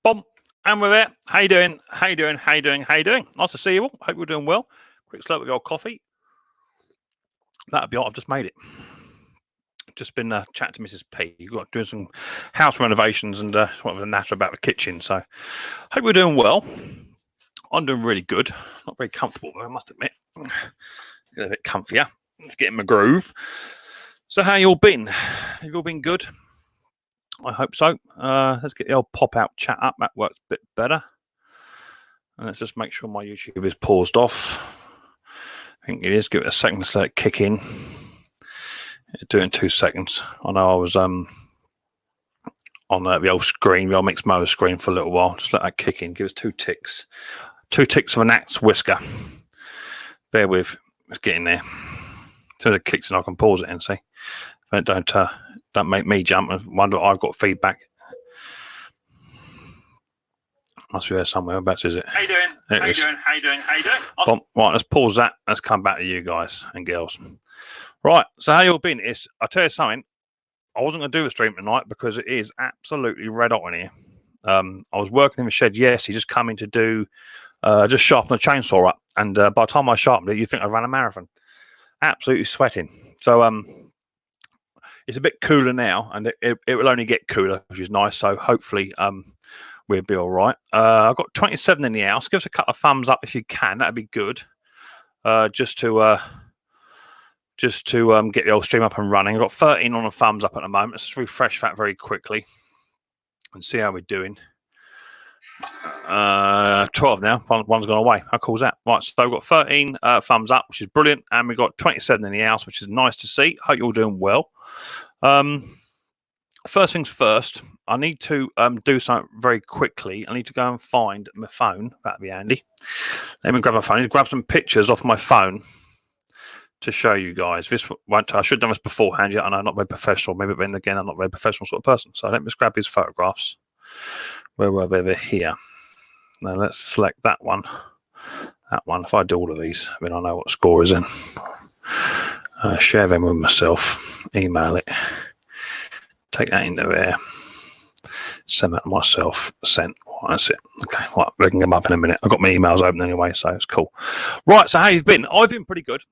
Boom. And we're there. How you doing? How you doing? How you doing? How you doing? Nice to see you all. Hope you're doing well. Quick slurp of your coffee. That'll be all. I've just made it. Just been chatting to Mrs. P. You've got doing some house renovations and what was the natter about the kitchen. So hope you're doing well. I'm doing really good. Not very comfortable, I must admit. Get a bit comfier. Let's get in my groove. So how you all been? Have you all been good? I hope so. Let's get the old pop-out chat up. That works a bit better. And let's just make sure my YouTube is paused off. I think it is. Give it a second to let it kick in. Do it in 2 seconds. I know I was on the old screen, the old Micks Mowers screen for a little while. Just let that kick in. Give us 2 ticks. 2 ticks of an axe whisker. Bear with. It's getting there. So it kicks in, I can pause it and see. Don't make me jump and wonder I've got feedback. Must be there somewhere. That's is it. How you doing? How you doing? How you doing? How you doing? Right, let's pause that. Let's come back to you guys and girls. Right, so how you all been? I'll tell you something. I wasn't going to do a stream tonight because it is absolutely red hot in here. I was working in the shed. Yes, he's just coming to do just sharpen a chainsaw up, and by the time I sharpened it, you think I ran a marathon. Absolutely sweating. So it's a bit cooler now, and it will only get cooler, which is nice. So hopefully we'll be all right. I've got 27 in the house. Give us a couple of thumbs up if you can. That'd be good. Just to get the old stream up and running. I've got 13 on the thumbs up at the moment. Let's just refresh that very quickly and see how we're doing. 12 now. One's gone away. How cool is that? Right, so I've got 13 thumbs up, which is brilliant, and we've got 27 in the house, which is nice to see. Hope you're all doing well. First things first, I need to do something very quickly. I need to go and find my phone. That'd be handy. Let me grab my phone. I need to grab some pictures off my phone to show you guys. This won't. I should have done this beforehand. Yeah, I know I'm not very professional. Maybe then again, I'm not a very professional sort of person. So let me just grab his photographs. Where were they? They're here. Now let's select that one. That one. If I do all of these, then I know what score is in. Share them with myself. Email it. Take that into there. Send that to myself. Sent. Right, that's it. Okay. Right, we can come up in a minute. I've got my emails open anyway, so it's cool. Right. So how you've been? I've been pretty good.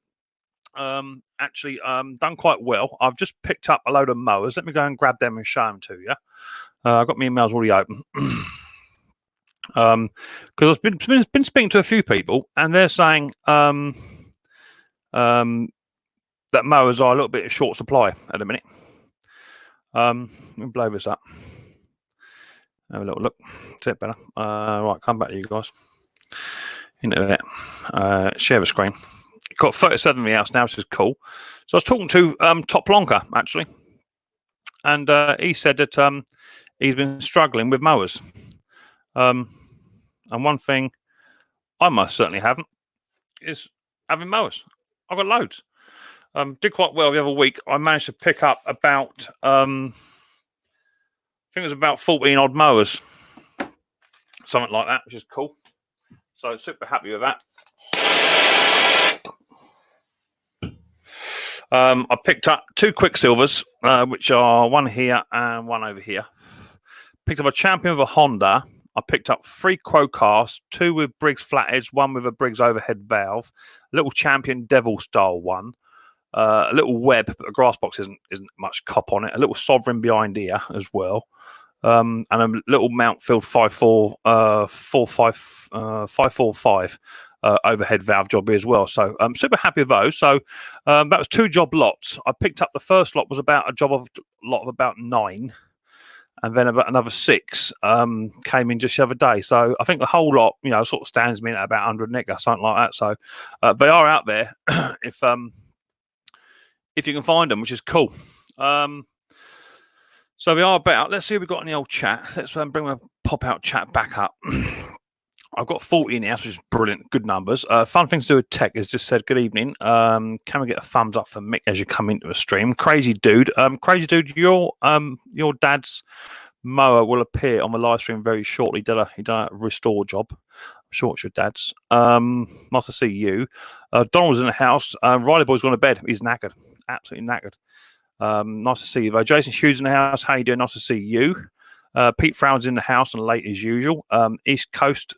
Actually, done quite well. I've just picked up a load of mowers. Let me go and grab them and show them to you. I've got my emails already open. Because I've been speaking to a few people, and they're saying that mowers are a little bit of short supply at the minute. Let me blow this up. Have a little look. See it better. Right, come back to you guys. Into there. Share the screen. Got 37 in the house now, which is cool. So I was talking to Top Plonker, actually, and he said that he's been struggling with mowers. And one thing I most certainly haven't is having mowers. I've got loads. Did quite well the other week. I managed to pick up about, I think it was about 14 odd mowers. Something like that, which is cool. So super happy with that. I picked up 2 Quicksilvers, which are one here and one over here. Picked up a Champion with a Honda. I picked up 3 Crowcasts, 2 with Briggs flatheads, 1 with a Briggs overhead valve, a little Champion Devil style one, a little Webb, but the grass box isn't much cop on it, a little Sovereign behind here as well, and a little Mountfield 545 overhead valve job here as well. So I'm super happy with those. So that was 2 job lots. I picked up the first lot was about a lot of about 9. And then about another 6 came in just the other day. So I think the whole lot, sort of stands me at about 100 nigger, something like that. So they are out there if you can find them, which is cool. So we are about. Let's see if we've got any old chat. Let's bring my pop-out chat back up. I've got 40 in the house, which is brilliant. Good numbers. Fun thing to do with tech is just said, good evening. Can we get a thumbs up for Mick as you come into a stream? Crazy dude. Crazy dude, your dad's mower will appear on the live stream very shortly. He done a restore job. I'm sure it's your dad's. Nice to see you. Donald's in the house. Riley boy's gone to bed. He's knackered. Absolutely knackered. Nice to see you, though. Jason Hughes in the house. How you doing? Nice to see you. Pete Frown's in the house and late as usual. East Coast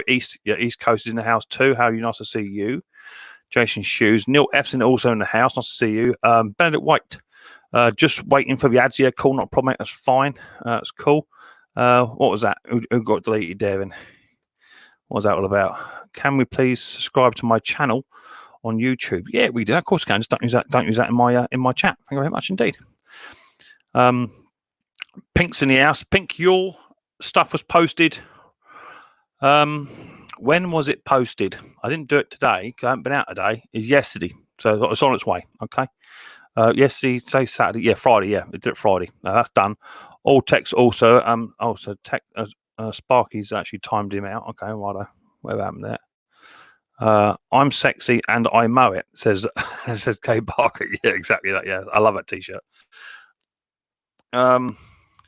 East Coast is in the house too. How are you? Nice to see you. Jason Hughes. Neil F's also in the house. Nice to see you. Benedict White. Just waiting for the ads. Yeah, cool. Not a problem, mate. That's fine. That's cool. What was that? Who got deleted there then? What was that all about? Can we please subscribe to my channel on YouTube? Yeah, we do. Of course, can. Just don't use that in my chat. Thank you very much indeed. Pink's in the house. Pink, your stuff was posted. When was it posted? I didn't do it today. I haven't been out today. It's yesterday, so it's on its way. Okay. Yesterday, say Saturday. Yeah, Friday. Yeah, we did it Friday. That's done. All text also. Also tech. Sparky's actually timed him out. Okay, right. Whatever happened there? I'm sexy and I mow it. Says Kay Barker. Yeah, exactly that. Yeah, I love that T-shirt.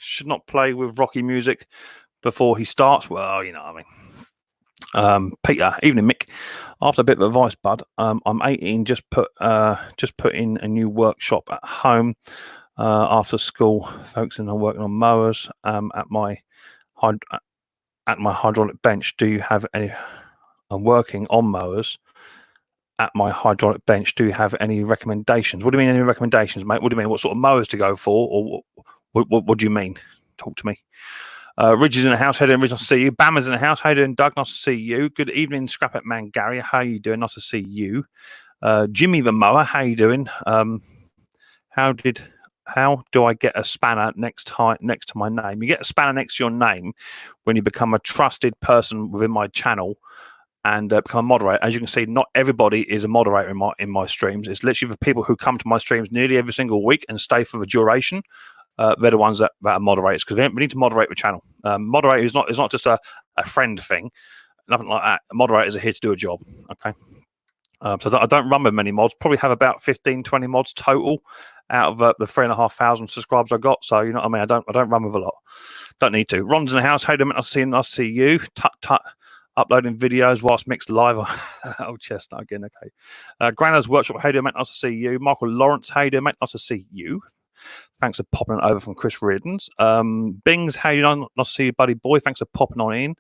Should not play with Rocky music before he starts. Well, you know what I mean. Peter, evening Mick. After a bit of advice, bud. I'm 18. Just put in a new workshop at home. After school, focusing on working on mowers. At my hydraulic bench. Do you have any? I'm working on mowers at my hydraulic bench. Do you have any recommendations? What do you mean, any recommendations, mate? What do you mean? What sort of mowers to go for, or what do you mean? Talk to me. Ridge is in the house. How you doing, Ridge? Nice to see you. Bama's in the house. How you doing, Doug? Nice to see you. Good evening, Scrap It Man Gary. How you doing? Nice to see you. Jimmy the Mower. How you doing? How do I get a spanner next to my name? You get a spanner next to your name when you become a trusted person within my channel and become a moderator. As you can see, not everybody is a moderator in my streams. It's literally the people who come to my streams nearly every single week and stay for the duration. They're the ones that are moderators, because we need to moderate the channel. Moderator is not just a friend thing, nothing like that. Moderators are here to do a job. Okay. So I don't run with many mods. Probably have about 15, 20 mods total out of the 3,500 subscribers I got. So you know what I mean. I don't run with a lot. Don't need to. Ron's in the house. Hey, nice to see you. Tut. Uploading videos whilst mixed live. Oh, Chestnut again. Okay. Grana's workshop. Hey, mate. Nice to see you. Michael Lawrence. Hey, mate. Nice to see you. Thanks for popping over from Chris Riddens. Bings, how you doing? Nice to see you, buddy boy. Thanks for popping on in.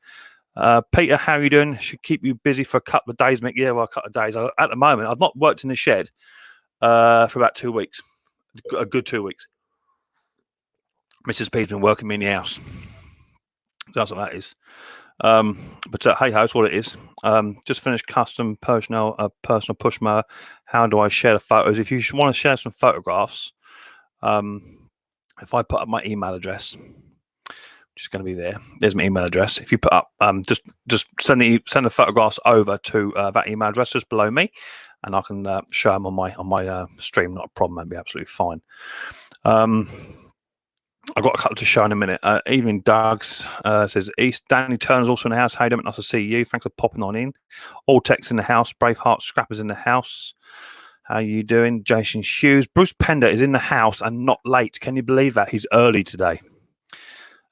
Peter, how are you doing? Should keep you busy for a couple of days, Mick. Yeah, well, a couple of days. At the moment, I've not worked in the shed for about 2 weeks. A good 2 weeks. Mrs. P's been working me in the house. That's what that is. But hey ho, it's what it is. Just finished custom personal push mower. How do I share the photos? If you want to share some photographs, if I put up my email address, which is going to be there's my email address. If you put up, just send the photographs over to that email address just below me, and I can show them on my stream. Not a problem. That'd be absolutely fine. I've got a couple to show in a minute. Evening, Doug's says East. Danny Turner's also in the house. Hey, nice to see you. Thanks for popping on in. All Tech's in the house. Braveheart Scrapper's in the house. How you doing? Jason Hughes. Bruce Pender is in the house and not late. Can you believe that? He's early today.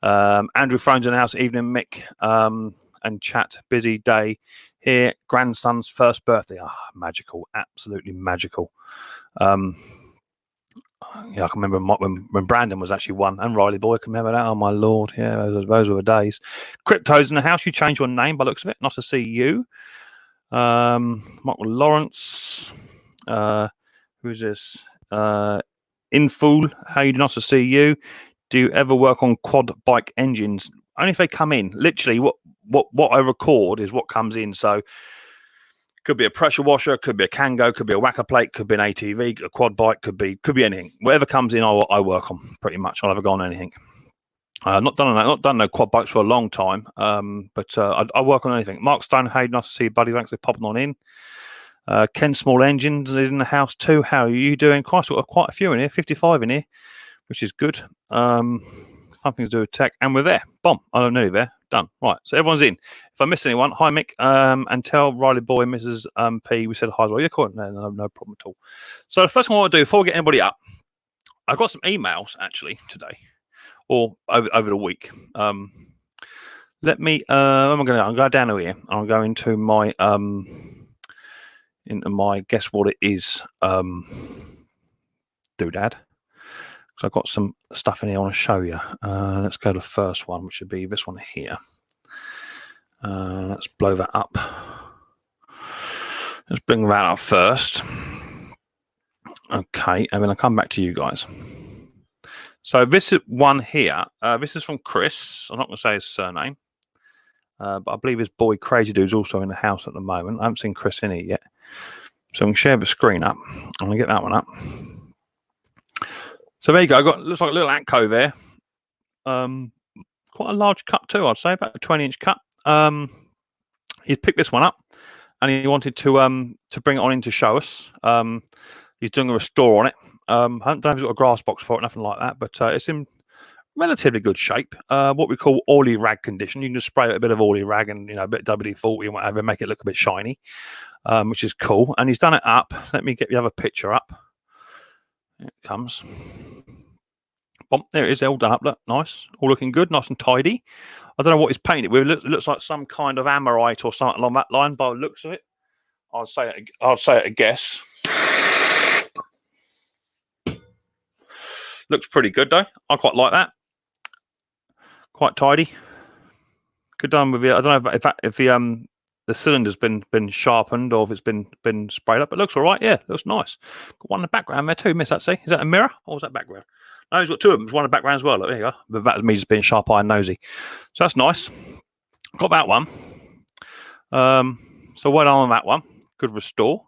Andrew Throne's in the house. Evening, Mick. And chat. Busy day here. Grandson's first birthday. Magical. Absolutely magical. Yeah, I can remember when Brandon was actually one, and Riley Boy. I can remember that. Oh my lord, yeah, those were the days. Crypto's in the house. You changed your name by the looks of it. Nice to see you. Michael Lawrence. Who's this? Infool. How you? Nice to see you. Do you ever work on quad bike engines? Only if they come in. Literally, what I record is what comes in. So. Could be a pressure washer, could be a Kango, could be a whacker plate, could be an ATV, a quad bike, could be anything. Whatever comes in, I work on pretty much. I'll have a go on anything. Not done no quad bikes for a long time, but I work on anything. Mark Stonehage, nice to see you, buddy. Thanks for popping on in. Ken Small Engines is in the house too. How are you doing? Quite a few in here, 55 in here, which is good. Something to do with tech, and we're there. Boom! I'm nearly there. Done. Right. So everyone's in. If I miss anyone, hi Mick, and tell Riley Boy, Mrs. P, we said hi as well. Yeah, cool. No problem at all. So the first thing I want to do before we get anybody up, I got some emails actually today, or over the week. Let me. I'm going to go down here. I'm going to my guess what it is. Doodad. So I've got some stuff in here I want to show you. Let's go to the first one, which would be this one here. Let's blow that up. Let's bring that up first. Okay, and then I'll come back to you guys. So this is one here. This is from Chris. I'm not going to say his surname, but I believe his boy Crazy Dude's also in the house at the moment. I haven't seen Chris in it yet. So I'm going to share the screen up. I'm going to get that one up. So there you go. Looks like a little Atco there. Quite a large cut too, I'd say, about a 20-inch cut. He picked this one up, and he wanted to bring it on in to show us. He's doing a restore on it. I don't know if he's got a grass box for it, nothing like that, but it's in relatively good shape. What we call oily rag condition. You can just spray a bit of oily rag and a bit of WD-40 and whatever, make it look a bit shiny, which is cool. And he's done it up. Let me get the other picture up. Here it comes. Boom, there it is, all done up. Look, nice, all looking good, nice and tidy. I don't know what he's painted with. It looks like some kind of amorite or something along that line by the looks of it. I'd say it a guess. Looks pretty good though. I quite like that. Quite tidy. Good done with it. I don't know if the cylinder's been sharpened or if it's been sprayed up. It looks all right. Yeah, looks nice. Got one in the background there too. Miss that? See? Is that a mirror or is that background? No, he's got two of them. There's one in the background as well. Look, there you go. But that's me just being sharp-eyed and nosy. So that's nice. Got that one. So well done on that one. Good restore.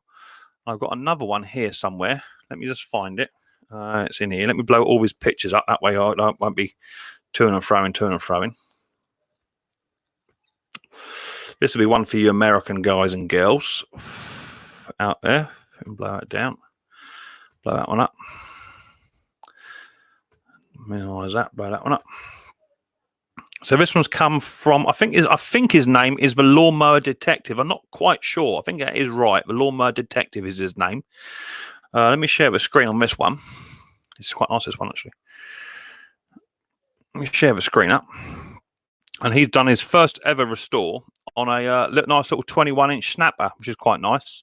I've got another one here somewhere. Let me just find it. It's in here. Let me blow all these pictures up. That way I won't be to and froing. This will be one for you American guys and girls out there. Blow it down. Blow that one up. Minimize that. Blow that one up. So this one's come from, I think his name is the Lawnmower Detective. I'm not quite sure. I think that is right. The Lawnmower Detective is his name. Let me share the screen on this one. It's quite nice, this one, actually. Let me share the screen up. And he's done his first ever restore on a nice little 21-inch snapper, which is quite nice.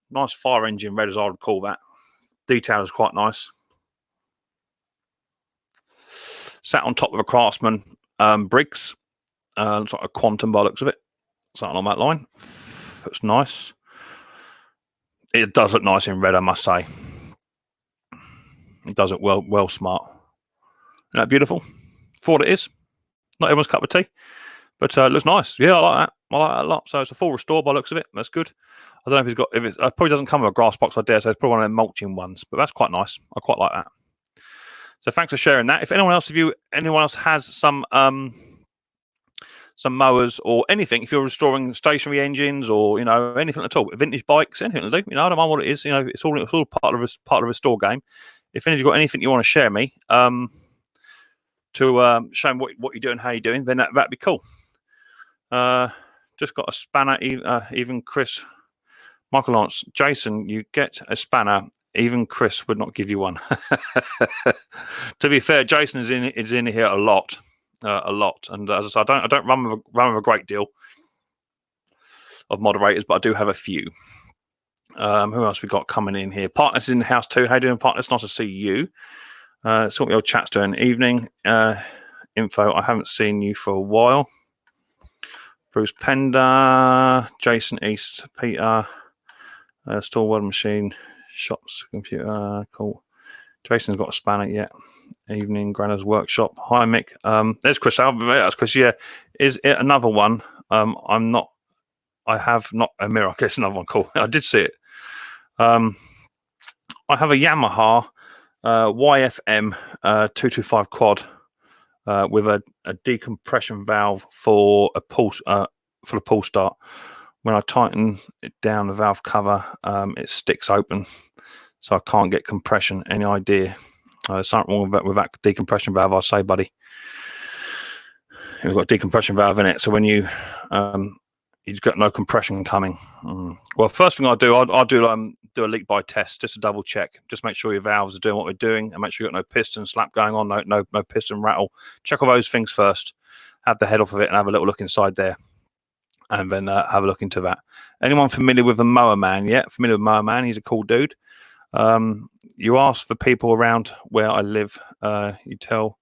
Nice fire engine red, as I would call that. Detail is quite nice. Sat on top of a Craftsman Briggs. Looks like a Quantum by the looks of it. Something on that line. Looks nice. It does look nice in red, I must say. It does it well smart. Isn't that beautiful? For what it is. Not everyone's cup of tea. But it looks nice. Yeah, I like that. I like that a lot. So it's a full restore by the looks of it. That's good. I don't know if it probably doesn't come with a grass box, I dare say. It's probably one of them mulching ones. But that's quite nice. I quite like that. So thanks for sharing that. If anyone else has some mowers or anything, if you're restoring stationary engines or anything at all, vintage bikes, anything to do, I don't mind what it is. It's all part of a restore game. If any of you got anything you want to share me to show them what you're doing, how you're doing, then that'd be cool. Just got a spanner. Even Chris, Michael Lawrence, Jason, you get a spanner. Even Chris would not give you one. To be fair, Jason is in here a lot, and as I said, I don't run with a great deal of moderators, but I do have a few. Who else we got coming in here? Partners is in the house too. How you doing, Partners? Nice to see you. Sort of old chats doing evening. Info. I haven't seen you for a while. Bruce Pender, Jason East, Peter, Store World Machine. Shops, computer, cool. Jason's got a spanner yet. Evening, Grana's workshop. Hi, Mick. There's Chris. That's Chris. Yeah, is it another one? I have not a mirror. Okay, it's another one. Cool. I did see it. I have a Yamaha YFM 225 quad with a decompression valve for a pulse for the pull start. When I tighten it down, the valve cover, it sticks open, so I can't get compression. Any idea? There's something wrong with that decompression valve, I say, buddy. It's got a decompression valve in it, so when you've got no compression coming. Well, first thing I'll do a leak by test just to double check, just make sure your valves are doing what they're doing, and make sure you've got no piston slap going on, no piston rattle. Check all those things first. Have the head off of it and have a little look inside there. And then have a look into that. Anyone familiar with the Mower Man? Yeah, familiar with Mower Man? He's a cool dude. You ask for people around where I live. You tell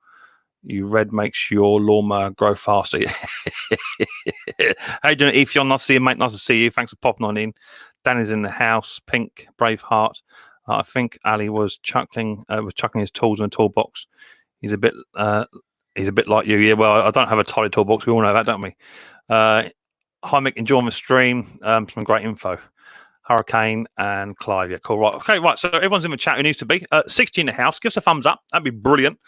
you red makes your lawnmower grow faster. How you doing, Ethan? Nice to see you, mate. Nice to see you. Thanks for popping on in. Danny's in the house. Pink, Braveheart. I think Ali was chucking his tools in a toolbox. He's a bit like you. Yeah, well, I don't have a tidy toolbox. We all know that, don't we? Hi, Mick. Enjoying the stream. Some great info. Hurricane and Clive. Yeah, cool. Right. Okay, right. So everyone's in the chat who needs to be. 60 in the house. Give us a thumbs up. That'd be brilliant.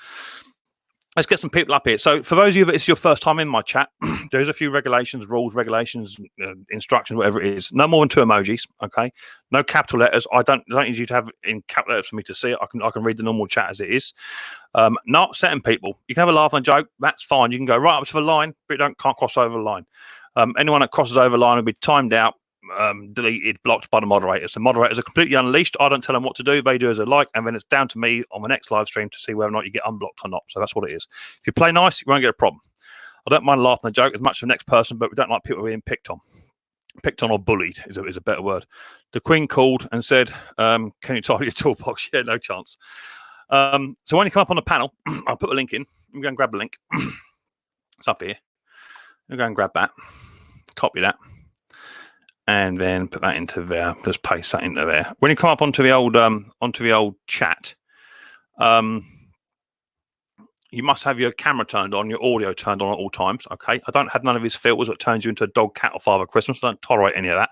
Let's get some people up here. So for those of you that it's your first time in my chat, there's a few rules, regulations, instructions, whatever it is. No more than 2 emojis, okay? No capital letters. I don't need you to have in capital letters for me to see it. I can read the normal chat as it is. Not upsetting people. You can have a laugh and a joke. That's fine. You can go right up to the line, but you can't cross over the line. Anyone that crosses over the line will be timed out, deleted, blocked by the moderators. The moderators are completely unleashed. I don't tell them what to do. They do as they like, and then it's down to me on the next live stream to see whether or not you get unblocked or not. So that's what it is. If you play nice, you won't get a problem. I don't mind laughing and joke as much as the next person, but we don't like people being picked on. Picked on or bullied is a better word. The Queen called and said, can you tidy your toolbox? Yeah, no chance. So when you come up on the panel, I'll put a link in. You go and grab the link. It's up here. You go and grab that. Copy that. And then put that into there. Just paste that into there. When you come up onto the old chat, you must have your camera turned on, your audio turned on at all times. Okay, I don't have none of these filters that turns you into a dog, cat, or Father Christmas. I don't tolerate any of that.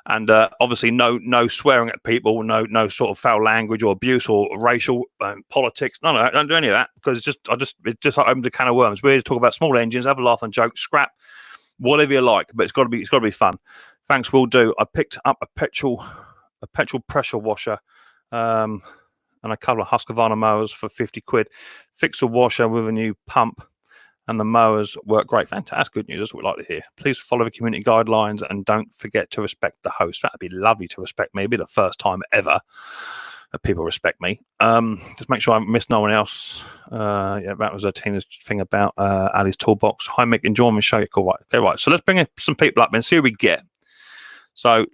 And obviously, no swearing at people, no sort of foul language or abuse or racial politics. No, I don't do any of that because it just opens a can of worms. We're here to talk about small engines, have a laugh and joke, scrap, whatever you like, but it's got to be fun. Thanks, will do. I picked up a petrol pressure washer and a couple of Husqvarna mowers for 50 quid. Fix a washer with a new pump and the mowers work great. Fantastic. Good news. That's what we like to hear. Please follow the community guidelines and don't forget to respect the host. That'd be lovely to respect me. It'd be the first time ever that people respect me. Just make sure I miss no one else. Yeah, that was a Tina's thing about Ali's toolbox. Hi, Mick. Enjoying the show. Cool. Right. Okay, right. So let's bring some people up and see who we get. So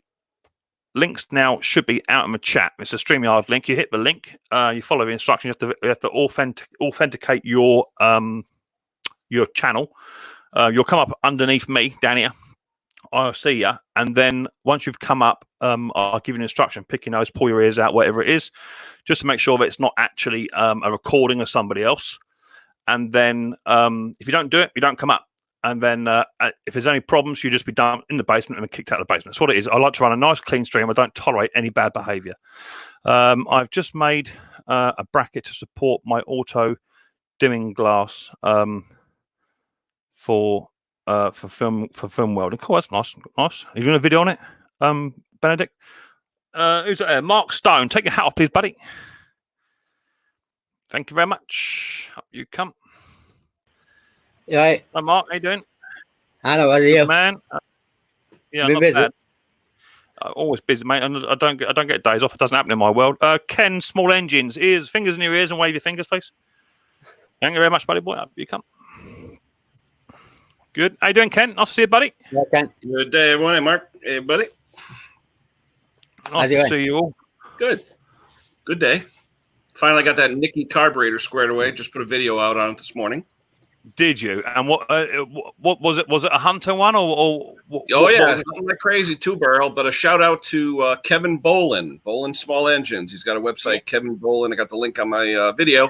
links now should be out in the chat. It's a StreamYard link. You hit the link. You follow the instructions. You have to authenticate your channel. You'll come up underneath me, Danny. I'll see you. And then once you've come up, I'll give you an instruction. Pick your nose, pull your ears out, whatever it is, just to make sure that it's not actually a recording of somebody else. And then if you don't do it, you don't come up. And then if there's any problems, you just be dumped in the basement and kicked out of the basement. That's what it is. I like to run a nice, clean stream. I don't tolerate any bad behaviour. I've just made a bracket to support my auto dimming glass for film welding. Cool, that's nice. Nice. Are you doing a video on it, Benedict? Who's there? Mark Stone. Take your hat off, please, buddy. Thank you very much. Up you come. You right? Hi, Mark. How you doing? Hello, how are you? Man. Yeah, Been not busy? bad. Always busy, mate. And I don't get days off. It doesn't happen in my world. Ken, small engines, ears, fingers in your ears, and wave your fingers, please. Thank you very much, buddy boy. Up you come. Good. How you doing, Ken? Nice to see you, buddy. Yeah, Ken. Good day, everyone. Hey, Mark. Hey, buddy. Nice to see you all. Good. Good day. Finally got that Nicky carburetor squared away. Just put a video out on it this morning. Did you? And what was it? Was it a Hunter one or Oh yeah, nothing like crazy 2-barrel. But a shout out to Kevin Bolin Small Engines. He's got a website, Kevin Bolin. I got the link on my video.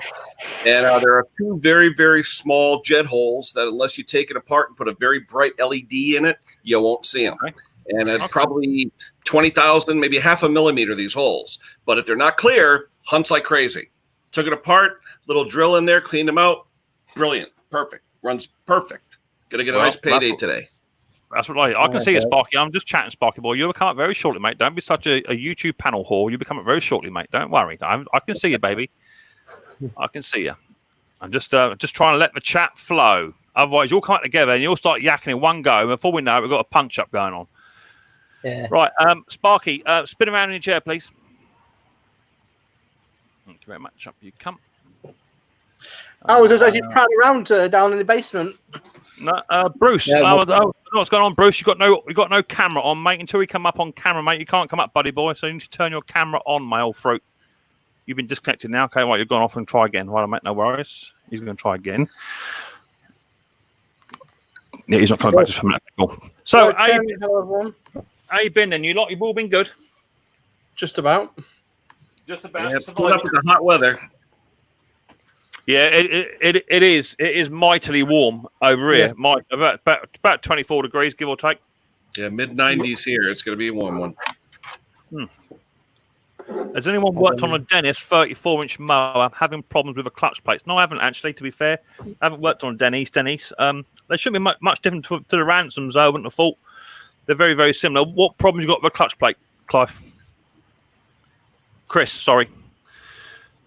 And there are 2 very, very small jet holes that unless you take it apart and put a very bright LED in it, you won't see them. Okay. And at probably 20,000, maybe half a millimeter, these holes. But if they're not clear, hunts like crazy. Took it apart, little drill in there, cleaned them out. Brilliant. Perfect. Runs perfect. Gonna get a nice payday today. That's what I can see it, Sparky. I'm just chatting, Sparky boy. You'll come up very shortly, mate. Don't be such a YouTube panel whore. You'll be coming very shortly, mate. Don't worry. I can see you, baby. I can see you. I'm just trying to let the chat flow. Otherwise, you'll come up together and you'll start yakking in one go. And before we know it, we've got a punch up going on. Yeah. Right. Sparky, spin around in your chair, please. Thank you very much. Up you come. I was just actually prowling around down in the basement. No, Bruce. Yeah, I don't know what's going on, Bruce. You got no camera on, mate. Until we come up on camera, mate, you can't come up, buddy boy. So you need to turn your camera on, my old fruit. You've been disconnected now. Okay, right, you've gone off and try again. Right, mate, no worries. He's going to try again. Yeah, he's not coming back just from that. Cool. So, hello everyone. how you been then? You've all been good? Just about. Just about. Yeah, put up with the hot weather. Yeah, it is. It is mightily warm over here. About 24 degrees, give or take. Yeah, mid-90s here. It's going to be a warm one. Has anyone worked on a Dennis 34-inch mower having problems with the clutch plates? No, I haven't actually, to be fair. I haven't worked on a Dennis. They shouldn't be much different to the Ransoms, I wouldn't have thought. They're very, very similar. What problems you got with a clutch plate, Clive? Chris, sorry.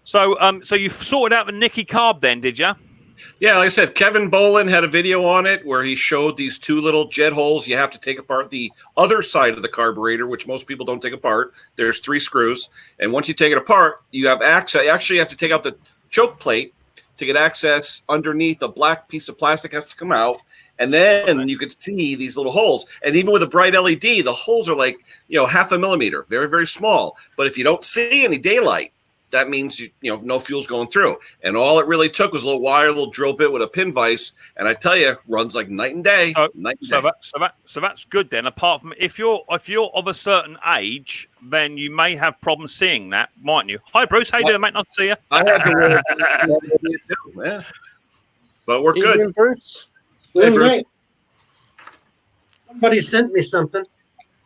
So you sorted out the Nicky carb then, did you? Yeah, like I said, Kevin Bolin had a video on it where he showed these two little jet holes. You have to take apart the other side of the carburetor, which most people don't take apart. There's 3 screws. And once you take it apart, you have access. Actually, you have to take out the choke plate to get access underneath. A black piece of plastic has to come out. And then you could see these little holes. And even with a bright LED, the holes are like, half a millimeter, very, very small. But if you don't see any daylight, that means no fuel's going through. And all it really took was a little wire, a little drill bit with a pin vise. And I tell you, runs like night and day. So that's good then. Apart from if you're of a certain age, then you may have problems seeing that, mightn't you? Hi, Bruce. How you doing, mate? Nice to see you. I had to too, yeah. But we're good. Evening, Bruce. Hey, Bruce. Somebody sent me something,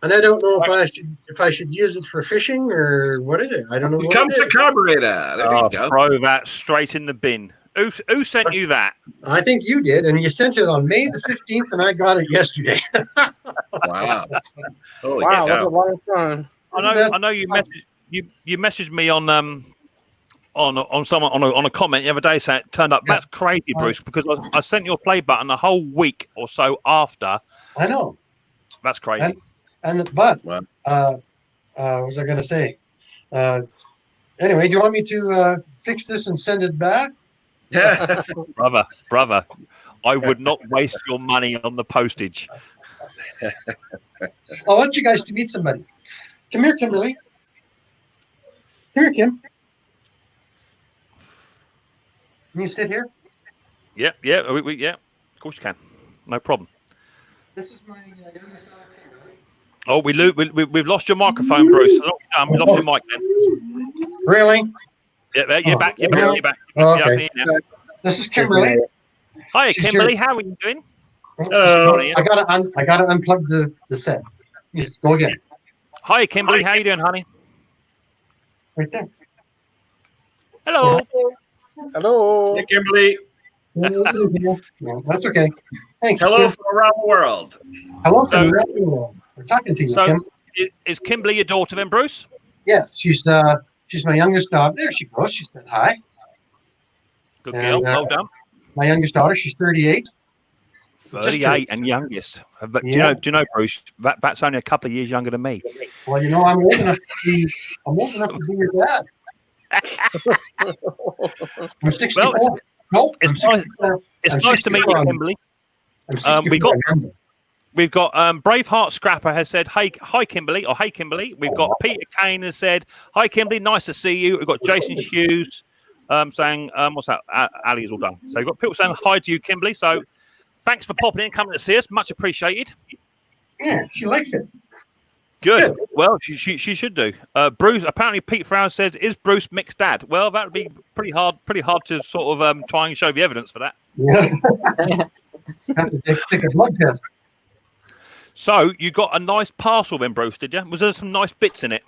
and I don't know if I should use it for fishing or what is it. I don't know. It comes to carburetor. There you go. Throw that straight in the bin. Who sent you that? I think you did, and you sent it on May the 15th, and I got it yesterday. Wow! Holy Wow, cow. what a long time. I know you messaged me on a comment the other day saying it turned up. That's crazy, Bruce, because I sent your play button a whole week or so after. I know. That's crazy. But what was I going to say? Anyway, do you want me to fix this and send it back? brother, I would not waste your money on the postage. I want you guys to meet somebody. Come here, Kimberly. Here, Kim. Can you sit here? Yeah, of course you can. No problem. This is my youngest daughter, Kimberly. Oh, we've lost your microphone, Bruce. We lost your mic then. Really? Yeah, you're back. You're back. Oh, okay. This is Kimberly. Hi, Kimberly. How are you doing? I gotta unplug the set. Just go again. Hi, Kimberly. How you doing, honey? Right there. Hello. Hello. Hey, Kimberly. No, that's okay. Thanks. Hello Kim. from around the world. Hello from around the world. We're talking to you, Kim. Is Kimberly your daughter then, Bruce? Yes, she's my youngest daughter. There she goes. She said hi. Good girl. Well done. My youngest daughter, she's 38. 38 and youngest. But do you know, Bruce? That's only a couple of years younger than me. Well, I'm old enough to be your dad. I'm 64. Well, it's nice to meet you, Kimberly. We've got Braveheart Scrapper has said, hi Kimberly, or hey Kimberly. We've got Peter Kane has said, hi Kimberly, nice to see you. We've got Jason Hughes saying, what's that? Ali is all done. So we've got people saying hi to you, Kimberly. So thanks for popping in, coming to see us. Much appreciated. Yeah, she likes it. Good. Well, she should do. Bruce, apparently Pete Frower says, is Bruce Mick's dad? Well, that would be pretty hard to sort of try and show the evidence for that. Yeah. Have to take a blood test. So you got a nice parcel then, Bruce, did you? Was there some nice bits in it?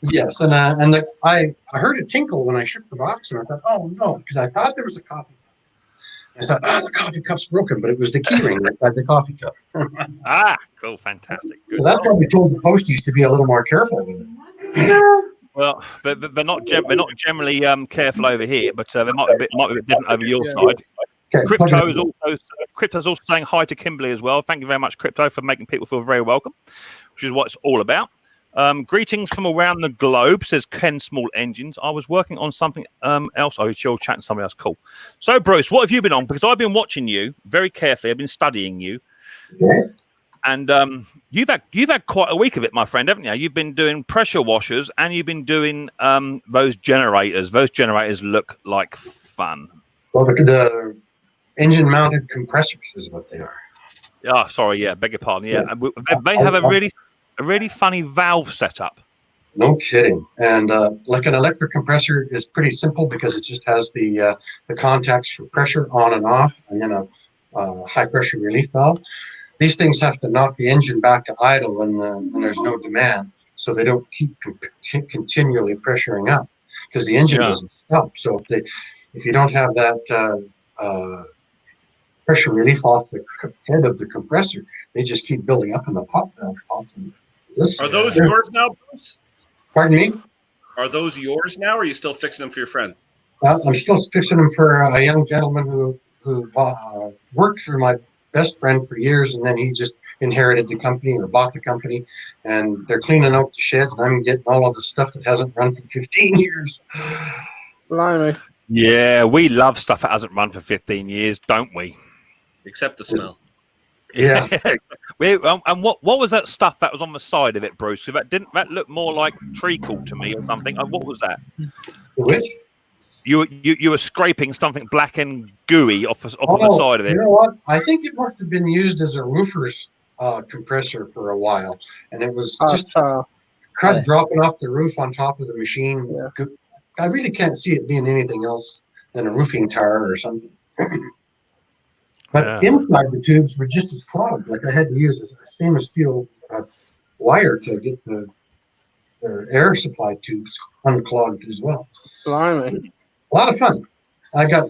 Yes, and I heard a tinkle when I shook the box, and I thought, oh no, because I thought there was a coffee cup. I thought, the coffee cup's broken, but it was the key ring inside the coffee cup. Cool, fantastic. Good. So that's why we told the posties to be a little more careful with it. Well, they're not generally careful over here, but they might be a bit different over your side. Okay, Crypto's also saying hi to Kimberly as well. Thank you very much, Crypto, for making people feel very welcome, which is what it's all about. Greetings from around the globe, says Ken Small Engines. I was working on something else. Oh, you're chatting to somebody else. Cool. So, Bruce, what have you been on? Because I've been watching you very carefully. I've been studying you. Okay. And you've had quite a week of it, my friend, haven't you? You've been doing pressure washers and you've been doing those generators. Those generators look like fun. Well, the engine-mounted compressors is what they are. Oh, sorry, yeah, beg your pardon. Yeah, they have a really funny valve setup. No kidding. And like an electric compressor is pretty simple because it just has the contacts for pressure on and off, and then a high pressure relief valve. These things have to knock the engine back to idle when there's no demand, so they don't keep continually pressuring up because the engine doesn't stop. So if you don't have that pressure relief off the head of the compressor, they just keep building up in the pop valve. Are those yours now, Bruce? Pardon me? Are those yours now, or are you still fixing them for your friend? I'm still fixing them for a young gentleman who worked for my best friend for years, and then he just inherited the company or bought the company, and they're cleaning out the sheds, and I'm getting all of the stuff that hasn't run for 15 years. Blimey. Yeah, we love stuff that hasn't run for 15 years, don't we? Except the smell. Yeah. And what was that stuff that was on the side of it, Bruce? That look more like treacle to me or something? What was that? Which? You were scraping something black and gooey off the side of it. You know what? I think it must have been used as a roofer's compressor for a while, and it was just crud dropping off the roof on top of the machine. Yeah. I really can't see it being anything else than a roofing tar or something. But inside the tubes were just as clogged. Like I had to use a stainless steel wire to get the air supply tubes unclogged as well. Blimey. A lot of fun. I've got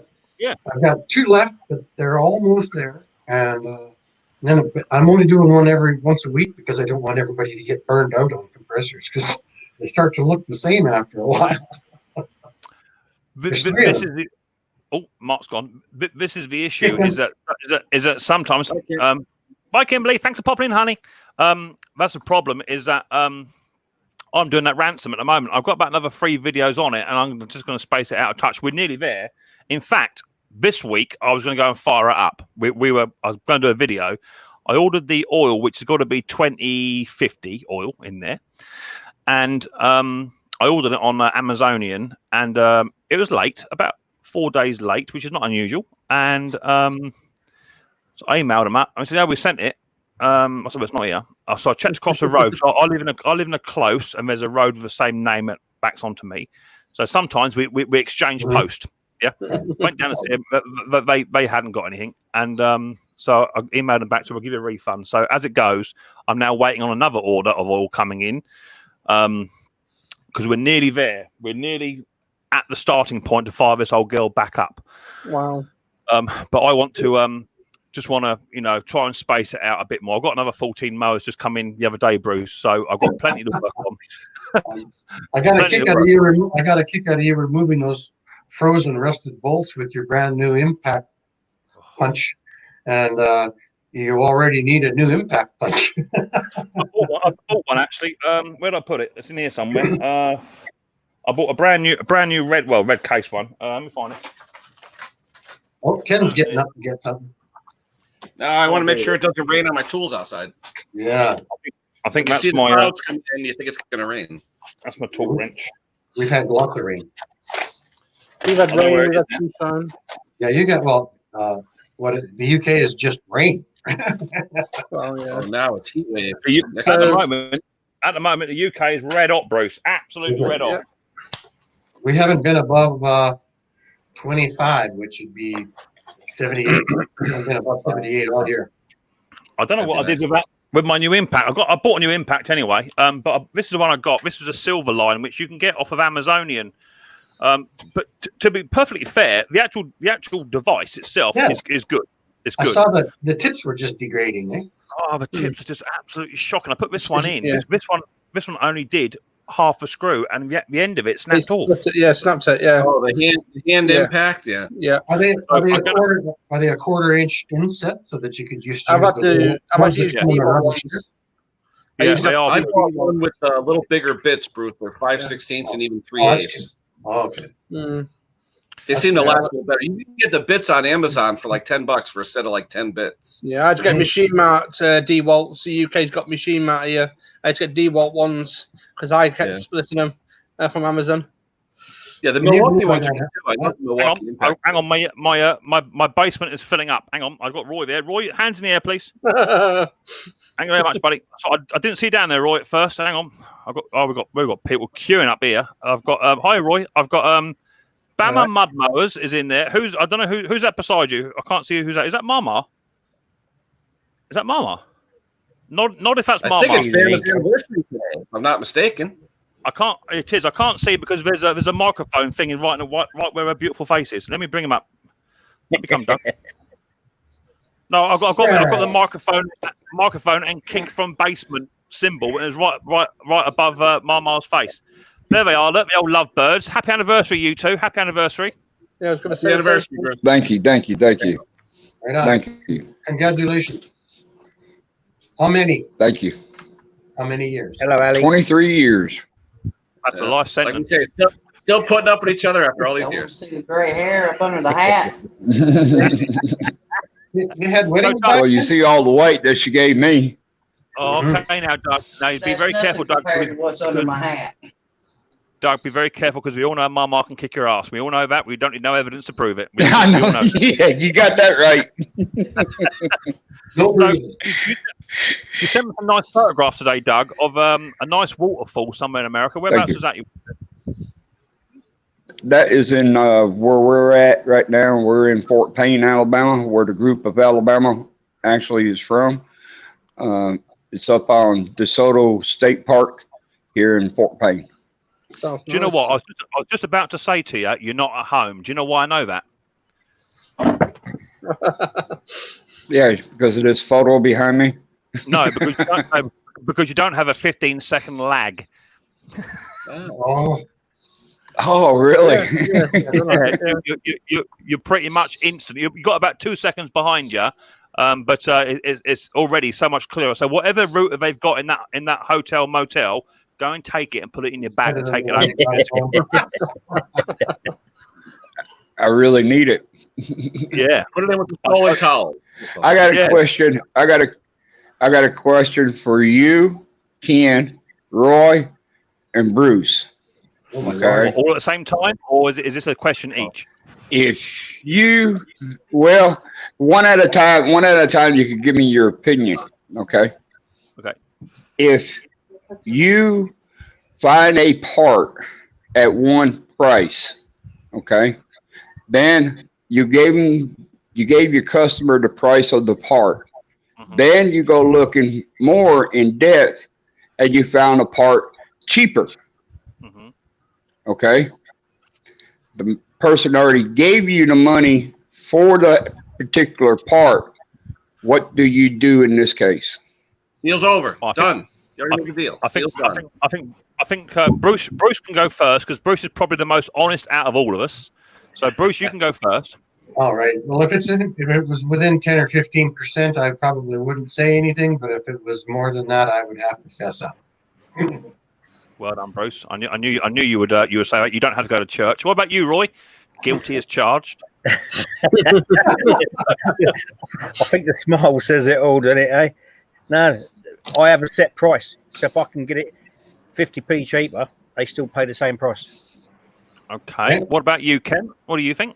2 left, but they're almost there. And then I'm only doing one once a week because I don't want everybody to get burned out on compressors because they start to look the same after a while. Mark's gone. This is the issue: is that sometimes. Bye, Kimberly. Thanks for popping in, honey. That's the problem. Is that I'm doing that ransom at the moment. I've got about another 3 videos on it, and I'm just going to space it out a touch. We're nearly there. In fact, this week I was going to go and fire it up. I was going to do a video. I ordered the oil, which has got to be 2050 oil in there, and I ordered it on Amazonian, and it was late, about 4 days late, which is not unusual. And so I emailed them up. I said, "Yeah, we sent it." I said, "Well, it's not here." So I checked across the road. So I live in a close, and there's a road with the same name that backs onto me. So sometimes we exchange post. Yeah, went down and said they hadn't got anything, and so I emailed them back. So we'll give you a refund. So as it goes, I'm now waiting on another order of oil coming in, because we're nearly there. We're nearly at the starting point to fire this old girl back up. Wow. But I want to just want to try and space it out a bit more. I've got another 14 mowers just come in the other day, Bruce. So I've got plenty to work on. I got a kick out of you removing those frozen rusted bolts with your brand new impact punch, and you already need a new impact punch. I bought one actually. Where did I put it? It's in here somewhere. I bought a brand new red case one. Let me find it. Oh, Ken's getting up to get something. I want to make sure it doesn't rain on my tools outside. Yeah, I think that's my. Clouds come in, you think it's going to rain? That's my tool wrench. We've had lots of rain. We've had rain. We've had sunshine. Yeah, you got the UK is just rain. Oh yeah. Oh, now it's heat wave. At the moment, the UK is red hot, Bruce. Absolutely red hot. We haven't been above 25, which would be 78. We haven't been above 78 all year. I don't know what I did with that. With my new impact, I bought a new impact anyway. But this is the one I got. This was a silver line, which you can get off of Amazonian. But to be perfectly fair, the actual device itself is good. It's good. I saw that the tips were just degrading, eh? Oh, the tips are just absolutely shocking. I put this one in. Yeah. This one only did half a screw, and the end of it snapped off. Snapped it. Yeah. Oh, the hand impact. Yeah. Yeah. Are they a quarter-inch inset so that you could use? I've had to use Yeah, I bought one with little bigger bits, Bruce. They're 5/16 and even 3/8. Oh, okay. They seem to last a little better. You can get the bits on Amazon for like $10 for a set of like 10 bits. Yeah, I had to get Machine Mart DeWalt's. The UK's got Machine Mart here. I had to get DeWalt ones because I kept splitting them from Amazon. Yeah, the Milwaukee ones are good too. I love Milwaukee. Hang on, my basement is filling up. Hang on, I've got Roy there. Roy, hands in the air, please. Thank you very much, buddy. So I didn't see you down there, Roy, at first. Hang on, we've got people queuing up here. I've got hi, Roy. I've got Bama Mud Mowers is in there. I don't know who's that beside you. I can't see who's that. Is that Mama? Is that Mama? Not if that's Mama. I think it's Bama's anniversary today, if I'm not mistaken. I can't. It is. I can't see because there's a microphone thing right where her beautiful face is. Let me bring him up. Let me come down. No, I've got the microphone and kick from basement symbol, and it's right above Mama's face. There they are. Look, the old lovebirds. Happy anniversary, you two. Happy anniversary. Yeah, I was going to say anniversary. Thank you. Right on. Thank you. Congratulations. How many? Thank you. How many years? Hello, Ali. 23 years. That's a life sentence. Like still putting up with each other after all these years. See the gray hair up under the hat. You had weddings So, back Well, you see all the weight that she gave me. Oh, okay, now, Doug. Now, be very careful, Doug. Compared to what's under my hat. Doug, be very careful because we all know Mama can kick your ass. We all know that. We don't need no evidence to prove it. I know. Yeah, you got that right. No So, reason. you sent me some nice photographs today, Doug, of a nice waterfall somewhere in America. Whereabouts is that? That is in where we're at right now. We're in Fort Payne, Alabama, where the group of Alabama actually is from. It's up on DeSoto State Park here in Fort Payne. Do you know what? I was just about to say to you, you're not at home. Do you know why I know that? Yeah, because of this photo behind me. No, because you don't have a 15-second lag. Oh, really? You're pretty much instant. You've got about 2 seconds behind you, but it's already so much clearer. So whatever route they've got in that hotel motel, go and take it and put it in your bag and take it over. I really need it. Yeah. Put it in with the stolen towel. I got a question. I got a question for you, Ken, Roy, and Bruce. Okay. All at the same time, or is this a question each? If you, well, one at a time, you can give me your opinion. Okay. Okay. If you find a part at one price, okay, then you gave your customer the price of the part. Mm-hmm. Then you go looking more in depth and you found a part cheaper. Mm-hmm. Okay. The person already gave you the money for the particular part. What do you do in this case? Deal's over. Done. You already made the deal. I think Bruce can go first because Bruce is probably the most honest out of all of us. So Bruce, you can go first. All right. Well, if it was within 10 or 15%, I probably wouldn't say anything. But if it was more than that, I would have to fess up. Well done, Bruce. I knew you would say that. You don't have to go to church. What about you, Roy? Guilty as charged. I think the smile says it all, doesn't it, eh? No, I have a set price. So if I can get it 50p cheaper, they still pay the same price. Okay. What about you, Ken? What do you think?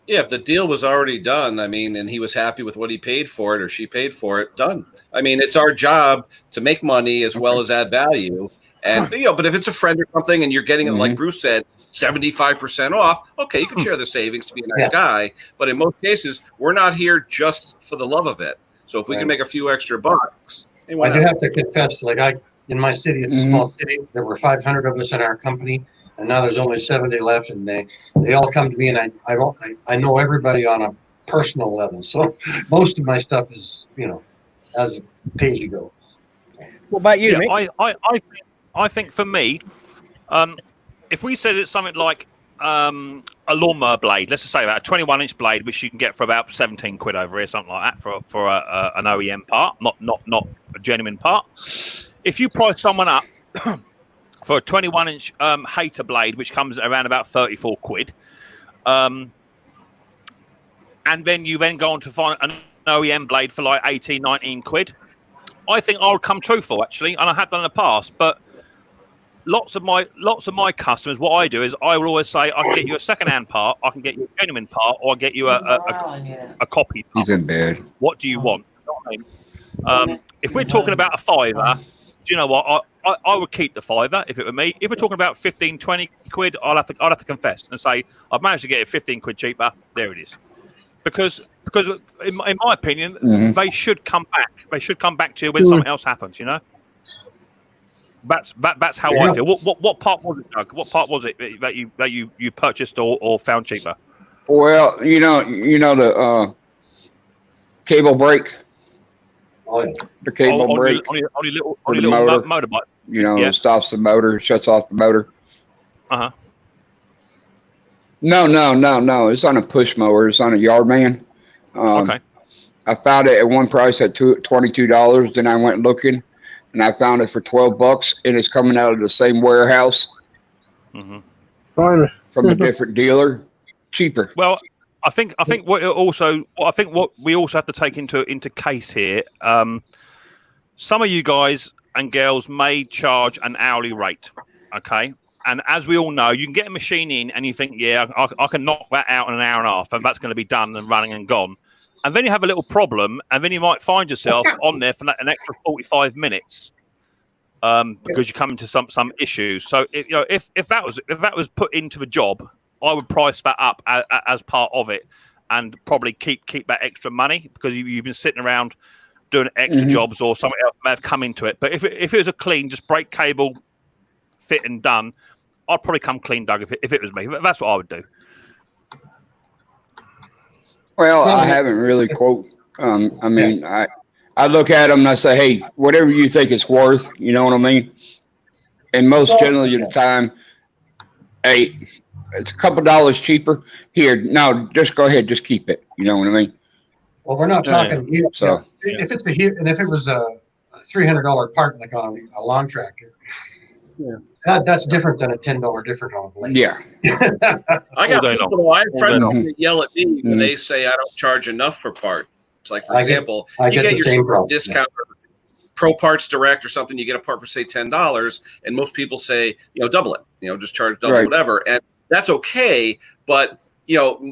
Yeah, if the deal was already done, I mean, and he was happy with what he paid for it or she paid for it, done. I mean, it's our job to make money as well as add value. And, but if it's a friend or something and you're getting it, like Bruce said, 75% off, okay, you can share the savings to be a nice guy. But in most cases, we're not here just for the love of it. So if we can make a few extra bucks. I do have to confess, in my city, it's a small city. There were 500 of us in our company, and now there's only 70 left, and they all come to me, and I know everybody on a personal level. So most of my stuff is, as pay as you go. What about you, Mick? I think for me, if we said it's something like a lawnmower blade, let's just say about a 21-inch blade, which you can get for about 17 quid over here, something like that, for an OEM part, not a genuine part. If you price someone up for a 21-inch hater blade, which comes around about 34 quid, and then you then go on to find an OEM blade for like 18, 19 quid. I think I would come truthful actually, and I have done in the past. But lots of my customers, what I do is I will always say I can get you a second-hand part, I can get you a genuine part, or I get you a copy part. He's in bed. What do you want? You know what I mean? If we're talking about a fiver, do you know what? I would keep the fiver if it were me. If we're talking about 15, 20 quid, I'd have to confess and say I've managed to get it 15 quid cheaper. There it is. Because in my opinion, they should come back. They should come back to you when something else happens. You know. That's how I feel. What part was it, Doug? What part was it that you purchased or found cheaper? Well, you know the cable brake. Oh, yeah. The cable brake on your for the little motorbike. You know, it stops the motor, shuts off the motor. Uh-huh. No. It's on a push mower. It's on a Yardman. Okay. I found it at one price at $22. Then I went looking, and I found it for $12, and it's coming out of the same warehouse from a different dealer, cheaper. Well, I think what we also have to take into case here. Some of you guys and girls may charge an hourly rate, okay? And as we all know, you can get a machine in and you think, yeah, I can knock that out in an hour and a half, and that's going to be done and running and gone. And then you have a little problem, and then you might find yourself on there for an extra 45 minutes because you come into some issues. So if that was put into the job, I would price that up as part of it, and probably keep that extra money because you've been sitting around doing extra jobs, or something else may have come into it. But if it was a clean, just brake cable, fit and done, I'd probably come clean, Doug, if it was me. That's what I would do. Well, I haven't really quote. I mean, I look at them and I say, hey, whatever you think it's worth, you know what I mean? And most generally of the time, hey, it's a couple dollars cheaper. Here, no, just go ahead, just keep it. You know what I mean? Well, we're not talking. So if it's if it was a $300 part like on a lawn tractor, that's different than a $10 difference on a blade. Yeah. I got people, I have friends that yell at me when they say I don't charge enough for parts. It's like, for example, I you get your discount Pro Parts Direct or something, you get a part for say $10, and most people say, double it, just charge double whatever. And that's okay, but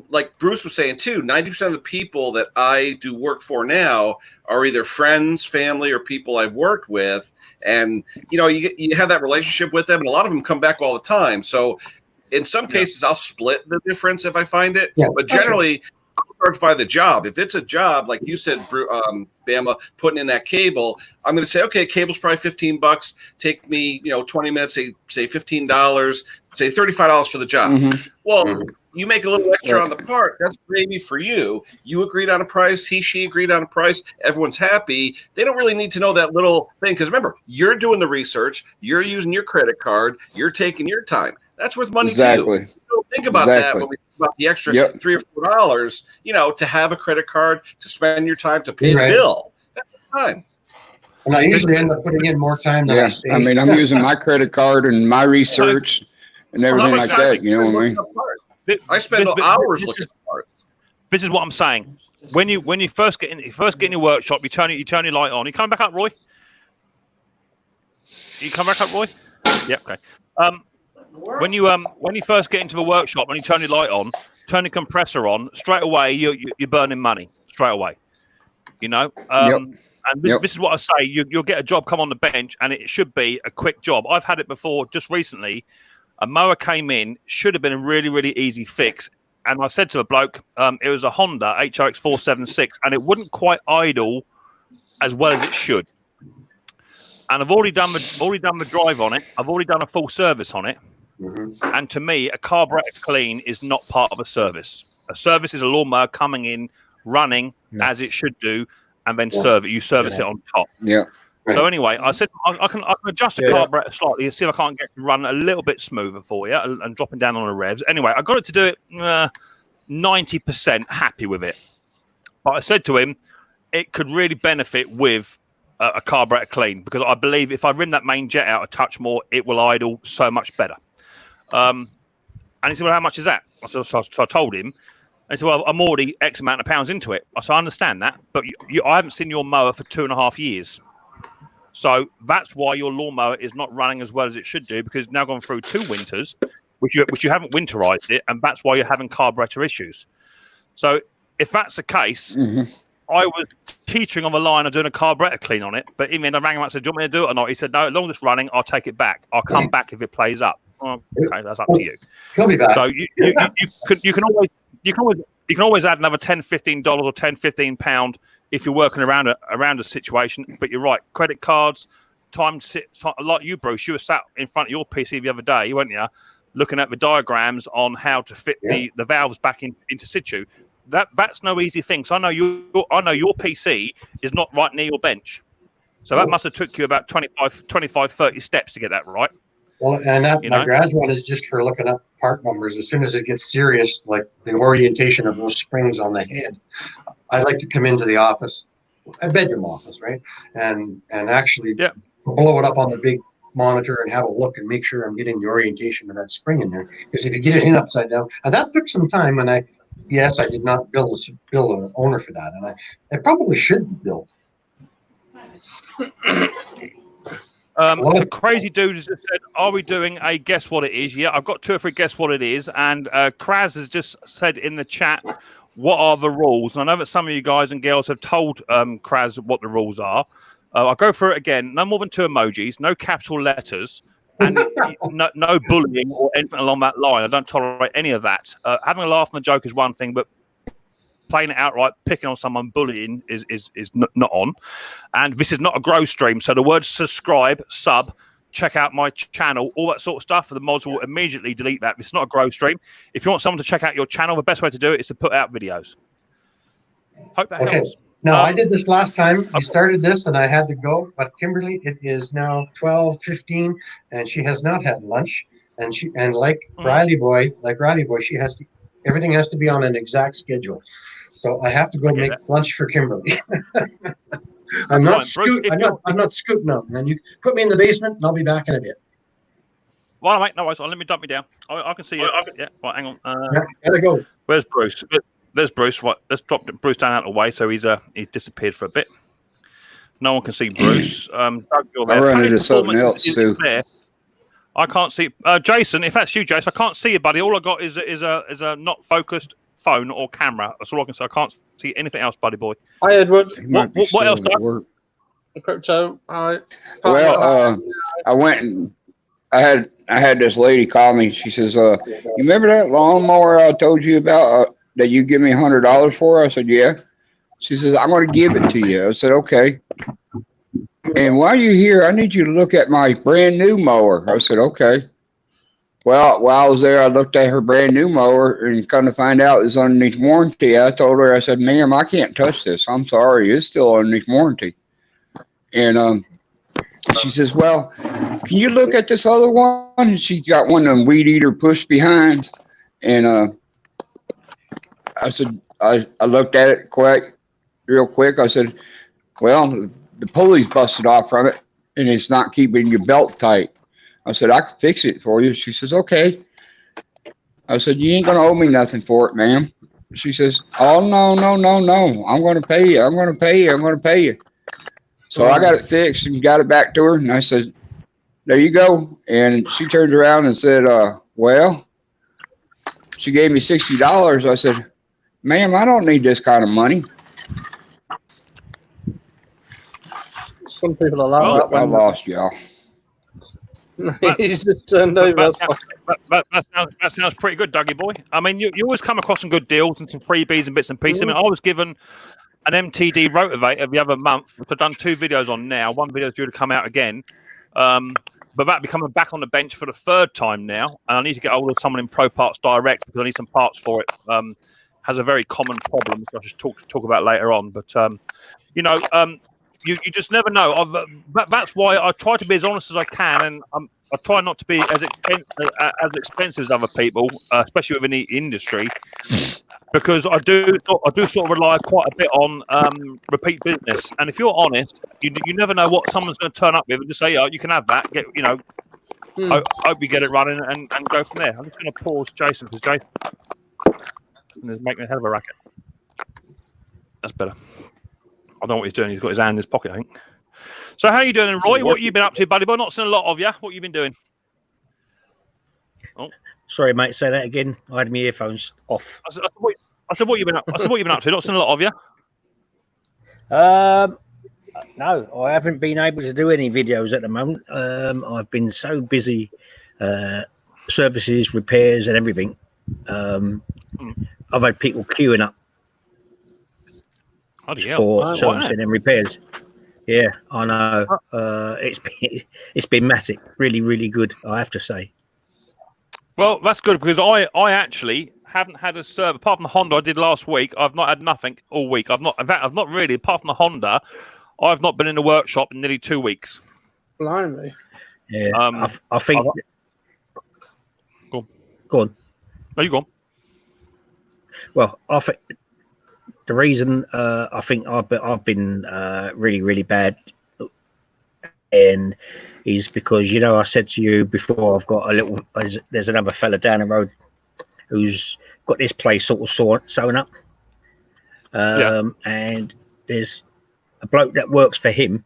like Bruce was saying too, 90% of the people that I do work for now are either friends, family, or people I've worked with. And, you have that relationship with them, and a lot of them come back all the time. So in some cases, I'll split the difference if I find it. Yeah, but generally, I'll charge by the job. If it's a job, like you said, Bama, putting in that cable, I'm going to say, okay, cable's probably $15. Take me, 20 minutes, say $15, say $35 for the job. Well, you make a little extra on the part. That's gravy for you. You agreed on a price. She agreed on a price. Everyone's happy. They don't really need to know that little thing. Because remember, you're doing the research. You're using your credit card. You're taking your time. That's worth money too. You don't think about that when we think about the extra $3 or $4, to have a credit card, to spend your time, to pay the bill. That's time. And I usually end up putting in more time than I save. I mean, I'm using my credit card and my research and everything like that. You know what I mean? I spend hours looking at parts. This is what I'm saying. When you first get in your workshop, you turn your light on. You come back up, Roy? You come back up, Roy? Yeah, okay. When you first get into the workshop and you turn your light on, turn the compressor on, straight away you're burning money straight away. And this is what I say. You'll get a job come on the bench, and it should be a quick job. I've had it before just recently. A mower came in, should have been a really, really easy fix. And I said to a bloke, it was a Honda HRX 476, and it wouldn't quite idle as well as it should. And I've already done the drive on it. I've already done a full service on it. And to me, a carburetor clean is not part of a service. A service is a lawnmower coming in, running as it should do, and then you service it on top. Yeah. So anyway, I said I can adjust the carburetor slightly and see if I can't get it to run a little bit smoother for you and dropping down on the revs. Anyway, I got it to do it 90% happy with it. But I said to him, it could really benefit with a carburetor clean, because I believe if I rim that main jet out a touch more, it will idle so much better. And he said, well, how much is that? So I told him. I said, well, I'm already X amount of pounds into it. I said, I understand that, but I haven't seen your mower for 2.5 years. So that's why your lawnmower is not running as well as it should do, because it's now gone through 2 winters, which you haven't winterized it, and that's why you're having carburetor issues. So if that's the case, I was teetering on the line of doing a carburetor clean on it, but in the end I rang him up and said, do you want me to do it or not? He said, no, as long as it's running, I'll take it back. I'll come back if it plays up. Oh, okay, that's up to you. He'll be back. So you can always add another $10, $15 or £10, £15 if you're working around a situation. But you're right, credit cards, time to sit like you, Bruce. You were sat in front of your PC the other day, weren't you? Looking at the diagrams on how to fit the valves back into situ. That's no easy thing. So I know your PC is not right near your bench. So that must have took you about 25, 30 steps to get that right. Well, and my garage one is just for looking up part numbers. As soon as it gets serious, like the orientation of those springs on the head, I like to come into the office, a bedroom office, right? And actually blow it up on the big monitor and have a look and make sure I'm getting the orientation of that spring in there. Because if you get it in upside down, and that took some time, and I did not bill an owner for that, and I probably should be billed. So crazy dude has said, are we doing a guess what it is? Yeah, I've got 2 or 3 guess what it is. And Kraz has just said in the chat, what are the rules? And I know that some of you guys and girls have told Kraz what the rules are. I'll go through it again. No more than 2 emojis, no capital letters, and no bullying or anything along that line. I don't tolerate any of that. Having a laugh and a joke is one thing, but playing it outright, picking on someone, bullying is not on. And this is not a grow stream. So the word subscribe, sub, check out my channel, all that sort of stuff. The mods will immediately delete that. It's not a grow stream. If you want someone to check out your channel, the best way to do it is to put out videos. Hope that helps. No, I did this last time. You started this and I had to go. But Kimberly, it is now 12:15 and she has not had lunch. And like Riley Boy, she has to, everything has to be on an exact schedule. So I have to go make lunch for Kimberly. I'm not scooting up, man. You put me in the basement and I'll be back in a bit. Well, mate, no worries. Let me dump me down. I can see you. Yeah, right, hang on. Gotta go. Where's Bruce? There's Bruce. Right, let's drop Bruce down out of the way. So he's disappeared for a bit. No one can see Bruce. Doug, you're there. I run into something else too. I can't see Jason. If that's you, Jason, I can't see you, buddy. All I got is a not focused phone or camera. That's all I can say. I can't see anything else, buddy boy. Hi, Edward. What else, Doug? Crypto. Hi. Well, I went and I had this lady call me. She says, "You remember that lawnmower I told you about that you give me $100 for?" I said, "Yeah." She says, "I'm going to give it to you." I said, "Okay." And while you're here, I need you to look at my brand new mower. I said, "Okay." Well, while I was there, I looked at her brand new mower and come to find out it's underneath warranty. I told her, I said, "Ma'am, I can't touch this. I'm sorry. It's still underneath warranty." And she says, "Well, can you look at this other one?" And she got one of them weed eater push behinds. And I said, I looked at it real quick. I said, "Well, the pulley's busted off from it and it's not keeping your belt tight." I said, "I can fix it for you." She says, "Okay." I said, "You ain't going to owe me nothing for it, ma'am." She says, "Oh, no. I'm going to pay you. I'm going to pay you. So I got it fixed and got it back to her. And I said, "There you go." And she turned around and said, "Well," she gave me $60. I said, "Ma'am, I don't need this kind of money." Some people allow that. I lost y'all. He's just turned over. That sounds pretty good, Dougie boy. I mean, you always come across some good deals and some freebies and bits and pieces. I mean, I was given an MTD rotavator the other month, which I've done 2 videos on now. One video is due to come out again. But that'll be coming back on the bench for the 3rd time now. And I need to get hold of someone in Pro Parts Direct because I need some parts for it. Has a very common problem, which I'll just talk about later on. But, you just never know. That's why I try to be as honest as I can, and I try not to be as expensive as other people, especially within the industry, because I do sort of rely quite a bit on repeat business. And if you're honest, you never know what someone's going to turn up with and just say, "Oh, you can have that." I hope you get it running and go from there. I'm just going to pause Jason because Jason is making a hell of a racket. That's better. I don't know what he's doing. He's got his hand in his pocket, I think. So how you doing, Roy? What have you been up to, buddy? But not seen a lot of you. What you been doing? Oh, sorry, mate. Say that again. I had my earphones off. I said, what you been up? I said, what you been up to? Not seen a lot of you. No, I haven't been able to do any videos at the moment. I've been so busy, services, repairs, and everything. I've had people queuing up for servicing and repairs. Yeah, I know. It's been massive. Really, really good, I have to say. Well, that's good because I actually haven't had a serve apart from the Honda I did last week. I've not had nothing all week. I've not really apart from the Honda. I've not been in the workshop in nearly 2 weeks. Blimey. Yeah, I think. Go on. No, you go on. Well, I think the reason I think I've been really, really bad, and is because I said to you before, I've got a little. There's another fella down the road who's got this place sort of sewn up, and there's a bloke that works for him.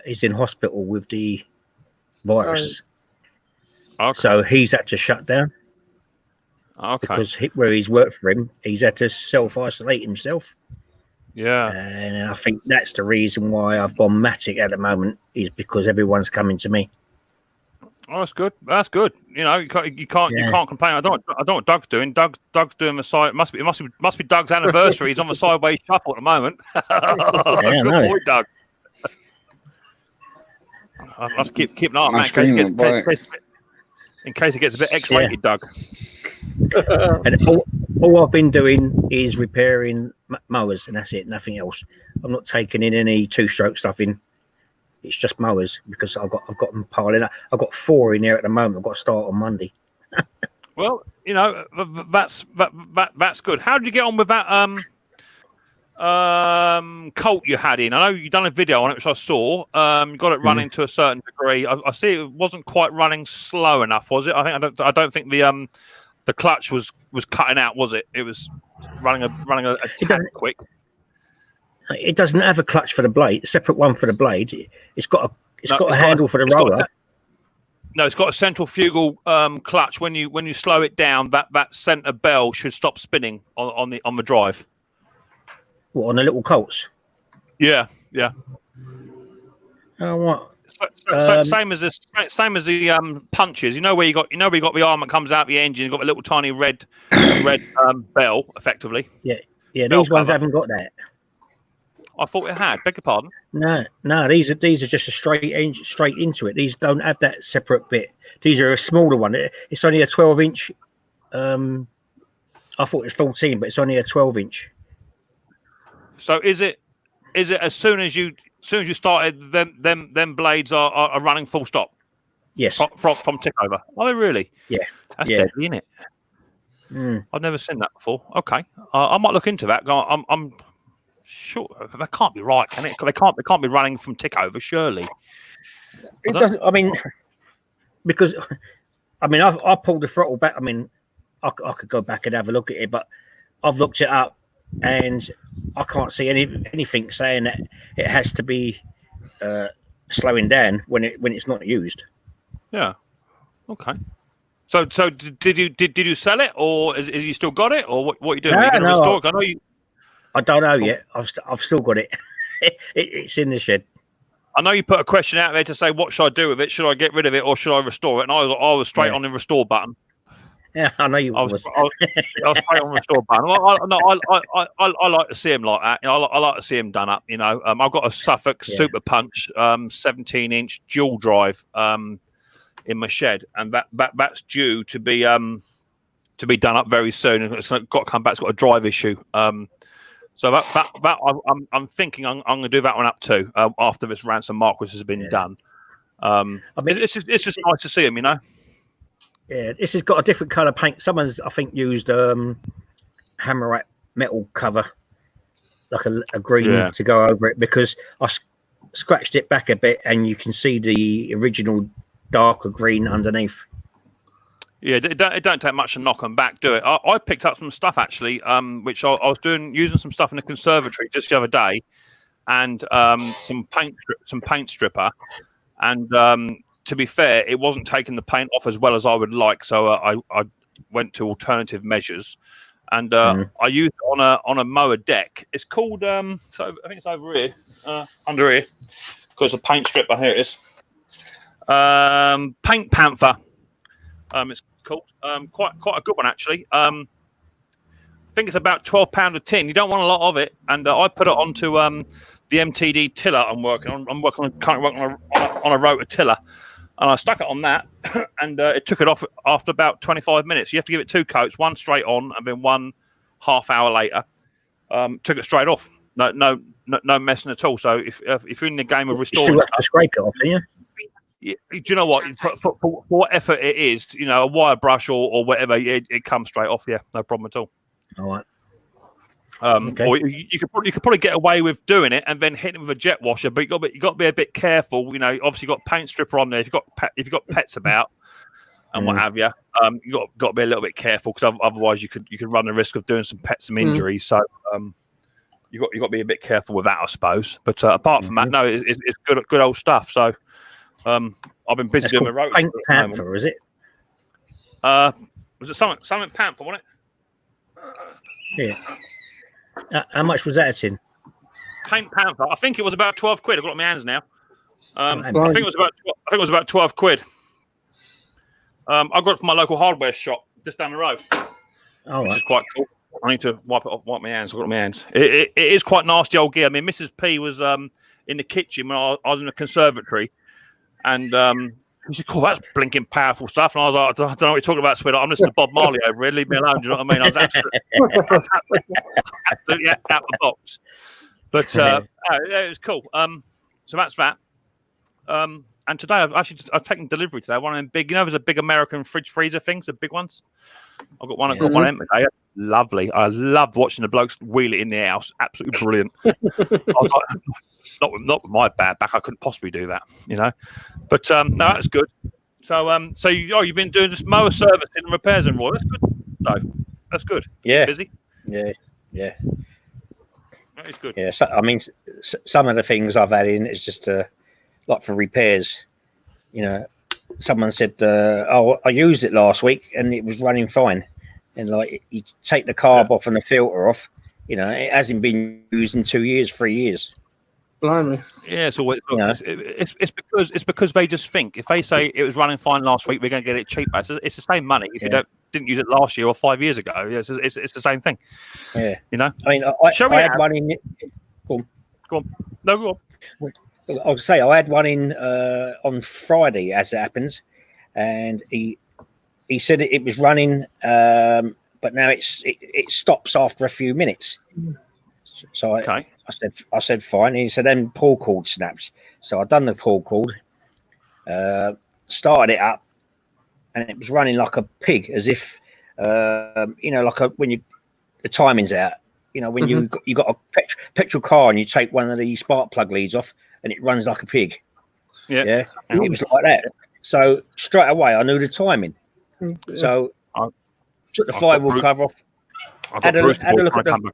He's in hospital with the virus, so he's had to shut down. Because where he's worked for him, he's had to self-isolate himself. Yeah. And I think that's the reason why I've gone Matic at the moment, is because everyone's coming to me. Oh, that's good. That's good. You can't complain. I don't know what Doug's doing. Doug's doing the side. It must be Doug's anniversary. He's on the sideways shuffle at the moment. Good boy, Doug. I'll keep an eye on that in case it gets a bit X-rated, Doug. And all I've been doing is repairing mowers, and that's it. Nothing else. I'm not taking in any two-stroke stuff in. It's just mowers because I've got them piling up. I've got 4 in there at the moment. I've got to start on Monday. Well, that's good. How did you get on with that Colt you had in? I know you've done a video on it, which I saw. You got it running to a certain degree. I see it wasn't quite running slow enough, was it? I don't think the clutch was cutting out, was it? It was running a tad quick. It doesn't have a clutch for the blade, a separate one for the blade. It's got a handle for the roller. No, it's got a central fugal clutch. When you slow it down, that centre bell should stop spinning on the drive. What, on the little Colts? Yeah. Oh, what? Same as the punches. Where you got the arm that comes out the engine. You've got a little tiny red bell, effectively. Yeah. These ones haven't got that. I thought it had. Beg your pardon. No. These are just a straight into it. These don't have that separate bit. These are a smaller one. It's only a 12-inch. I thought it was 14, but it's only a 12-inch. So is it as soon as you started, them blades are running full stop? Yes. From tick over. Oh, really? Yeah. That's deadly, isn't it? I've never seen that before. Okay, I might look into that. I'm sure that can't be right, can it? They can't be running from tick over, surely. It doesn't. I mean, because I pulled the throttle back. I mean, I could go back and have a look at it, but I've looked it up, and I can't see anything saying that it has to be slowing down when it's not used. Yeah. Okay. So did you sell it, or is you still got it, or what are you doing? Are you going to restore it? I know you. I don't know yet. I've still got it. It's in the shed. I know you put a question out there to say, what should I do with it? Should I get rid of it or should I restore it? And I was straight on the restore button. Yeah, I know you was. I was straight on the restore button. I like to see him like that. I like to see him done up. I've got a Suffolk Super Punch 17-inch dual drive in my shed, and that's due to be done up very soon. It's got to come back. It's got a drive issue. So that I'm thinking I'm going to do that one up too after this ransom Marquis has been done. It's just nice to see him, Yeah, this has got a different colour paint. Someone's, I think, used hammerite metal cover, like a green to go over it, because I scratched it back a bit and you can see the original darker green underneath. Yeah, it don't take much to knock them back, do it? I picked up some stuff actually, which I was using some stuff in the conservatory just the other day, and some paint stripper, and to be fair, it wasn't taking the paint off as well as I would like, so I went to alternative measures, and I used it on a mower deck. It's called so I think it's over here, under here, because the paint stripper here it is. Paint Panther. It's called quite a good one actually. I think it's about £12 a tin. You don't want a lot of it, and I put it onto the MTD tiller I'm working on. I'm currently working on a rotor tiller, and I stuck it on that, and it took it off after about 25 minutes. You have to give it 2 coats, one straight on, and then one half hour later. Took it straight off. No messing at all. So if you're in the game of restoring, You still have to scrape it off, don't you? Yeah, do you know what? For what effort it is, a wire brush or whatever, it comes straight off. Yeah, no problem at all. All right. Okay. Or you could probably get away with doing it and then hitting it with a jet washer, but you got to be a bit careful. Obviously, you got paint stripper on there. If you've got pets about and what have you, you got to be a little bit careful, because otherwise you could run the risk of doing some pets some injuries. So you got to be a bit careful with that, I suppose. But apart from that, no, it's good old stuff. So. I've been busy doing my rotor. Paint Panther, is it? Was it something Panther, wasn't it? Yeah. How much was that a tin? Paint Panther. I think it was about £12. I've got it in my hands now. I think it was about £12. I got it from my local hardware shop just down the road, which is quite cool. I need to wipe my hands. I've got it in my hands. It is quite nasty old gear. I mean, Mrs. P was in the kitchen when I was in the conservatory. And he said, "Cool, that's blinking powerful stuff." And I was like, "I don't know what you're talking about, sweetheart. I'm listening to Bob Marley over here. Leave me alone." Do you know what I mean? I was absolutely out the box. But it was cool. So that's that. And today I've taken delivery today. One of them big, there's a big American fridge freezer things, the big ones. I've got one. I've got one in today. Lovely. I love watching the blokes wheel it in the house. Absolutely brilliant. I was like, not with my bad back, I couldn't possibly do that, But no, that's good. So you've been doing this mower servicing and repairs and all. That's good. No, that's good. Yeah. Busy. Yeah. That is good. Yeah. So, I mean, some of the things I've had in is just like for repairs. Someone said, "Oh, I used it last week and it was running fine." And like, you take the carb off and the filter off. It hasn't been used in 2 years, 3 years. Blimey. Yeah, it's because they just think if they say it was running fine last week, we're going to get it cheaper. It's the same money if you didn't use it last year or 5 years ago. It's the same thing. Yeah, I mean, I had one in. Go on. No, go on. I'll say I had one in on Friday, as it happens, and he said it was running, but now it stops after a few minutes. So I said fine. He said then pull cord snaps. So I done the pull cord, started it up, and it was running like a pig, as if like when the timing's out. When you got a petrol car and you take one of the spark plug leads off and it runs like a pig. Yeah. It was like that. So straight away I knew the timing. So I took the flywheel cover off. Had a look at the.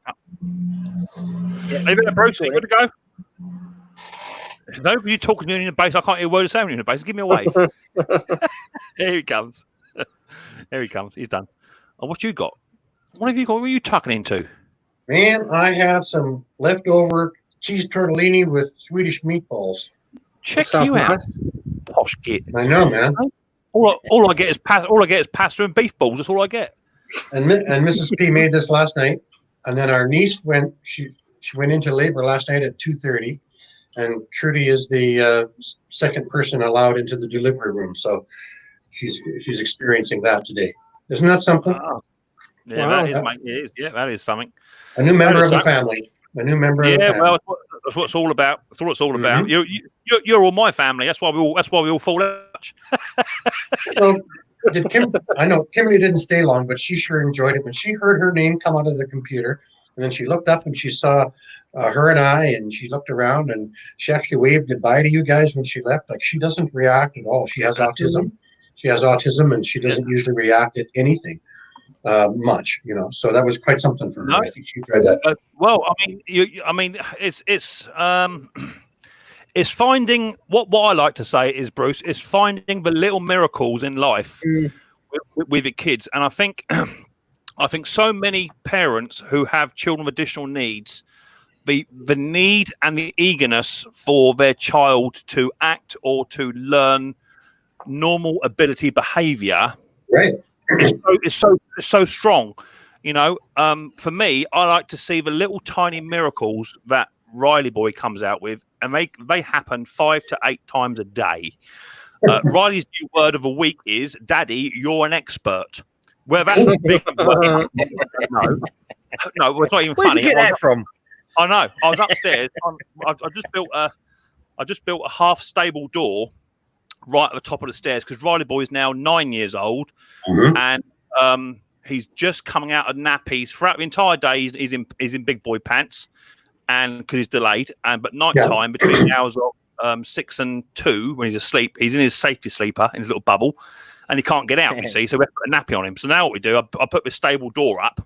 Maybe that Bruce, you good to go? No, you talking to me in the base. I can't hear a word of saying in the base. Give me a wave. Here he comes. Here he comes. He's done. Oh, what you got? What have you got? What are you tucking into? Man, I have some leftover cheese tortellini with Swedish meatballs. Check you out, posh git. I know, man. All I get is pasta and beef balls. That's all I get. And Mrs. P made this last night, and then our niece went. She went into labor last night at 2:30, and Trudy is the second person allowed into the delivery room, so she's experiencing that today. Isn't that something? Oh. Yeah, wow. That is, Yeah, that is something. A new member of the family. A new member of the family. Yeah, well, that's what it's all about. That's what it's all about. You're all my family. That's why we all fall out. So, I know Kimberly didn't stay long, but she sure enjoyed it. When she heard her name come out of the computer, And then she looked up and she saw her and I, and she looked around and she actually waved goodbye to you guys when she left. Like, she doesn't react at all. She has autism. She has autism, and she doesn't usually react at anything much, you know. So that was quite something for her. No. I think she tried that. Well, I mean, it's finding what I like to say is, Bruce, is finding the little miracles in life with your kids, and I think so many parents who have children with additional needs, the need and the eagerness for their child to act or to learn normal ability behavior, Right. is so strong. You know, for me, I like to see the little tiny miracles that Riley boy comes out with, and they happen 5 to 8 times a day. Riley's new word of the week is, "Daddy, you're an expert." Where that's a big no, it's not even Where'd funny. you get that from? I know. I was upstairs. I just built a half stable door right at the top of the stairs because Riley boy is now 9 years old, and he's just coming out of nappies. Throughout the entire day, he's in big boy pants, and because he's delayed. But night time between the hours of 6 and 2, when he's asleep, he's in his safety sleeper in his little bubble, and he can't get out. You see, so we have to put a nappy on him. So now what we do, I put this stable door up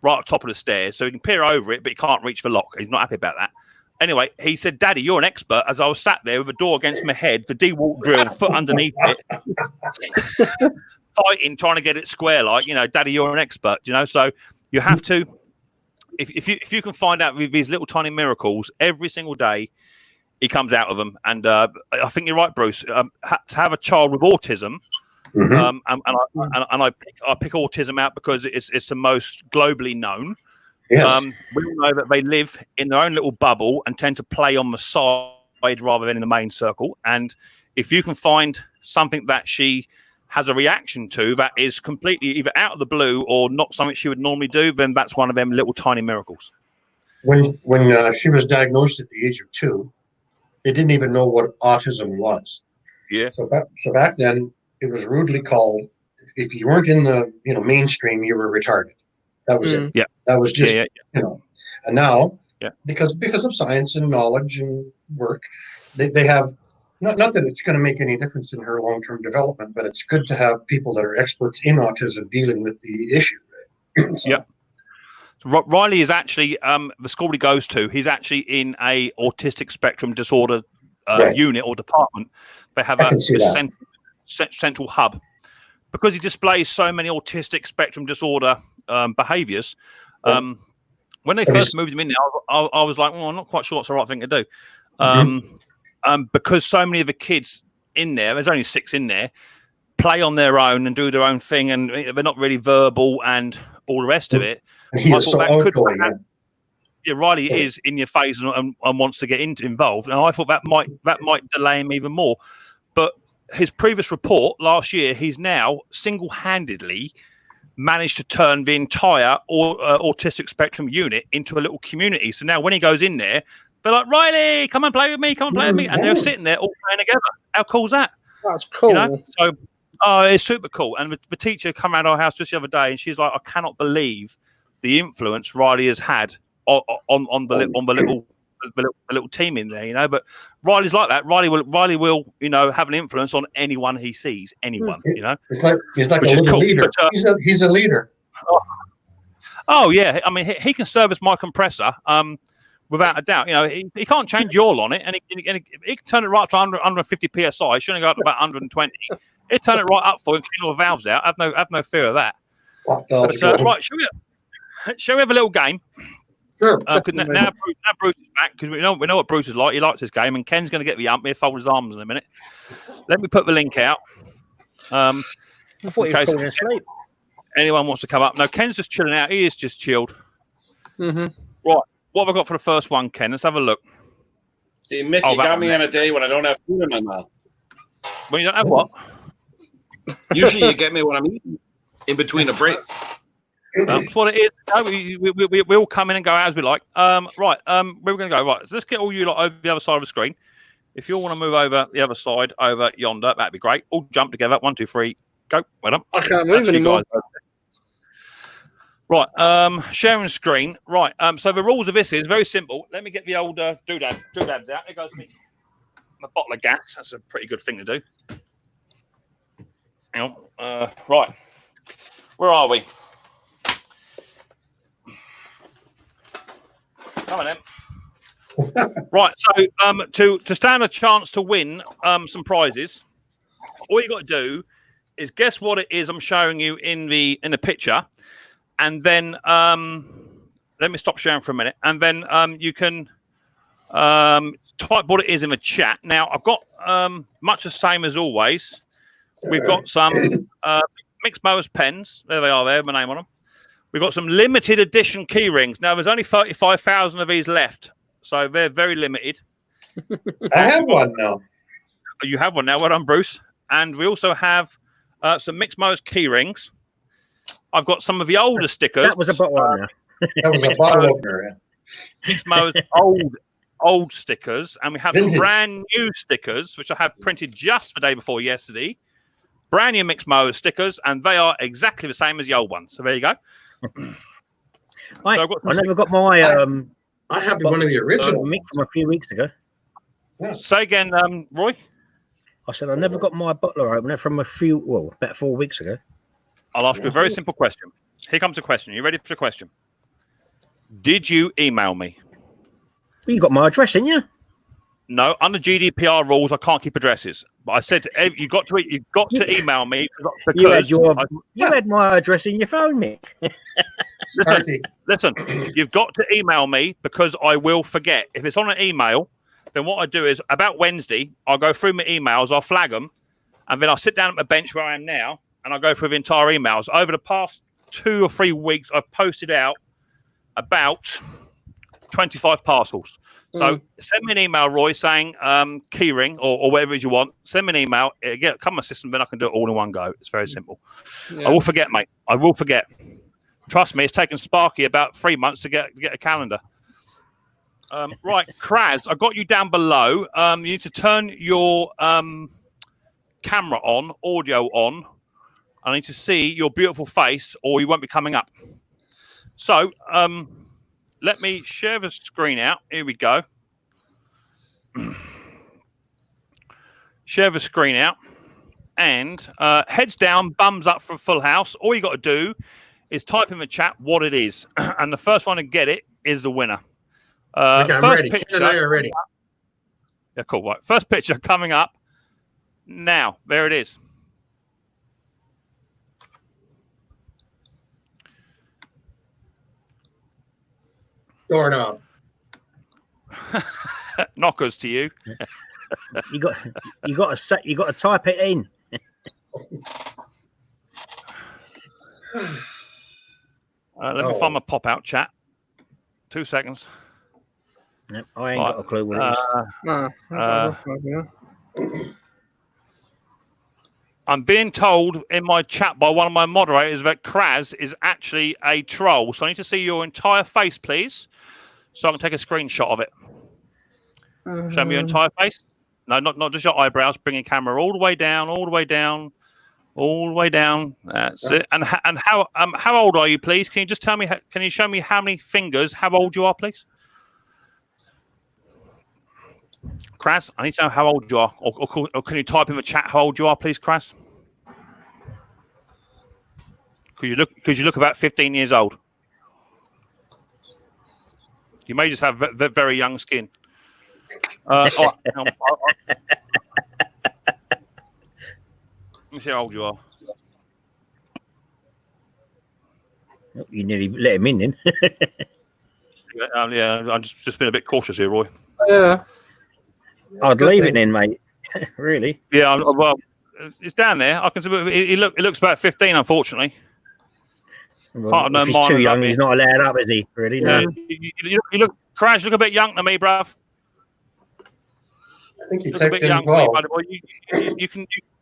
right at the top of the stairs, so he can peer over it, but he can't reach the lock. He's not happy about that. Anyway, he said, "Daddy, you're an expert." As I was sat there with the door against my head, the DeWalt drill, foot underneath it, fighting, trying to get it square, like, you know, "Daddy, you're an expert." You know, so you have to, if you can find out with these little tiny miracles every single day, he comes out of them. And I think you're right, Bruce. To have a child with autism. And I pick autism out because it's the most globally known. Yes. We all know that they live in their own little bubble and tend to play on the side rather than in the main circle. And if you can find something that she has a reaction to that is completely either out of the blue or not something she would normally do, then that's one of them little tiny miracles. When she was diagnosed at the age of 2, they didn't even know what autism was. Yeah. So back then, it was rudely called, if you weren't in the mainstream, you were retarded. That was it. Yeah. That was just you know. And now, because of science and knowledge and work, they have not that it's going to make any difference in her long-term development, but it's good to have people that are experts in autism dealing with the issue. So. Yeah. Riley is actually the school he goes to. He's actually in a autistic spectrum disorder unit or department. They have a central hub because he displays so many autistic spectrum disorder behaviors. When they first moved him in there, I was like, well, I'm not quite sure what's the right thing to do. Because so many of the kids in there's only 6 in there, play on their own and do their own thing, and they're not really verbal and all the rest of it. He is so outgoing. Riley is in your face and wants to get involved, and I thought that might delay him even more. But his previous report last year, he's now single-handedly managed to turn the entire autistic spectrum unit into a little community. So now when he goes in there, they're like, "Riley, come and play with me, and they're sitting there all playing together. How cool is that? That's cool. You know? So, it's super cool. And the teacher came around our house just the other day, and she's like, "I cannot believe the influence Riley has had on the little team in there, you know." But Riley's like that. Riley will have an influence on anyone he sees, anyone, you know. He's like which a is little cool. leader. But, he's a leader. Oh yeah, I mean he can service my compressor without a doubt. You know, he can't change yaw on it, and he can turn it right up to 150 psi. Shouldn't go up to about 120. He'll turn it right up for him, clean all the valves out. Have no fear of that. But, right, shall we have a little game? Sure. Now Bruce is back because we know what Bruce is like. He likes this game, and Ken's going to get the ump. He'll fold his arms in a minute. Let me put the link out. I thought he was falling asleep. Anyone wants to come up? No, Ken's just chilling out. He is just chilled. Right. What have I got for the first one, Ken? Let's have a look. See, Mick, you got me on a day when I don't have food in my mouth. When you don't have what? Usually you get me when I'm eating in between a break. That's what it is. We all come in and go out as we like. Right. We're going to go. Right. So let's get all you lot over the other side of the screen. If you all want to move over the other side, over yonder, that'd be great. All jump together. 1, 2, 3, go. Well done. I can't move anymore. Right, sharing screen. Right, so the rules of this is very simple. Let me get the old doodads out. There goes my bottle of gas. That's a pretty good thing to do. Hang on. Right, where are we? Come on, then. Right, so to stand a chance to win some prizes, all you got to do is guess what it is I'm showing you in the picture, and then let me stop sharing for a minute, and then you can type what it is in the chat. Now I've got much the same as always. We've got some Micks Mowers pens. There they are. There, my name on them. We've got some limited edition key rings. Now there's only 35,000 of these left, so they're very limited. I have one now. You have one now. Well done, Bruce. And we also have some Micks Mowers key rings. I've got some of the older stickers. That was a bottle opener. That was a bottle opener. Yeah. Micks Mowers old stickers, and we have some brand new stickers, which I had printed just the day before yesterday. Brand new Micks Mowers stickers, and they are exactly the same as the old ones. So there you go. I never got my I have one of the original Mick from a few weeks ago. Yeah. Say again, Roy. I said I never got my bottler opener from about 4 weeks ago. I'll ask you a very simple question. Here comes a question. You ready for the question? Did you email me? Well, you got my address, didn't you? No, under GDPR rules, I can't keep addresses. But I said you got to email me because you had my address in your phone, Mick. Listen, you've got to email me because I will forget. If it's on an email, then what I do is about Wednesday, I'll go through my emails, I'll flag them, and then I'll sit down at my bench where I am now, and I'll go through the entire emails. Over the past 2 or 3 weeks, I've posted out about 25 parcels. So send me an email, Roy, saying keyring or whatever it is you want. Send me an email. It'll come on my system, then I can do it all in one go. It's very simple. Yeah. I will forget, mate. I will forget. Trust me, it's taken Sparky about 3 months to get a calendar. Right, Kraz, I got you down below. You need to turn your camera on, audio on. I need to see your beautiful face, or you won't be coming up. So, let me share the screen out. Here we go. Share the screen out. And heads down, bums up for Full House. All you got to do is type in the chat what it is. And the first one to get it is the winner. Okay, I'm ready. Picture, I are ready. Yeah, cool. Right. First picture coming up now. There it is. Doorknob. Knockers to you. you got to type it in. Let me find my pop-out chat. 2 seconds. Nope, I ain't got a clue what it is. I'm being told in my chat by one of my moderators that Kraz is actually a troll. So I need to see your entire face, please, so I can take a screenshot of it. Show me your entire face. No, not just your eyebrows. Bring your camera all the way down, all the way down, all the way down. That's it. And how old are you, please? Can you just tell me? Can you show me how many fingers? How old you are, please? Kraz, I need to know how old you are, or can you type in the chat how old you are, please, Kraz? Because you look about 15 years old. You may just have very young skin. Let me see how old you are. You nearly let him in, then. Yeah, I'm just been a bit cautious here, Roy. Yeah. I'd leave it in, mate. Really? Yeah, well, it's down there. I can see it looks about 15, unfortunately. Well, if he's too young, he's not allowed up, is he? Really? Yeah. No. You look, Crash, look a bit young to me, bruv. I think you look a bit young to me, buddy boy.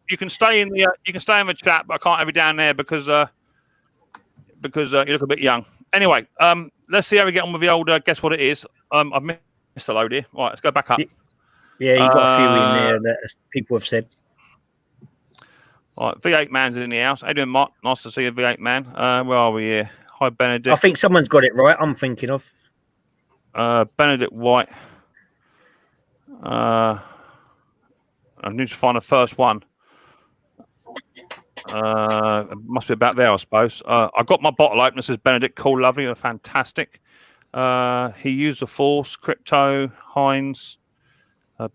You can stay in the chat, but I can't have you down there because you look a bit young. Anyway, let's see how we get on with the old. Guess what it is? I've missed the load here. Right, let's go back up. Yeah, you've got a few in there that people have said. All right, V8 man's in the house. How you doing, Mark? Nice to see you, V8 man. Where are we here? Hi, Benedict. I think someone's got it right. I'm thinking of. Benedict White. I need to find the first one. It must be about there, I suppose. I got my bottle opener. Says Benedict, cool, lovely, fantastic. He used the Force, Crypto, Heinz,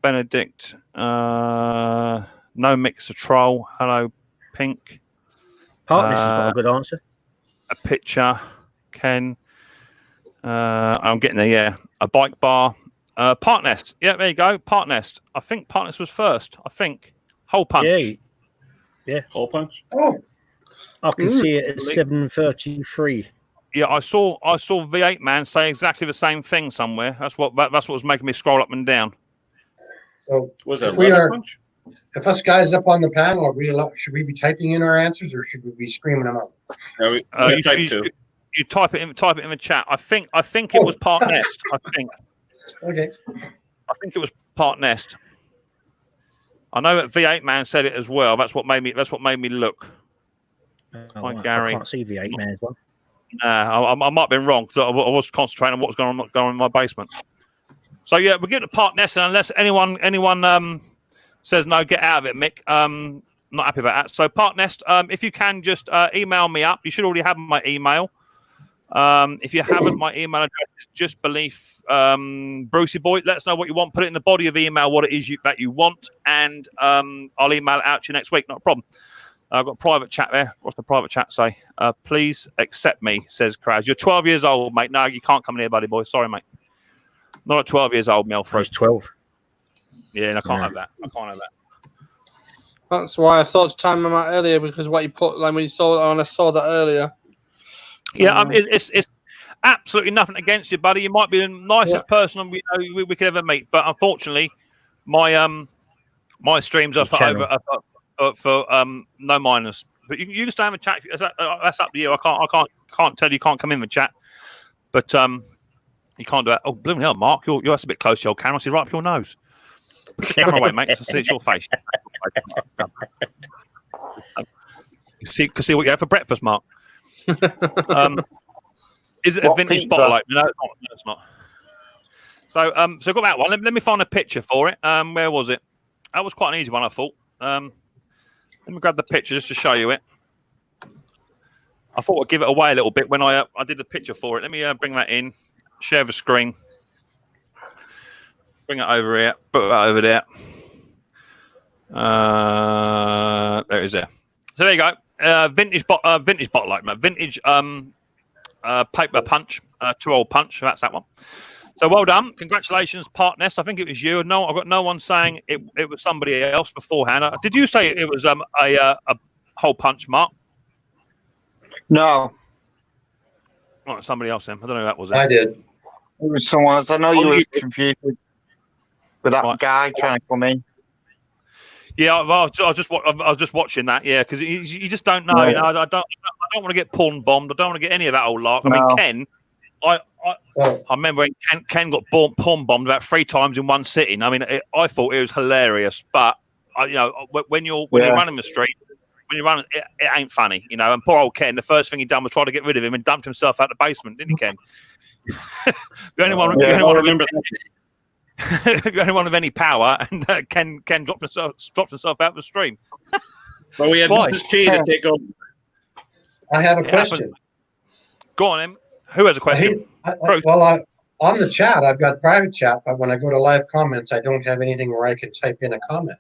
Benedict, no mix of troll. Hello, Pink. Partners has got a good answer. A picture, Ken. I'm getting there. Yeah, a bike bar. Part Nest. Yeah, there you go. Part Nest. I think Part Nest was first. I think Hole Punch. Yeah. Hole punch. Oh, I can see it at 7:33. Yeah, I saw V8 Man say exactly the same thing somewhere. That's what was making me scroll up and down. so Was that if we leather are, punch? if us guys up on the panel, should we be typing in our answers or should we be screaming them out? Yeah, we type two. You type it in the chat. I think it was Part Nest. Okay. I think it was Part Nest. I know that V8 Man said it as well. That's what made me look. Hi, Gary. I can't see V8 Man's one. I might have been wrong because I was concentrating on what was going on in my basement. So yeah, we'll get to Part Nest, and unless anyone says no, get out of it, Mick. Not happy about that. So Part Nest, if you can just email me up. You should already have my email. If you haven't, my email address is justbelief, Brucey Boy. Let us know what you want. Put it in the body of the email what it is that you want, and I'll email it out to you next week. Not a problem. I've got a private chat there. What's the private chat say? Please accept me, says Kraz. You're 12 years old, mate. No, you can't come in here, buddy boy. Sorry, mate. Not at 12 years old, Melfrey. He's 12. Yeah, and I can't have that. That's why I thought to time him out earlier because what you put, like when you saw it, and I saw that earlier. Yeah, it's absolutely nothing against you, buddy. You might be the nicest person we could ever meet, but unfortunately, my streams are for no minors. But you can stay in the chat. That's up to you. I can't tell you can't come in the chat, but you can't do that. Oh, blooming hell, Mark, you're a bit close to your camera. See right up your nose. Put your camera away, mate. So see it's your face. See what you have for breakfast, Mark. Is it a vintage bottle opener? No, it's not. So I've got that one. Let me find a picture for it. Where was it? That was quite an easy one, I thought. Let me grab the picture just to show you it. I thought I'd give it away a little bit when I did the picture for it. Let me bring that in, share the screen, bring it over here, put that over there. There it is there. So there you go. Vintage bottle opener, vintage paper punch, 2-hole punch. So that's that one. So well done, congratulations, Part Nest. I think it was you. No, I've got no one saying it was somebody else beforehand. Did you say it was a hole punch, Mark? No, Oh, somebody else then. I don't know who that was. I did. it was someone else. I know you were confused with that guy trying to come in. Yeah, I was just watching that. Yeah, because you just don't know. No. You know, I don't want to get porn bombed. I don't want to get any of that old lark. I mean, Ken. I remember when Ken got porn bombed about 3 times in one sitting. I mean, I thought it was hilarious, but when you're running the street, when you're running, it ain't funny, you know. And poor old Ken, the first thing he done was try to get rid of him and dumped himself out the basement, didn't he, Ken? the only one with any power, and Ken dropped himself out of the stream. But we had Mrs. T to take over. I have a question. Go on, Em. Who has a question? On the chat, I've got private chat, but when I go to live comments, I don't have anything where I can type in a comment.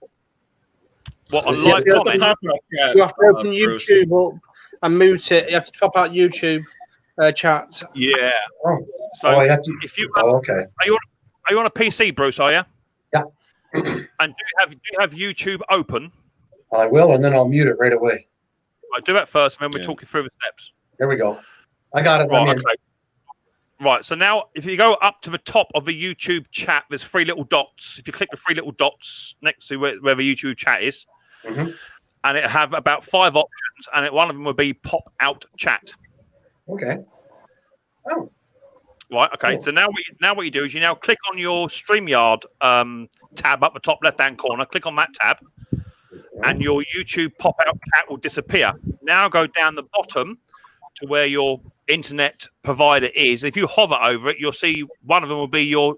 What, on live comments? You have to open YouTube up and mute it. You have to top out YouTube chat. Yeah. So I have to. If you okay. Are you on a PC, Bruce? Are you? Yeah. And do you have YouTube open? I will, and then I'll mute it right away. I do that first, and then we'll talk you through the steps. There we go. I got it. Right. Okay. Right. So now, if you go up to the top of the YouTube chat, there's 3 little dots. If you click the 3 little dots next to where the YouTube chat is, and it have about 5 options, and one of them will be pop out chat. Okay. Oh. Right. Okay. Cool. So now what you do is you now click on your StreamYard tab up the top left-hand corner. Click on that tab, and your YouTube pop out chat will disappear. Now go down the bottom to where your internet provider is. If you hover over it, you'll see one of them will be your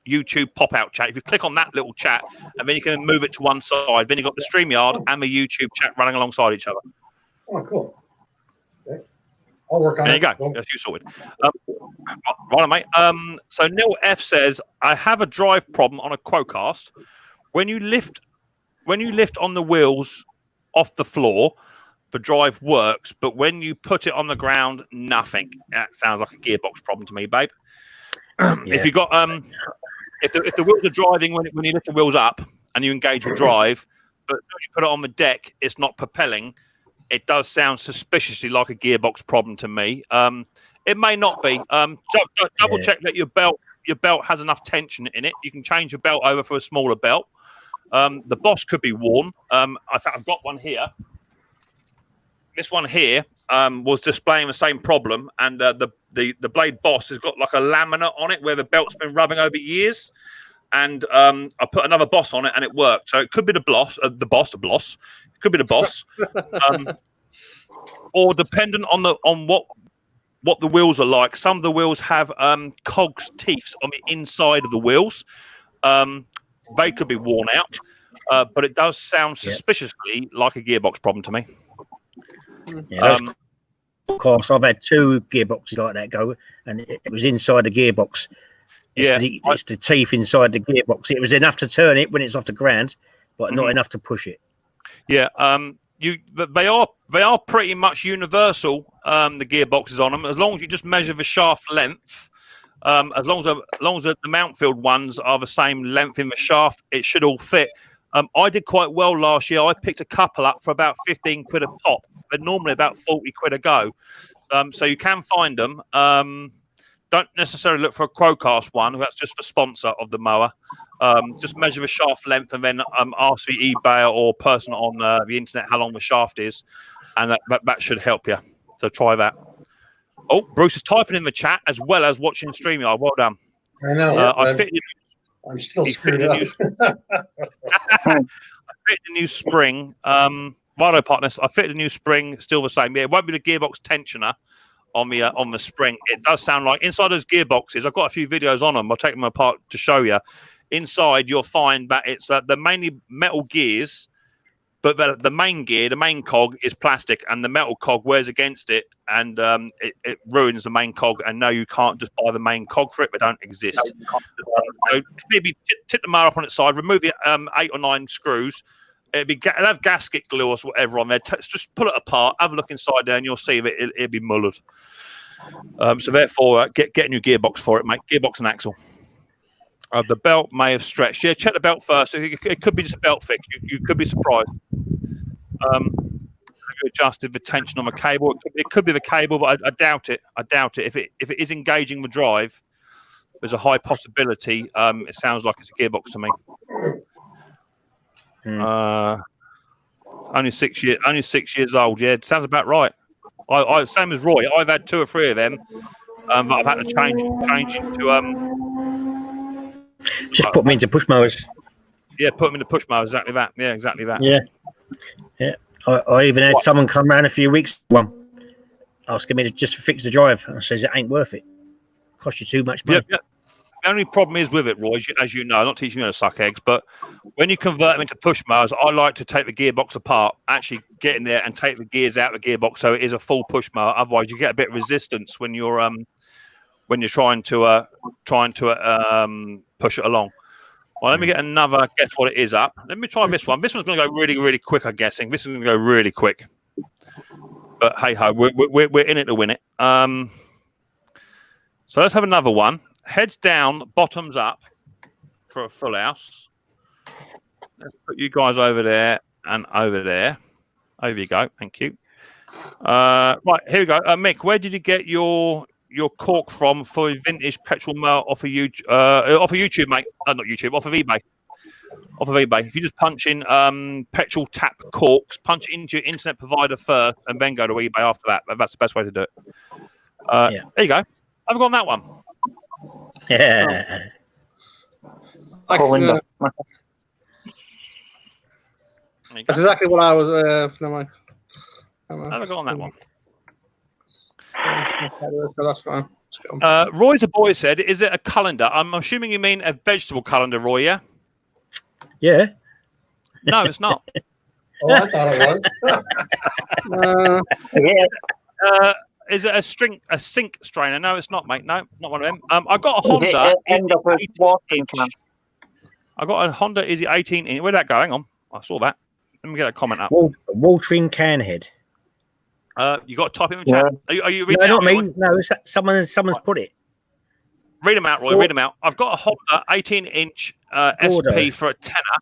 YouTube pop-out chat. If you click on that little chat, and then you can move it to one side, then you've got the StreamYard and the YouTube chat running alongside each other. Oh, cool. Okay. I'll work on there it. There you go. That's you sorted. Right, mate. So Neil F says, I have a drive problem on a Quocast. When you lift on the wheels off the floor, the drive works, but when you put it on the ground, nothing. That sounds like a gearbox problem to me, babe. If you got if the wheels are driving when you lift the wheels up and you engage with drive, but when you put it on the deck, it's not propelling. It does sound suspiciously like a gearbox problem to me. It may not be. Double check that your belt has enough tension in it. You can change your belt over for a smaller belt. The Boss could be worn. In fact, I've got one here. This one here was displaying the same problem, and the Blade Boss has got like a laminate on it where the belt's been rubbing over years. And I put another Boss on it, and it worked. So it could be the Boss. It could be the Boss, or dependent on what the wheels are like. Some of the wheels have cogs teeth on the inside of the wheels. They could be worn out, but it does sound suspiciously like a gearbox problem to me. Yeah, of course, I've had 2 gearboxes like that go, and it was inside the gearbox. It's the teeth inside the gearbox. It was enough to turn it when it's off the ground, but not enough to push it. Yeah, they are pretty much universal. The gearboxes on them, as long as you just measure the shaft length. As long as the Mountfield ones are the same length in the shaft, it should all fit. I did quite well last year. I picked a couple up for about 15 quid a pop. They're normally about 40 quid a go. So you can find them. Don't necessarily look for a Quocast one. That's just the sponsor of the mower. Just measure the shaft length and then ask the eBay or person on the internet how long the shaft is. And that should help you. So try that. Oh, Bruce is typing in the chat as well as watching StreamYard. Well done. I know. I'm still screwed up. I fitted a new spring. Righto, partners. I fitted a new spring. Still the same. Yeah, it won't be the gearbox tensioner on the spring. It does sound like inside those gearboxes. I've got a few videos on them. I'll take them apart to show you. Inside, you'll find that it's they're mainly metal gears, but the main gear, the main cog, is plastic, and the metal cog wears against it, and it ruins the main cog. And no, you can't just buy the main cog for it. They don't exist. So maybe tip the mower up on its side, remove the 8 or 9 screws. It'll have gasket glue or whatever on there. Just pull it apart, have a look inside there, and you'll see that it'll be mullered. So therefore, get a new gearbox for it, mate. Gearbox and axle. The belt may have stretched. Yeah, check the belt first. It could be just a belt fix. You could be surprised. Have you adjusted the tension on the cable? It could be the cable, but I doubt it. I doubt it. If it is engaging the drive, there's a high possibility. It sounds like it's a gearbox to me. Only 6 years old. Yeah, it sounds about right. I same as Roy. I've had 2 or 3 of them, but I've had to change it to just put them into push mowers. Yeah, put them into push mowers. Exactly that. Yeah, exactly that. Yeah. I even had someone come around a few weeks ago asking me to just fix the drive. I says it ain't worth it. Cost you too much money. Yeah. The only problem is with it, Roy, as you know, I'm not teaching you how to suck eggs, but when you convert them into push mowers, I like to take the gearbox apart, actually get in there and take the gears out of the gearbox so it is a full push mower. Otherwise, you get a bit of resistance when you're trying to push it along. Well, let me get another guess what it is up. Let me try this one. This one's going to go really, really quick, I'm guessing. This is going to go really quick. But hey-ho, we're in it to win it. So let's have another one. Heads down, bottoms up for a full house. Let's put you guys over there and over there. Over you go. Thank you. Right, here we go. Mick, where did you get your cork from for a vintage petrol mower off of YouTube? Off of YouTube, mate. Not YouTube. Off of eBay. Off of eBay. If you just punch in petrol tap corks, punch it into your internet provider first, and then go to eBay after that. That's the best way to do it. There you go. I've got that one. Yeah. That's exactly what I was. Never mind. I've got on that one. So that's fine. Roy's a boy said, "Is it a calendar?" I'm assuming you mean a vegetable calendar, Roy. Yeah. Yeah. No, it's not. Oh, I thought it was. Is it a sink strainer? No, it's not, mate. No, not one of them. I got a Is it Honda. end up with watering can? I got a Honda. Is it 18 inch? Where'd that go? Hang on. I saw that. Let me get a comment up. Watering can head. You got to type it in the chat. Are you reading No, out, not Roy? me. No, someone's put it. Read them out, Roy. Read them out. I've got a Honda 18-inch SP for a tenner.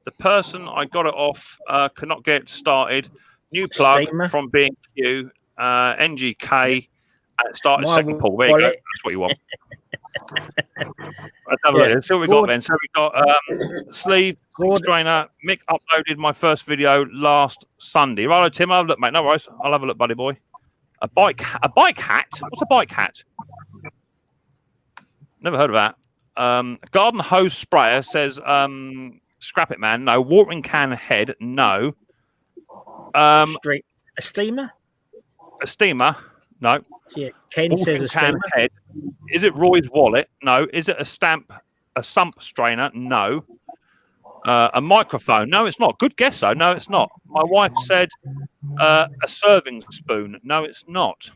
The person I got it off cannot get started. New plug Steamer. from B&Q, NGK, and it started second pull. There you go. That's what you want. Let's have a look. Let's see what we got then. So we got sleeve, strainer. Mick uploaded my first video last Sunday. Right, Tim, I'll have a look, mate. No worries. I'll have a look, buddy boy. A bike hat? What's a bike hat? Never heard of that. Garden hose sprayer says scrap it, man. No. Watering can head. No. A steamer? A steamer? No. Yeah, Kenny says a steamer. Head. Is it Roy's wallet? No. Is it a sump strainer? No. A microphone? No, it's not. Good guess, though. No, it's not. My wife said a serving spoon. No, it's not.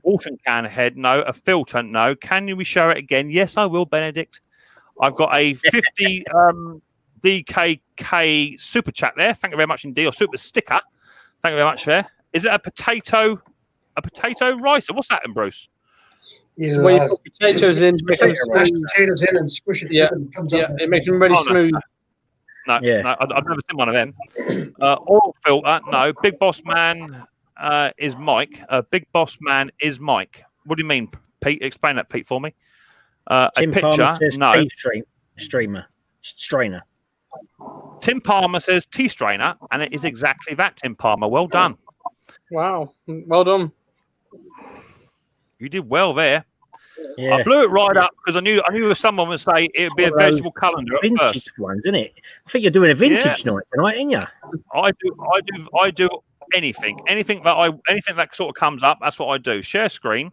Watering can head? No. A filter? No. Can you show it again? Yes, I will, Benedict. I've got a 50 DKK super chat there. Thank you very much indeed. Or super sticker. Thank you very much there. Is it a potato ricer? What's that, Bruce? You Where you put potatoes in, smash potatoes in and squish it. Yeah, and it comes yeah, up. it makes them really smooth. No, I've never seen one of them. Oil filter? No. Big Boss Man is Mike. Big Boss Man is Mike. What do you mean, Pete? Explain that, Pete, for me. A picture? No. Strainer. Tim Palmer says tea strainer, and it is exactly that, Tim Palmer. Well done. Wow, well done. You did well there. Yeah. I blew it right up because I knew someone would say it would be a vegetable calendar at vintage first. Ones, isn't it? I think you're doing a vintage night tonight, ain't you? I do anything that sort of comes up. That's what I do. Share screen.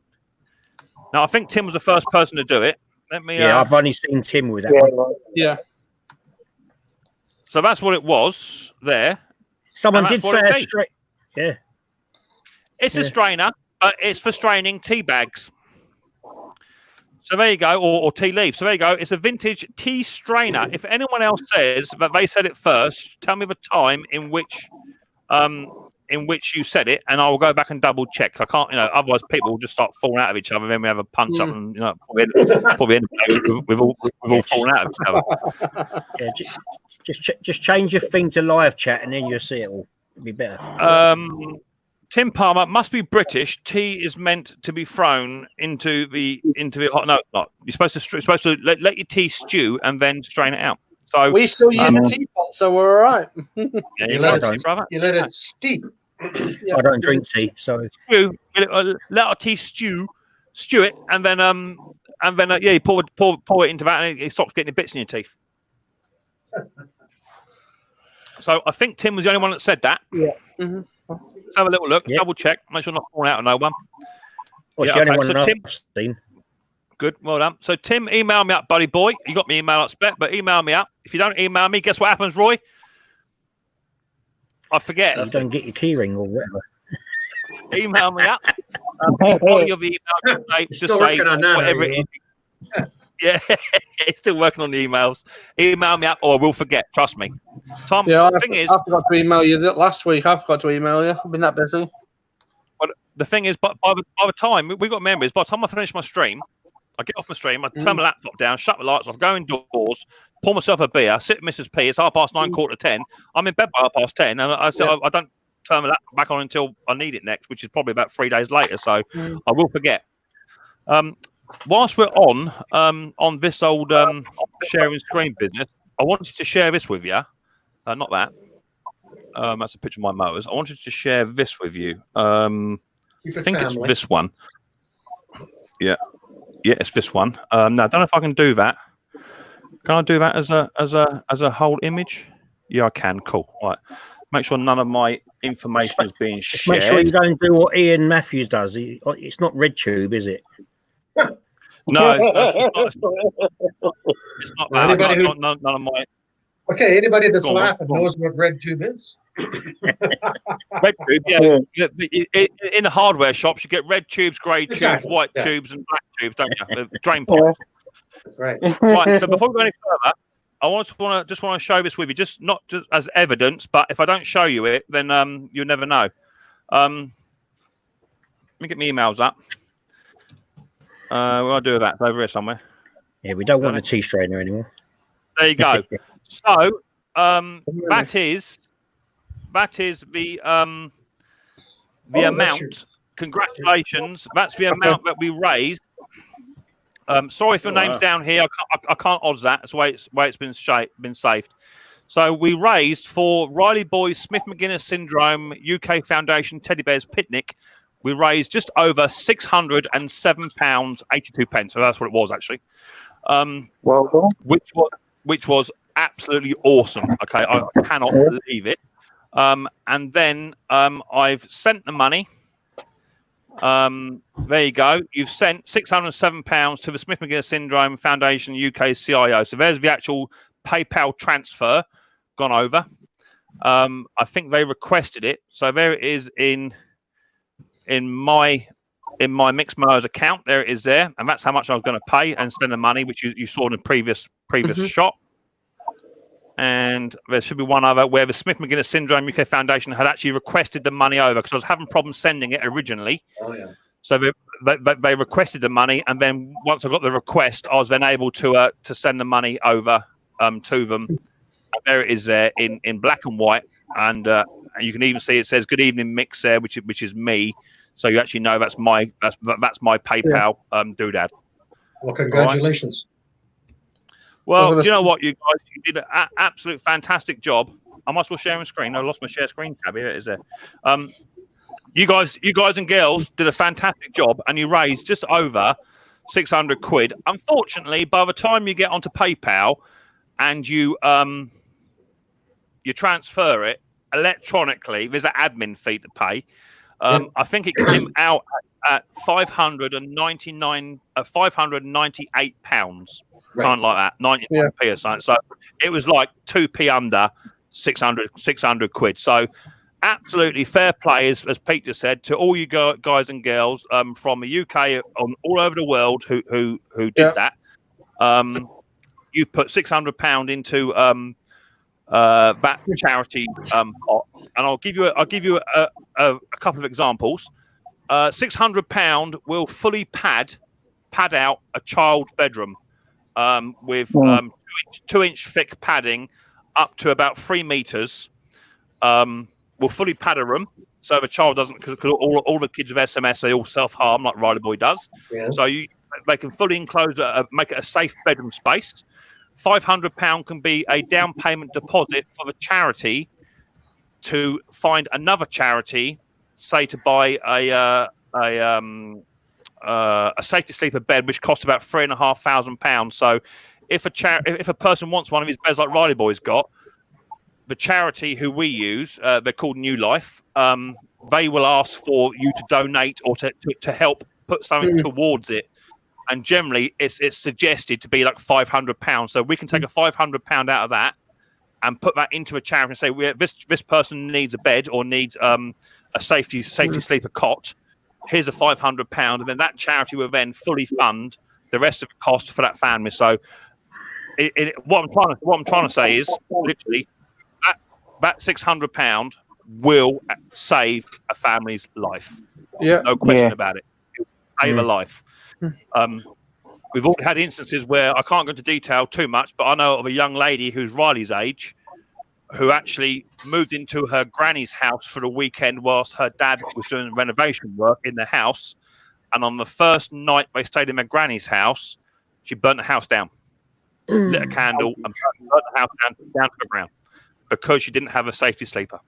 Now I think Tim was the first person to do it. Let me. Yeah, I've only seen Tim with that one. Yeah. So that's what it was there. Someone did say a straight. Yeah. It's a strainer, but it's for straining tea bags. So there you go, or tea leaves. So there you go. It's a vintage tea strainer. If anyone else says that they said it first, tell me the time in which you said it, and I will go back and double check. I can't, otherwise people will just start falling out of each other. Then we have a punch up, and before the end of the day, we've all fallen out of each other. Yeah, just change your thing to live chat, and then you'll see it all. It'll be better. Tim Palmer must be British. Tea is meant to be thrown into the hot. No, it's not. You're supposed to let your tea stew and then strain it out. So we still use a teapot, so we're all right. Yeah, you let it steep. Yeah. I don't drink tea, so let our tea stew it, and then you pour it into that, and it stops getting bits in your teeth. So I think Tim was the only one that said that. Yeah. Mm-hmm. Let's have a little look. Double check. Make sure I'm not falling out of no one. Well, the only one that I've seen. Good. Well done. So Tim, email me up, buddy boy. You got me email up spec, but email me up. If you don't email me, guess what happens, Roy? I forget. You don't get your key ring or whatever. Email me up. Body of the email just say whatever it is. Yeah, it's still working on the emails. Email me up, or I will forget. Trust me. Tom, the thing is, I forgot to email you last week. I forgot to email you. I've been that busy. But the thing is, by the time we got members, by the time I finish my stream, I get off my stream, I turn my laptop down, shut the lights off, go indoors, pour myself a beer, sit with Mrs. P. It's 9:30, 10:15. I'm in bed by 10:30, and I don't turn my laptop back on until I need it next, which is probably about 3 days later. So I will forget. Whilst we're on this old sharing screen business, I wanted to share this with you. Not that. That's a picture of my mowers. I wanted to share this with you. I think it's this one. Yeah, it's this one. No, I don't know if I can do that. Can I do that as a whole image? Yeah, I can. Cool. Right. Make sure none of my information is being Just shared. make sure you don't do what Ian Matthews does. It's not RedTube, is it? No, it's not that. Anybody who- None of my Okay, anybody that's Go on, laughing go on. knows what RedTube is. red tube. Yeah, in the hardware shops, you get red tubes, grey tubes, Exactly, white yeah. tubes, and black tubes, don't you? The drain pipes. That's right. Right. So before we go any further, I want to show this with you, not just as evidence, but if I don't show you it, then you'll never know. Let me get my emails up. What do I do with that? It's over here somewhere. Yeah, we don't want a tea strainer anymore. There you go. So that is the amount. Congratulations. That's the amount that we raised. Sorry if your name's down here. I can't odds that. That's the way it's been saved. So we raised for Riley Boys Smith McGuinness Syndrome UK Foundation Teddy Bears Picnic. We raised just over £607.82. So that's what it was actually. Well done. Which was absolutely awesome. Okay, I cannot believe it. And then I've sent the money. There you go. You've sent £607 to the Smith McGuinness Syndrome Foundation UK CIO. So there's the actual PayPal transfer gone over. I think they requested it. So there it is in my Micks Mowers account. There it is there, and that's how much I was going to pay and send the money, which you saw in the previous shot. And there should be one other where the Smith McGuinness Syndrome UK Foundation had actually requested the money over because I was having problems sending it originally. Oh yeah. So they requested the money, and then once I got the request, I was then able to send the money over to them. And there it is there in black and white, and you can even see it says "Good evening, Mix" there, which is me. So you actually know that's my PayPal doodad. Well, congratulations. Well, do you know what, you guys? You did an absolute fantastic job. I might as well share my screen. I lost my share screen tab. Here it is there. You guys and girls did a fantastic job, and you raised just over £600. Unfortunately, by the time you get onto PayPal and you transfer it electronically, there's an admin fee to pay. I think it came out at £598, something like that, 91p or something. So it was like 2p under £600. So absolutely fair play, as Pete just said, to all you guys and girls from the UK all over the world who did that. You've put £600 into that charity pot, and I'll give you a couple of examples. £600 will fully pad out a child's bedroom with 2-inch thick padding up to about 3 meters. Will fully pad a room so the child doesn't, because all the kids with SMS, they all self-harm like Rider Boy does. Yeah. So they can fully enclose make it a safe bedroom space. £500 can be a down payment deposit for the charity to find another charity, say to buy a safety sleeper bed, which costs about £3,500. So if a person wants one of his beds like Riley Boy's got, the charity who we use, they're called New Life. They will ask for you to donate or to help put something towards it. And generally, it's suggested to be like £500. So we can take a £500 out of that and put that into a charity and say, this person needs a bed or needs a safety sleeper cot. Here's a £500, and then that charity will then fully fund the rest of the cost for that family. So, what I'm trying to say is literally that £600 will save a family's life. Yeah, no question about it. It will save a life. We've all had instances where I can't go into detail too much, but I know of a young lady who's Riley's age who actually moved into her granny's house for the weekend whilst her dad was doing renovation work in the house. And on the first night they stayed in their granny's house, she burnt the house down, lit a candle, and burnt the house down to the ground because she didn't have a safety sleeper.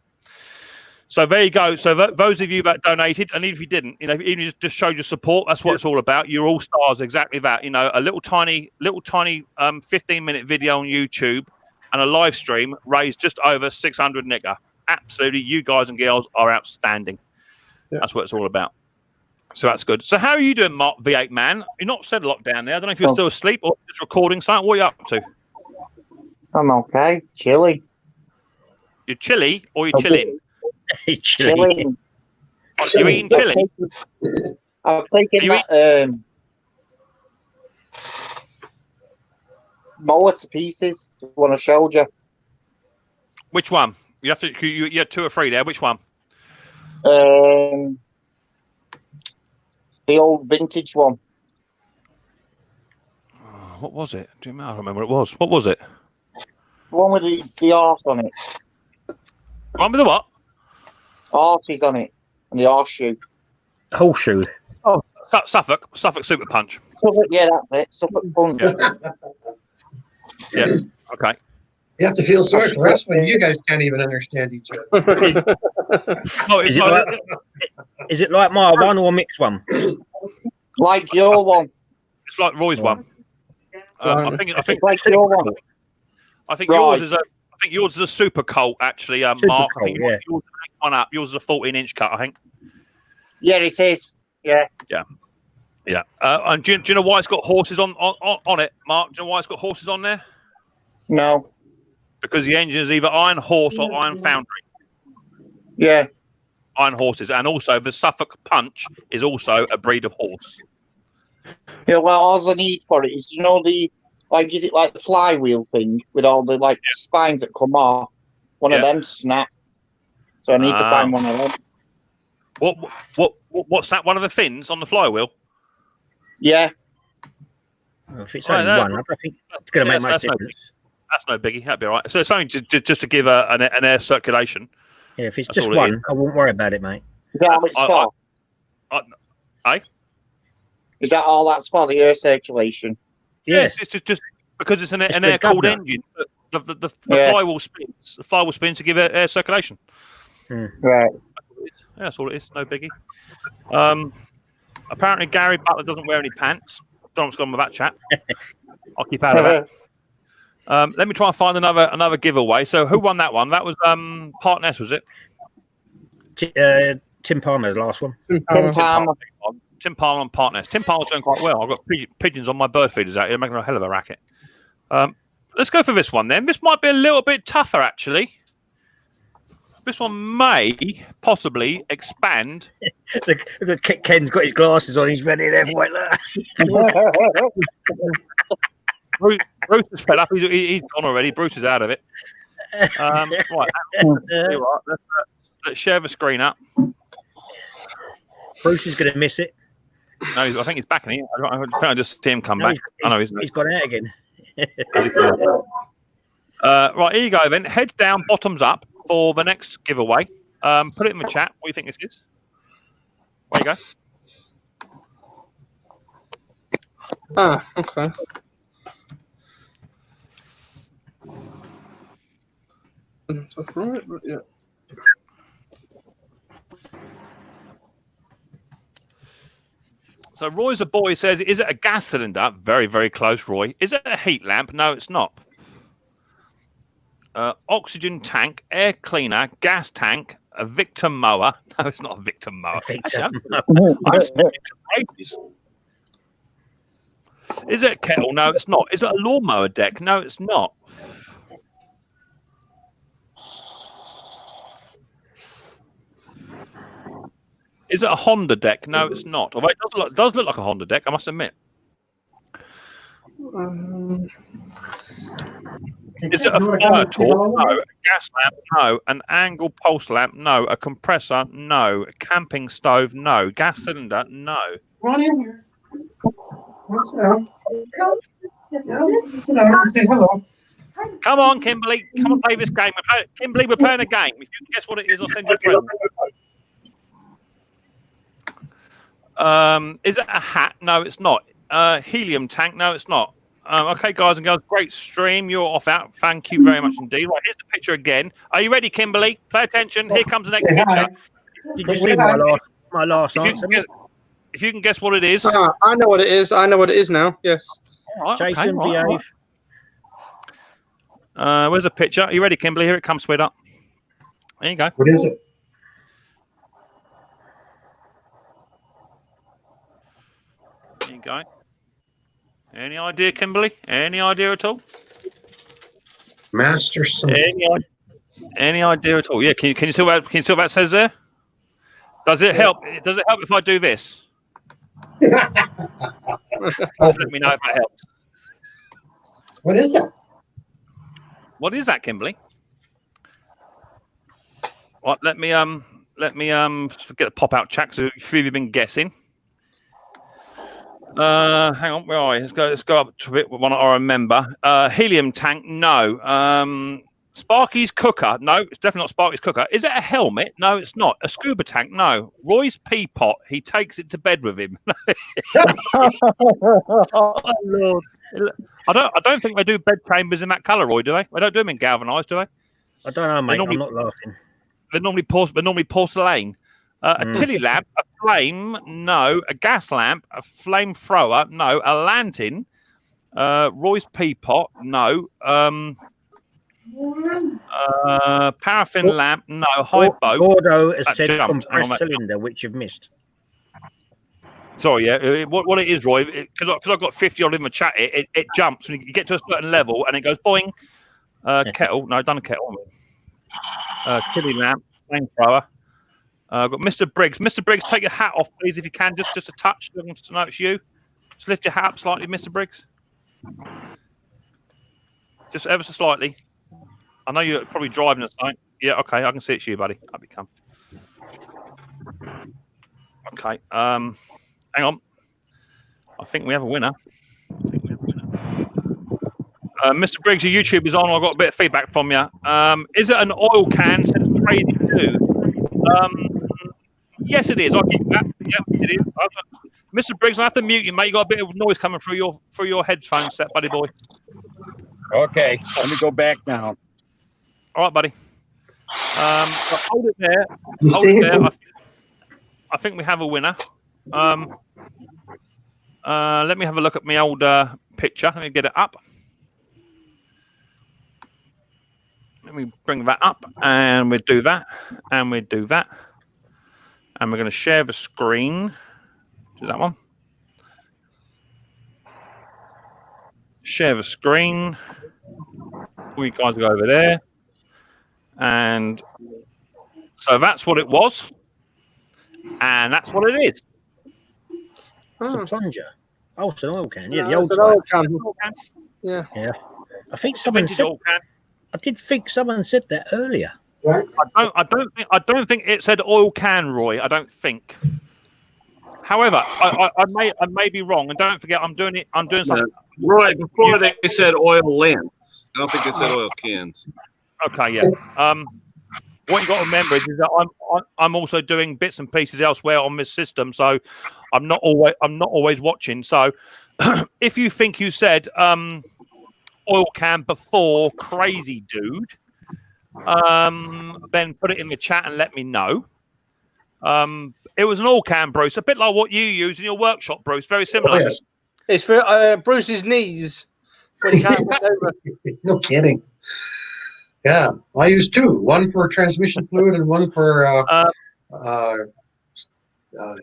So there you go. So those of you that donated, and even if you didn't, even if you just showed your support, that's what it's all about. You're all stars, exactly that. A little tiny 15-minute video on YouTube and a live stream raised just over 600 nicker. absolutely, you guys and girls are outstanding. Yeah. That's what it's all about. So that's good. So how are you doing, Mark, V8 man? You're not said a lot down there. I don't know if you're still asleep or just recording something. What are you up to? I'm okay. Chilly. You're chilly or you're chilling? He's Chilling. You're eating chili? I've taken that mower to pieces. The one I showed you. Which one? You have to. You had 2 or 3 there. Which one? The old vintage one. Oh, what was it? Do you remember? I don't remember what it was. What was it? The one with the arse on it. One with the what? Arses on it. And the horseshoe. Horseshoe. Oh, Suffolk Super Punch. Suffolk, yeah, that's it. Suffolk Punch. Yeah. Okay. You have to feel sorry for us when you guys can't even understand each other. No, Is it like my one or mixed one? Like your one. It's like Roy's one. I think It's like your one. I think Right. yours is a. I think yours is a super Colt, actually, Mark. I think Colt, yeah. yours is one up. Yours is a 14-inch cut, I think. Yeah, it is. Yeah. Yeah. And do you know why it's got horses on it, Mark? Do you know why it's got horses on there? No. Because the engine is either iron horse or iron foundry. Yeah. Iron horses, and also the Suffolk Punch is also a breed of horse. Yeah, well, all I need for it is, you know, is it like the flywheel thing with all the spines that come off? One of them snap. So I need to find one of them. What's that? One of the fins on the flywheel? Yeah. If it's only one, I don't think it's going to make much difference. That's no biggie. That'd be all right. So it's only just to give an air circulation. Yeah, if it's just one, I won't worry about it, mate. Is that all it's for? Is that all that's for, the air circulation? Yes, it's just because it's an air-cooled engine. The flywheel spins. The flywheel spins to give it air circulation. Right. Yeah, that's all it is. No biggie. Apparently, Gary Butler doesn't wear any pants. Don't know what's going on with that chat. I'll keep out of that. Let me try and find another giveaway. So, who won that one? That was Partners, was it? Tim Palmer, the last one. Tim Palmer on Partners. Tim Palmer's doing quite well. I've got pigeons on my bird feeders out here, making a hell of a racket. Let's go for this one then. This might be a little bit tougher, actually. This one may possibly expand. Look, Ken's got his glasses on. He's ready there for it. Bruce is fed up. He's gone already. Bruce is out of it. Right. Let's share the screen up. Bruce is going to miss it. No, I think he's back in here. I think I just see him come back. He's gone out again. Right, here you go then. Head down, bottoms up for the next giveaway. Put it in the chat. What do you think this is? There you go. Okay. That's right, but yeah. So Roy's a boy says, is it a gas cylinder? Very, very close, Roy. Is it a heat lamp? No, it's not. Oxygen tank, air cleaner, gas tank, a Victor mower. No, it's not a Victor mower. Is it a kettle? No, it's not. Is it a lawnmower deck? No, it's not. Is it a Honda deck? No, it's not. Although it does look like a Honda deck, I must admit. Is it a fire torch? No. A gas lamp? No. An angle pulse lamp? No. A compressor? No. A camping stove? No. Gas cylinder? No. Run in here. Sit down. Sit down. Say hello. Come on, Kimberly. Come and play this game. Kimberly, we're playing a game. If you can guess what it is, I'll send you a present. Is it a hat? No, it's not. Helium tank? No, it's not. Okay, guys and girls, great stream. You're off out. Thank you very much indeed. Right, here's the picture again. Are you ready, Kimberly? Pay attention. Here comes the next picture. Did you see my last answer? If you can guess what it is. I know what it is. I know what it is now. Yes. Right, Jason, behave. Where's the picture? Are you ready, Kimberly? Here it comes, sweetheart. There you go. What is it? There you go. Any idea, Kimberly? Any idea at all? Master symbol. Any idea at all? Yeah. Can you see what it says there? Does it help? Does it help if I do this? Just let me know if it helps. What is that? What is that, Kimberly? Right, let me get a pop out chat. So a few of you have been guessing. Hang on, where are we? Let's go up to it. One I remember. Helium tank, no. Sparky's cooker, no. It's definitely not Sparky's cooker. Is it a helmet? No, it's not. A scuba tank, no. Roy's pea pot. He takes it to bed with him. Oh Lord! I don't think they do bed chambers in that colour, Roy. Do they? They don't do them in galvanised, do they? I don't know, mate. I'm not laughing. They're normally porcelain. A tilly lamp, a flame, no. A gas lamp, a flamethrower, no. A lantern, Roy's pea pot, no. Paraffin lamp, no. High boat. Gordo has said jumped. compressed cylinder, which you've missed. Sorry, yeah. What it is, Roy, because I've got 50 odd in the chat, it jumps when you get to a certain level and it goes boing. Kettle, no, done a kettle. Tilly lamp, flamethrower. I've got Mr. Briggs. Mr. Briggs, take your hat off, please, if you can. Just a touch. I want to know it's you. Just lift your hat up slightly, Mr. Briggs. Just ever so slightly. I know you're probably driving at night. Yeah, okay, I can see it's you, buddy. Up you come. Okay. Hang on. I think we have a winner. Mr. Briggs, your YouTube is on. I've got a bit of feedback from you. Is it an oil can? Says Crazy Dude. Yes, it is. I'll keep that. Yeah, it is. Mr. Briggs, I have to mute you, mate. You got a bit of noise coming through your headphone set, buddy boy. Okay, let me go back now. All right, buddy. Hold it there. Hold it there. I think we have a winner. Let me have a look at my old picture. Let me get it up. Let me bring that up, and we do that, and we do that, and we're going to share the screen. Do that one. Share the screen. All you guys go over there, and so that's what it was, and that's what it is. It's a plunger. Oh, it's an oil can. Yeah, No, the old it's an oil can. Yeah. Yeah. I think someone Vintage said. oil can. I did think someone said that earlier. I don't think it said oil can, Roy. I don't think. However, I may be wrong, and don't forget, I'm doing something. Roy, before they said oil lamps. I don't think they said oil cans. Okay, yeah. What you got to remember is that I'm also doing bits and pieces elsewhere on this system, so I'm not always watching. So, if you think you said oil can before Crazy Dude, then put it in the chat and let me know. It was an oil can, Bruce, a bit like what you use in your workshop, Bruce. Very similar. Oh, yes. It's for Bruce's knees when he can't bend over. No kidding. Yeah, I use two. One for transmission fluid and one for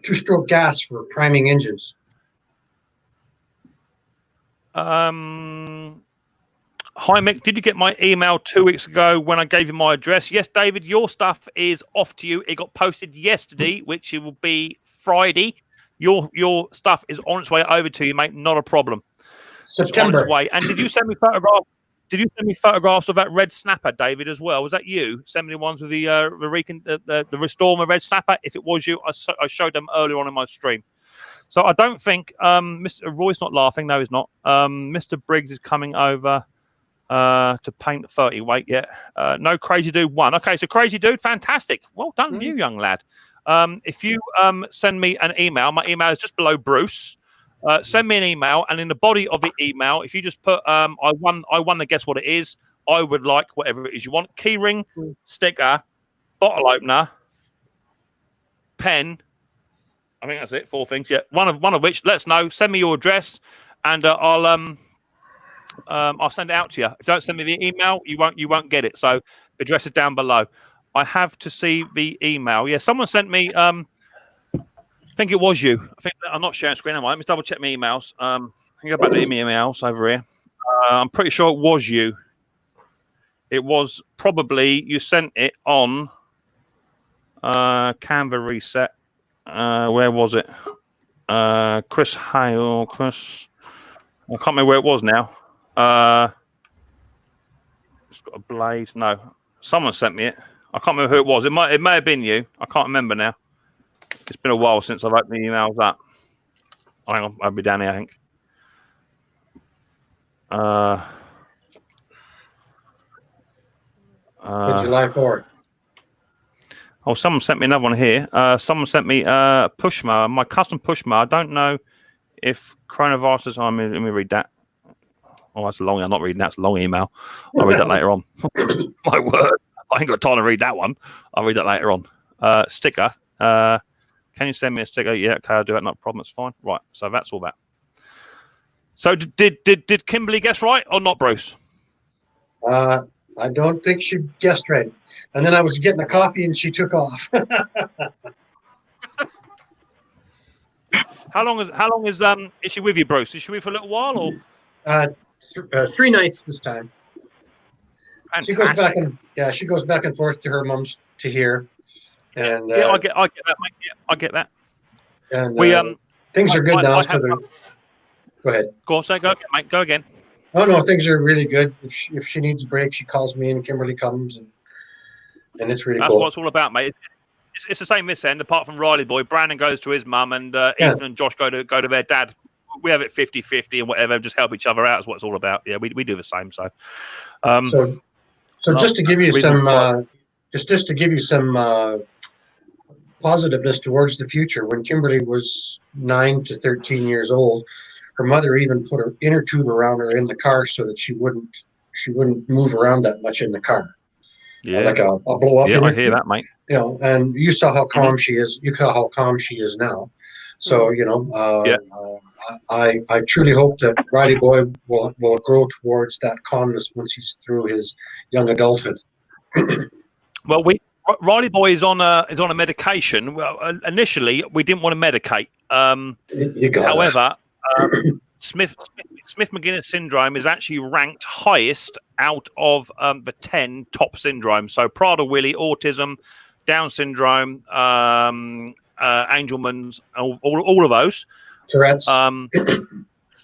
two-stroke gas for priming engines. Hi, Mick. Did you get my email 2 weeks ago when I gave you my address? Yes, David, your stuff is off to you. It got posted yesterday, which it will be Friday. Your stuff is on its way over to you, mate. Not a problem. September. It's on its way. And did you send me photographs? Did you send me photographs of that red snapper, David, as well? Was that you? Send me the ones with the Restore my red snapper. If it was you, I showed them earlier on in my stream. So I don't think Mr. Roy's not laughing. No, he's not. Mr. Briggs is coming over to paint the 30 weight yet. No, Crazy Dude won. Okay, so Crazy Dude, fantastic. Well done, you young lad. If you send me an email, my email is just below Bruce. Send me an email, and in the body of the email, if you just put I won to guess what it is, I would like whatever it is you want. Keyring, sticker, bottle opener, pen. I think that's it. 4 things. Yeah, one of which. Let us know. Send me your address, and I'll send it out to you. If you don't send me the email, you won't get it. So the address is down below. I have to see the email. Yeah, someone sent me. I think it was you. I'm not sharing screen. Let me double check my emails. I can go back to my emails over here. I'm pretty sure it was you. It was probably you sent it on Canva reset. Where was it? Chris Hale. Chris. I can't remember where it was now. It's got a blaze. No, someone sent me it. I can't remember who it was. It may have been you. I can't remember now. It's been a while since I've opened the emails up. Hang on, I'll be down here, I think. July 4th. Oh, someone sent me another one here. Someone sent me push mower, my custom push mower. I don't know if coronavirus. Let me read that. Oh, that's long. I'm not reading that. It's a long email. I'll read that later on. My word, I ain't got time to read that one. I'll read that later on. Sticker. Can you send me a sticker? Yeah, okay, I'll do it. Not a problem. It's fine. Right. So that's all that. So did Kimberly guess right or not, Bruce? I don't think she guessed right. And then I was getting a coffee and she took off. How long is she with you, Bruce? Is she with you for a little while or? 3 nights this time. Fantastic. She goes back and forth to her mom's to here. And yeah, I get that, mate. Yeah, I get that. And things are good now. Go ahead. Go on, go again, mate. Go again. Oh no, things are really good. If she needs a break, she calls me and Kimberly comes and it's really cool. That's what it's all about, mate. It's the same this end, apart from Riley boy. Brandon goes to his mum and Ethan and Josh go to their dad. We have it 50-50 and whatever, just help each other out is what it's all about. Yeah, we do the same. So just to give you some just to give you some positiveness towards the future, when Kimberly was 9 to 13 years old, her mother even put her inner tube around her in the car so that she wouldn't move around that much in the car. Yeah, like a blow up. Yeah, I hear that, mate. You know, and you saw how calm she is. You saw how calm she is now. So I truly hope that Riley boy will grow towards that calmness once he's through his young adulthood. Well, Riley boy is on a medication. Well, initially we didn't want to medicate. However, Smith McGuinness syndrome is actually ranked highest out of the 10 top syndromes. So Prader-Willi, autism, Down syndrome, Angelman's, all of those. Tourette's.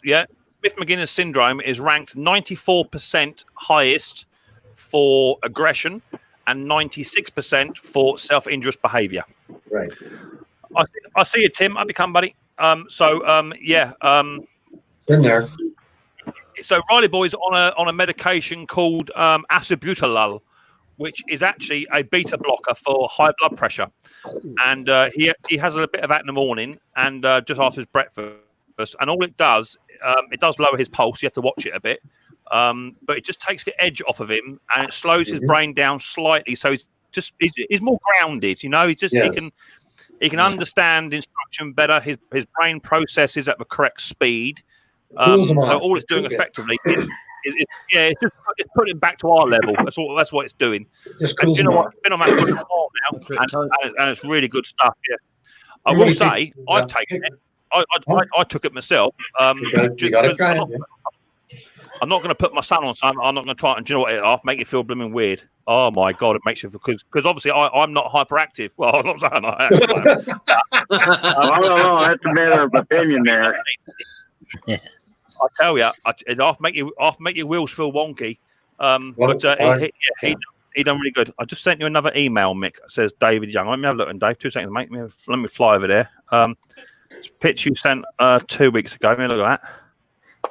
Yeah, Smith McGuinness syndrome is ranked 94% highest for aggression and 96% for self-injurious behaviour. Right. I see you, Tim. I'll become buddy. Been there. So Riley boy's on a medication called acebutolol, which is actually a beta blocker for high blood pressure, and he has a bit of that in the morning and just after his breakfast. And all it does lower his pulse. You have to watch it a bit, but it just takes the edge off of him and it slows his brain down slightly. So he's more grounded. You know, he can understand instruction better. His brain processes at the correct speed. So all it's doing effectively it's putting it back to our level. That's what it's doing. Just and you know what? It's been on that for a while now, and it's really good stuff. Yeah, I will say I've taken it. I took it myself. You got to try it. I'm not going to put my son on something. I'm not going to try and, do you know what, it'll make you feel blooming weird. Oh my God, it makes you feel, because obviously I'm not hyperactive. Well, I'm not saying I am. I don't know. That's a matter of opinion there. Yeah. I tell you, it'll make your wheels feel wonky. He done really good. I just sent you another email, Mick. It says David Young. Let me have a look, and Dave, 2 seconds, mate. Let me fly over there. Pitch you sent 2 weeks ago. Let me look at that.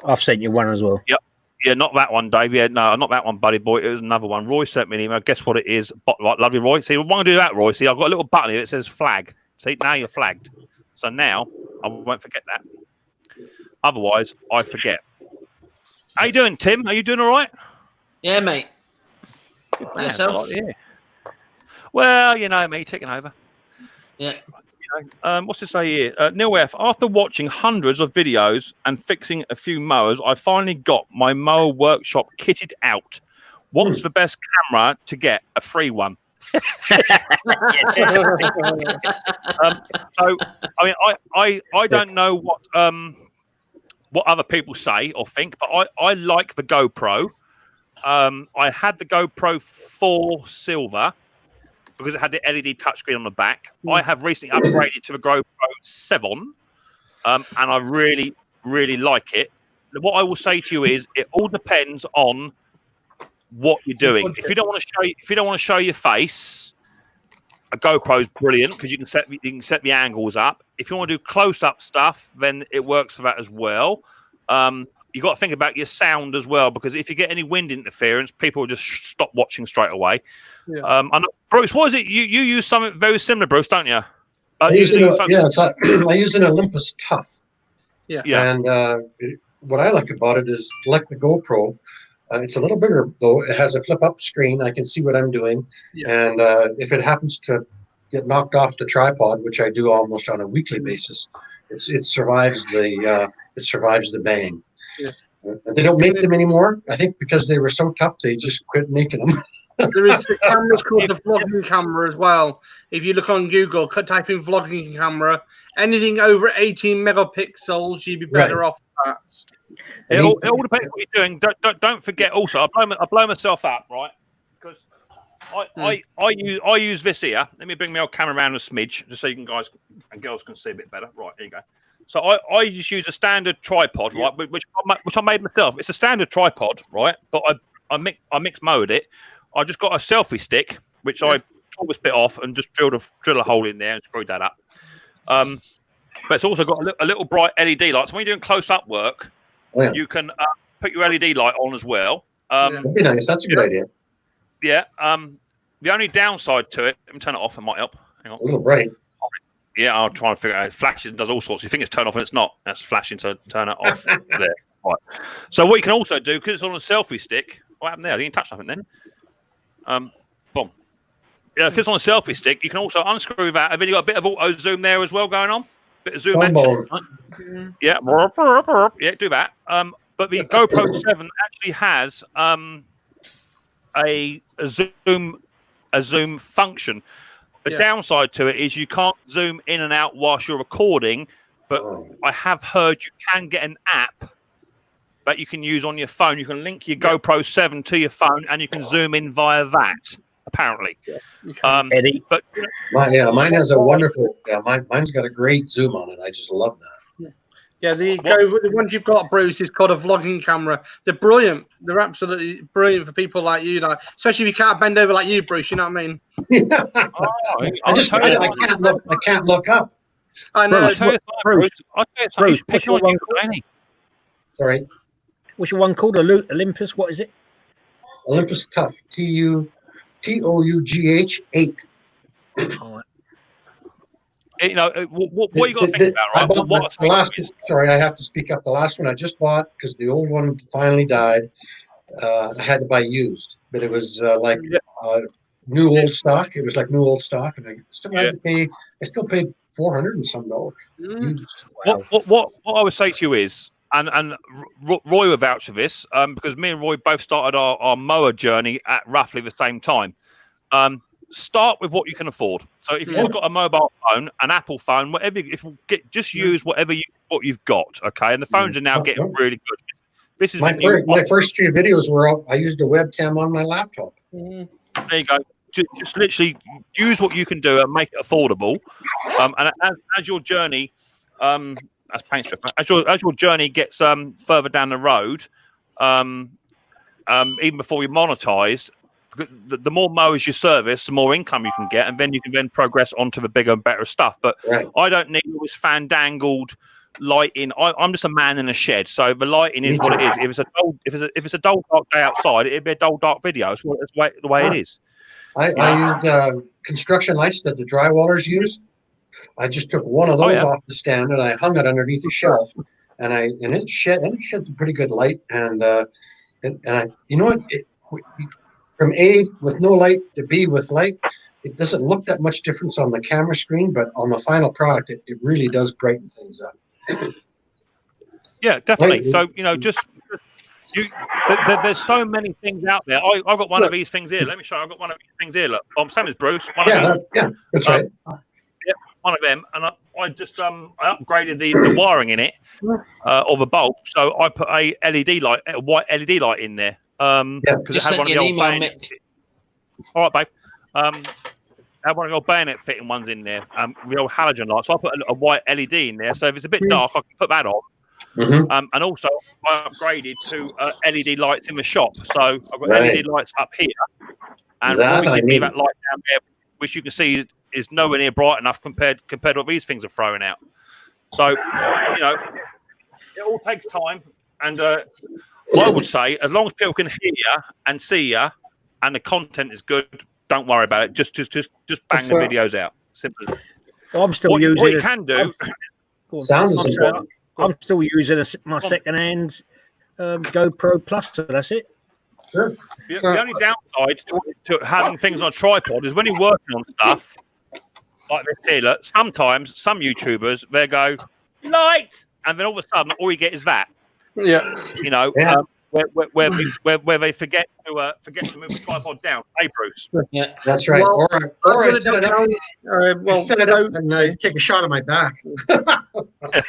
I've sent you one as well. Yep. Yeah, not that one, Dave. Yeah, no, not that one, buddy boy. It was another one. Roy sent me an email. Guess what it is? Right, lovely, Roy. See, I want to do that, Roy. See, I've got a little button here that says flag. See, now you're flagged. So now I won't forget that. Otherwise, I forget. How you doing, Tim? Are you doing all right? Yeah, mate. Man, yourself? Yeah. Well, you know me, taking over. Yeah. What's it say here? Neil F. After watching hundreds of videos and fixing a few mowers, I finally got my mower workshop kitted out. What's the best camera to get? A free one. So I mean, I don't know what other people say or think, but I like the GoPro. I had the GoPro 4 Silver because it had the LED touchscreen on the back. I have recently upgraded to the GoPro 7, and I really, really like it. What I will say to you is, it all depends on what you're doing. If you don't want to show your face, a GoPro is brilliant because you can set the angles up. If you want to do close-up stuff, then it works for that as well. You got to think about your sound as well, because if you get any wind interference, people will just stop watching straight away. Yeah. Bruce, what is it? You use something very similar, Bruce, don't you? I use an Olympus Tough. Yeah. And what I like about it is, like the GoPro, it's a little bigger though. It has a flip-up screen. I can see what I'm doing, and if it happens to get knocked off the tripod, which I do almost on a weekly basis, it survives the bang. Yeah. They don't make them anymore, I think, because they were so tough they just quit making them. There is the cameras called the vlogging camera as well. If you look on Google, type in vlogging camera, anything over 18 megapixels, you'd be better off with that. It all depends what you're doing. Don't forget also, I blow myself up, right? Because I use this here. Let me bring my old camera around a smidge just so you guys and girls can see a bit better. Right, there you go. So I just use a standard tripod, right, which I made myself. It's a standard tripod, right? But I Micks Mowed it. I just got a selfie stick, which I tore this bit off and just drill a hole in there and screwed that up. But it's also got a little bright LED light. So when you're doing close-up work, you can put your LED light on as well. That'd be nice. That's a good idea. Yeah. The only downside to it, let me turn it off. It might help. Hang on. A little bright. Yeah, I'll try and figure out. It flashes and does all sorts. You think it's turned off and it's not. That's flashing, so turn it off there. Right. So what you can also do, because it's on a selfie stick, what happened there? I didn't touch nothing then. Boom. Yeah, because on a selfie stick, you can also unscrew that. And then you got a bit of auto zoom there as well going on. Bit of zoom action. Yeah, do that. But the GoPro 7 actually has a zoom function. The downside to it is you can't zoom in and out whilst you're recording, but I have heard you can get an app that you can use on your phone. You can link your GoPro 7 to your phone and you can zoom in via that, apparently. Eddie? But mine has a wonderful, mine's got a great zoom on it. I just love that. Yeah, the ones you've got, Bruce, is called a vlogging camera. They're brilliant. They're absolutely brilliant for people like you, especially if you can't bend over like you, Bruce. You know what I mean? I can't look up. I know. Bruce, what's your one called? Sorry. What's your one called? Olympus? What is it? Olympus Tough. TOUGH 8. You know what you got to think about, right? Sorry, I have to speak up. The last one I just bought, because the old one finally died. I had to buy used, but it was new old stock. It was like new old stock, and I still had to pay. I still paid $400 and some dollars. What I would say to you is, and Roy will vouch for this, because me and Roy both started our mower journey at roughly the same time. Start with what you can afford. So if you've just got a mobile phone, an Apple phone, whatever, just use what you've got. Okay, and the phones are now getting really good. This is my first 3 videos were up. I used a webcam on my laptop. There you go. Just literally use what you can do and make it affordable. And as your journey, as your journey gets further down the road, even before you're monetized, the more mowers you service, the more income you can get, and then you can progress onto the bigger and better stuff. But I don't need all this fandangled lighting. I'm just a man in a shed, so the lighting is what it is. If it's a dull dark day outside, it'd be a dull dark video. It's the way it is. I used construction lights that the drywallers use. I just took one of those off the stand and I hung it underneath the shelf, and it sheds a pretty good light. And I, you know what? From A with no light to B with light, it doesn't look that much difference on the camera screen, but on the final product, it really does brighten things up. Yeah, definitely. So, just there's so many things out there. I've got one of these things here. Let me show you. I've got one of these things here. Look, same as Bruce. One of these. Yeah, that's right. Yeah, one of them. And I just I upgraded the wiring in it of a bulb. So I put a LED light, a white LED light in there. Because it had one of the old bayonet. All right, babe. I had one of the old bayonet fitting ones in there. The old halogen light. So I put a white LED in there. So if it's a bit dark, I can put that on. Mm-hmm. And also, I upgraded to LED lights in the shop. So I've got LED lights up here, and we give me that light down there, which you can see is nowhere near bright enough compared to what these things are throwing out. So, you know, it all takes time. And I would say, as long as people can hear you and see you, and the content is good, don't worry about it. Just bang the videos out. Simply. I'm still what using. What you can do. Sound is important. I'm still using my second-hand GoPro Plus, so that's it. Sure. The only downside to having things on a tripod is when you're working on stuff like this here. Look, sometimes some YouTubers they go light, and then all of a sudden all you get is that. Yeah. You know, where they forget to move the tripod down. Hey, Bruce. Yeah, that's right. Well, or I set it up. Set it up and take a shot of my back.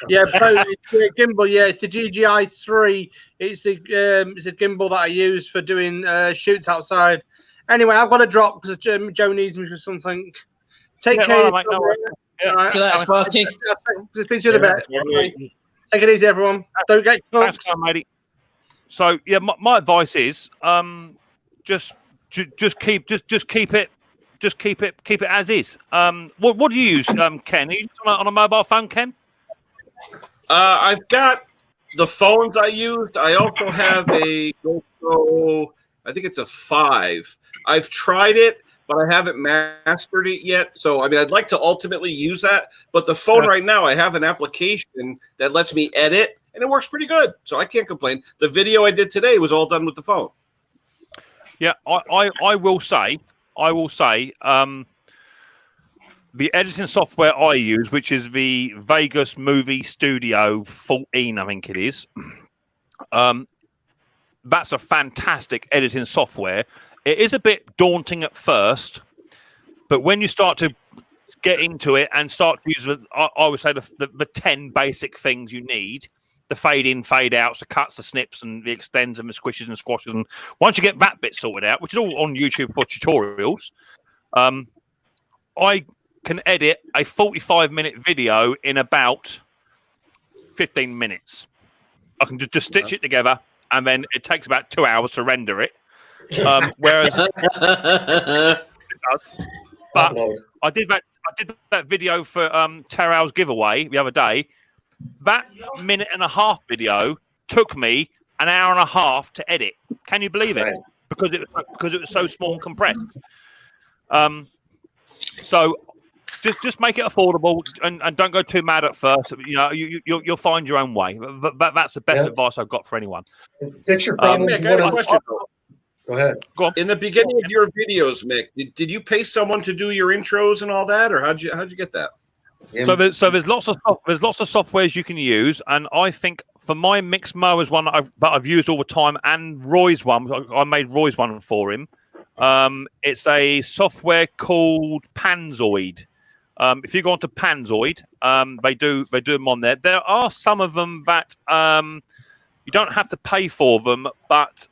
Yeah, it's the gimbal. Yeah, it's the GGI 3. It's a gimbal that I use for doing shoots outside. Anyway, I've got to drop because Joe needs me for something. Take care. Mate, no worries. Yeah. Good night, Sparky. Speak to you in a bit. Take it easy, everyone. Don't get Thanks, matey. So yeah, my advice is just keep it as is. What do you use, Ken? Are you on a mobile phone, Ken? I've got the phones I used. I also have a GoPro. I think it's a 5. I've tried it, but I haven't mastered it yet. So, I mean, I'd like to ultimately use that. But the phone right now, I have an application that lets me edit, and it works pretty good. So I can't complain. The video I did today was all done with the phone. Yeah, I will say, the editing software I use, which is the Vegas Movie Studio 14, I think it is. That's a fantastic editing software. It is a bit daunting at first, but when you start to get into it and start to use, I would say, the 10 basic things you need, the fade in, fade outs, the cuts, the snips, and the extends, and the squishes and squashes. And once you get that bit sorted out, which is all on YouTube for tutorials, I can edit a 45-minute video in about 15 minutes. I can just stitch it together, and then it takes about 2 hours to render it. Whereas, but I did that video for Terrell's giveaway the other day. That minute and a half video took me an hour and a half to edit. Can you believe it? Because it was so small and compressed. So just make it affordable and don't go too mad at first. You know, you'll find your own way. That's the best advice I've got for anyone. Fix your problem. Mick, I have a question. Go ahead. Go on. In the beginning of your videos, Mick, did you pay someone to do your intros and all that, or how'd you get that? So there's lots of softwares you can use, and I think for my Micks Mowers one that I've used all the time, and Roy's one, I made Roy's one for him. It's a software called Panzoid. If you go onto Panzoid, they do them on there. There are some of them that you don't have to pay for them, but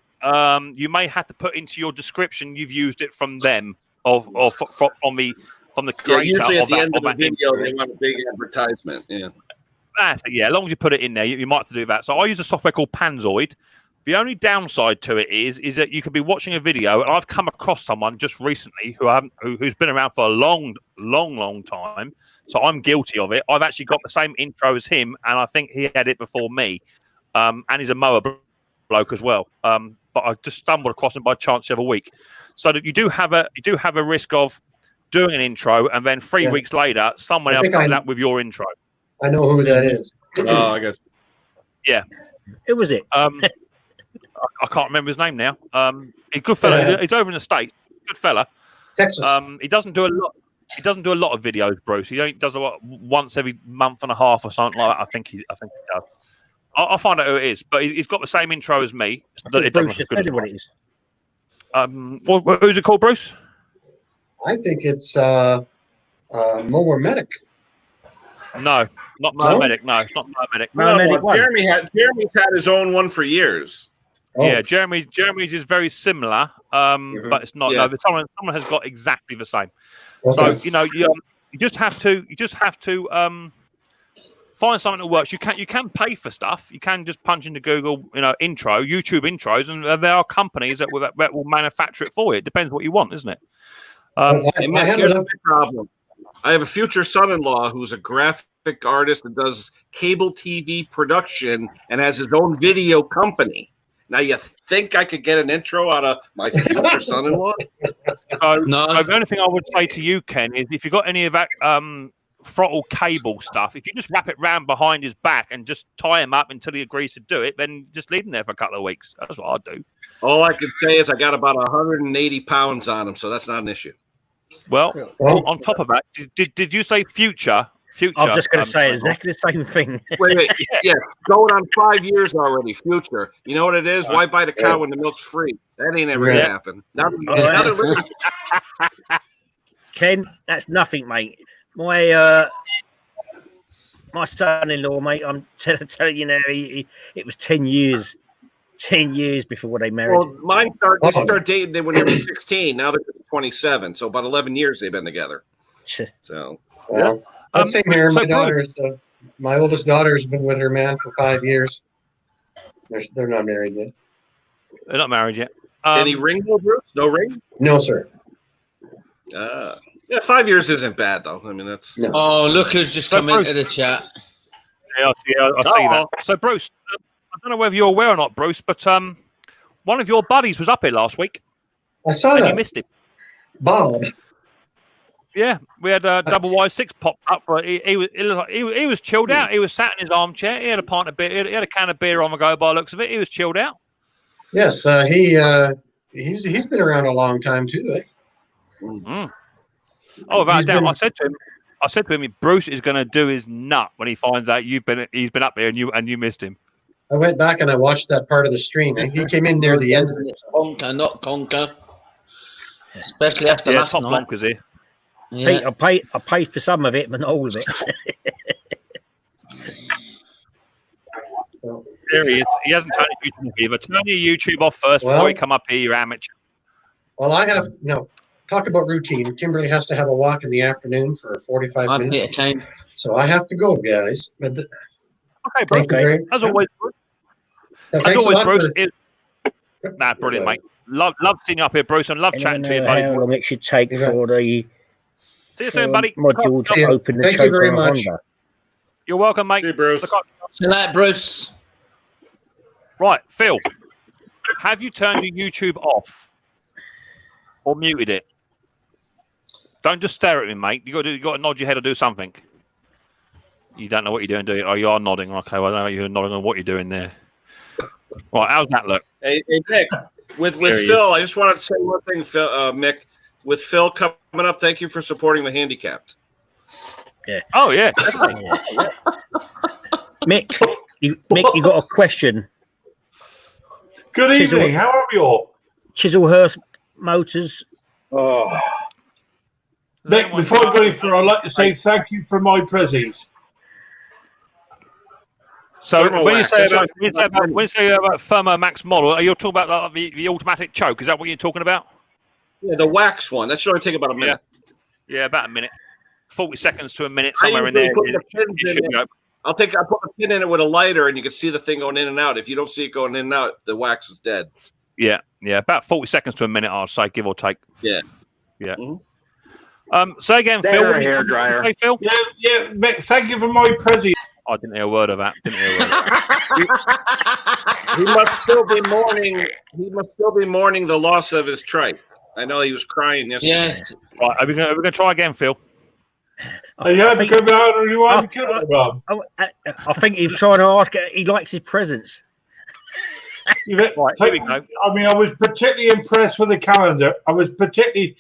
you may have to put into your description you've used it from them from the creator. Usually at the end of the that video, they want a big advertisement. Yeah. That's it, yeah. As long as you put it in there, you might have to do that. So I use a software called Panzoid. The only downside to it is that you could be watching a video, and I've come across someone just recently who's been around for a long time. So I'm guilty of it. I've actually got the same intro as him, and I think he had it before me. And he's a mower bloke as well. But I just stumbled across him by chance the other week. So that you do have a risk of doing an intro, and then 3 weeks later, someone else comes out with your intro. I know who that is. Oh, I guess. Yeah. Who was it? I can't remember his name now. He's a good fella. He's over in the States. Good fella. Texas. He doesn't do a lot. He doesn't do a lot of videos, Bruce. He does once every month and a half or something like that. I think he does. I'll find out who it is, but he's got the same intro as me. It doesn't look as good as what it is. Who's it called, Bruce? I think it's Mower Medic. No, not Medic. No, it's not Medic. Jeremy's had his own one for years. Oh. Yeah, Jeremy's is very similar, but it's not. Yeah. No, but someone has got exactly the same. Okay. So you just have to find something that works. You can pay for stuff. You can just punch into Google, YouTube intros, and there are companies that will manufacture it for you. It depends what you want, isn't it? Here's a big problem. I have a future son-in-law who's a graphic artist that does cable TV production and has his own video company. Now, you think I could get an intro out of my future son-in-law? So the only thing I would say to you, Ken, is if you've got any of that throttle cable stuff, if you just wrap it round behind his back and just tie him up until he agrees to do it, then just leave him there for a couple of weeks. That's what I'd do. All I can say is I got about 180 pounds on him, so that's not an issue. Well, on top of that, did you say future? I was just going to say exactly the same thing. Wait, yeah, going on 5 years already. Future, you know what it is? Why buy the cow when the milk's free? That ain't ever gonna happen. Now they're living. Ken, that's nothing, mate. My son-in-law, mate. I'm telling you now, it was 10 years. 10 years before they married. Well, mine started dating when they were 16. Now they're 27. So about 11 years they've been together. So. Well, I'd say here, my oldest daughter's been with her man for 5 years. They're not married yet. They're not married yet. Any ring, Bruce? No ring? No, sir. Yeah, 5 years isn't bad, though. I mean, that's... No. Oh, look who's just come into the chat. Yeah, I see that. So, Bruce, I don't know whether you're aware or not, Bruce, but one of your buddies was up here last week. I saw and that. You missed him. Bob. Yeah, we had a double Y6 popped up, but he was chilled out. He was sat in his armchair. He had a pint of beer. He had a can of beer on the go by the looks of it. He was chilled out. Yes, he's been around a long time too. Eh? Mm. Oh, without a doubt. I said to him, Bruce is going to do his nut when he finds out he's been up here and you missed him. I went back and I watched that part of the stream. He came in near the end of it. Conquer, not conquer. Especially after last top night. Bonkers here. Yeah. Pete, I paid for some of it, but not all of it. There he is. He hasn't turned his YouTube either. Turn your YouTube off first before you come up here, you amateur. Well, I have talk about routine. Kimberly has to have a walk in the afternoon for 45 minutes. So I have to go, guys. But okay, bro. As always, Bruce. Brilliant, mate. Love seeing you up here, Bruce, and love chatting to you, buddy. How long it should take for the see you soon, buddy. module to open the Thank choke you very on a much. Honda. You're welcome, mate. See you, Bruce. See you later, Bruce. Right, Phil. Have you turned your YouTube off or muted it? Don't just stare at me, mate. You got to nod your head or do something. You don't know what you're doing, do you? Oh, you are nodding. Okay, well, I know you're nodding on what you're doing there. Right, how's that look? Hey, Mick, with Phil, I just wanted to say one thing, Phil, Mick. With Phil coming up, thank you for supporting the handicapped. Yeah. Oh, yeah. Mick, you got a question. Good evening. How are you all? Chislehurst Motors. Oh. Mick, before I go any further, I'd like to say thank you for my prezzies. So when you say about Thermo Max model, are you talking about the automatic choke? Is that what you're talking about? Yeah, the wax one. That should only take about a minute. Yeah, about a minute. 40 seconds to a minute, somewhere in there. I'll put a pin in it with a lighter, and you can see the thing going in and out. If you don't see it going in and out, the wax is dead. Yeah, about 40 seconds to a minute, I'd say, give or take. Yeah. Mm-hmm. Say again, Phil. Hair dryer. Hey, Phil. Yeah, Mick, thank you for my prezzies. I didn't hear a word of that. He must still be mourning. He must still be mourning the loss of his trike. I know he was crying yesterday. Yes. Right, are we going to try again, Phil? I think he's trying to ask. He likes his presents. Right, here we go. I mean, I was particularly impressed with the calendar. I was particularly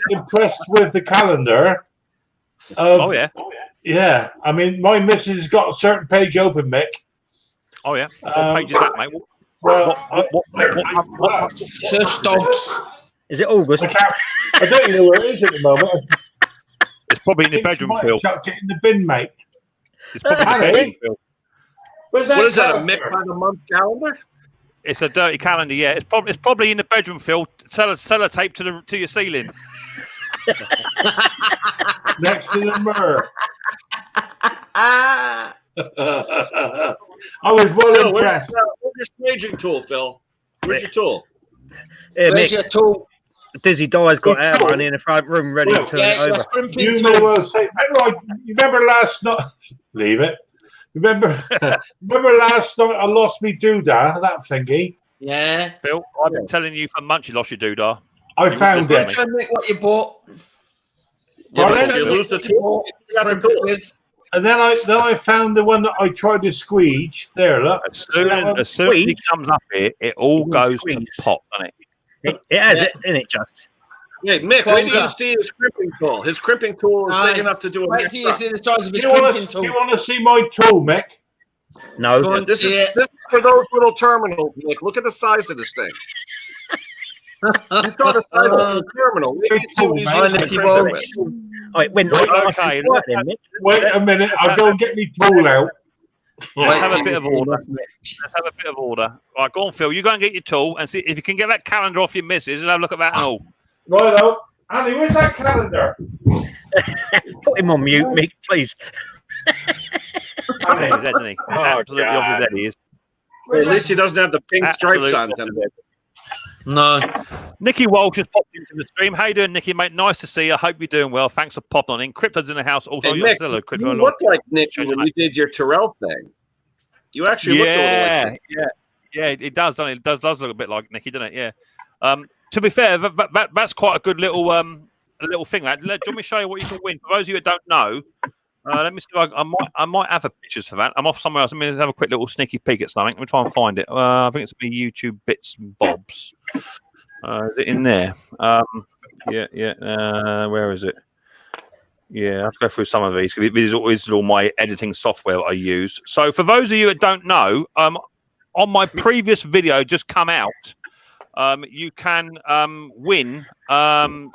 impressed with the calendar. Oh yeah. Yeah, I mean, my missus has got a certain page open, Mick. Oh yeah. What page is that, mate? Well, What Shush dogs. Is it August? I don't even know where it is at the moment. It's probably in the I think bedroom, you might Phil. have chucked it in the bin, mate. It's probably in the Harry? bedroom, Phil. Where's What is that? A calendar? Mick by the month calendar? It's a dirty calendar, yeah. It's probably in the bedroom, Phil. Sellotape to your ceiling. Next to the mirror. Ah. I was well Phil, where's impressed. your staging tool, Phil? Where's your tool? Yeah, Where's Mick, your tool? Dizzy Dye's got our one in the front room ready to turn it Yeah, your over. crimping You may tool. well say, remember last night? Leave it. Remember last night I lost me doodah, that thingy. Yeah. Phil, I've been telling you for months you lost your doodah. I You found wouldn't it. listen Show me what you bought. Yeah, Pardon? but You lose the tool. You got the Crimp it tool. with. And then I found the one that I tried to squeeze. There, look. As soon as he comes up here, it all goes to pot, doesn't it? It has Yeah. it, isn't it, just? Hey, Mick, wait till you Folder. see his crimping tool. His crimping tool is big enough to do a Wait mess till you up. see the size of Do his you want crimping to tool. see my tool, Mick? No. Go on. This Yeah. is for those little terminals, Mick. Look at the size of this thing. You saw the size of the terminal. Look at what he's Mine using that to he print it won't. with. Oh, it went Wait, nice okay, and quiet then, Mick. Wait a minute. I'll go and get my tool out. Let's Wait have a till bit you of see order. that. Let's have a bit of order. Right, go on, Phil. You go and get your tool and see if you can get that calendar off your missus and have a look at that and all. Right out. Andy, where's that calendar? Put him on mute, Mick, please. Andy, He's dead, isn't he? Absolutely God. off his head, he is. Well, at least he doesn't have the pink stripes on. Absolutely. No. Nikki Walsh has popped into the stream. How you doing, Nikki, mate? Nice to see you. I hope you're doing well. Thanks for popping on in. Crypto's in the house. Also, Hey, you're Mick, still a Crypto. you look like Nicky when you did your Terrell thing. You actually looked a little like Nicky. Yeah, it does, doesn't it? It does look a bit like Nikki, doesn't it? Yeah. To be fair, that's quite a good little thing. Lad. Do you want me to show you what you can win? For those of you that don't know, let me see. If I might have pictures for that. I'm off somewhere else. Let me have a quick little sneaky peek at something. Let me try and find it. I think it's be YouTube bits and bobs. Is it in there? Yeah. Where is it? Yeah, let's go through some of these. These are all my editing software that I use. So for those of you that don't know, on my previous video just come out, you can win some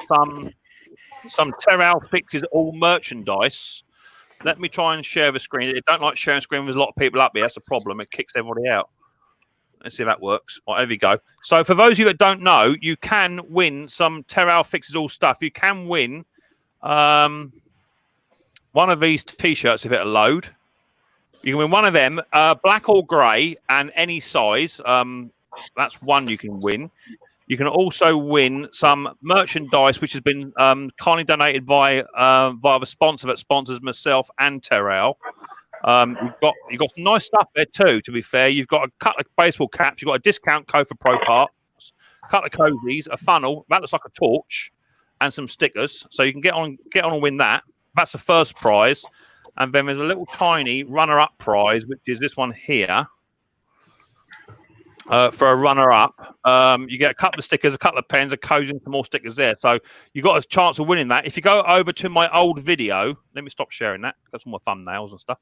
Terral Fixes All merchandise. Let me try and share the screen. I don't like sharing screen with a lot of people up here. That's a problem. It kicks everybody out. Let's see if that works. Right, there we go. So for those of you that don't know, you can win some Terral Fixes All stuff. You can win one of these T-shirts if it'll load. You can win one of them, black or grey, and any size. That's one you can win. You can also win some merchandise, which has been kindly donated via the sponsor that sponsors myself and Terrell. You've got some nice stuff there too. To be fair, you've got a couple of baseball caps. You've got a discount code for Pro Parts, a couple of cozies, a funnel that looks like a torch, and some stickers. So you can get on and win that. That's the first prize, and then there's a little tiny runner-up prize, which is this one here. For a runner-up, you get a couple of stickers, a couple of pens, a cozy, and some more stickers there. So you got a chance of winning that. If you go over to my old video, let me stop sharing that. That's all my thumbnails and stuff.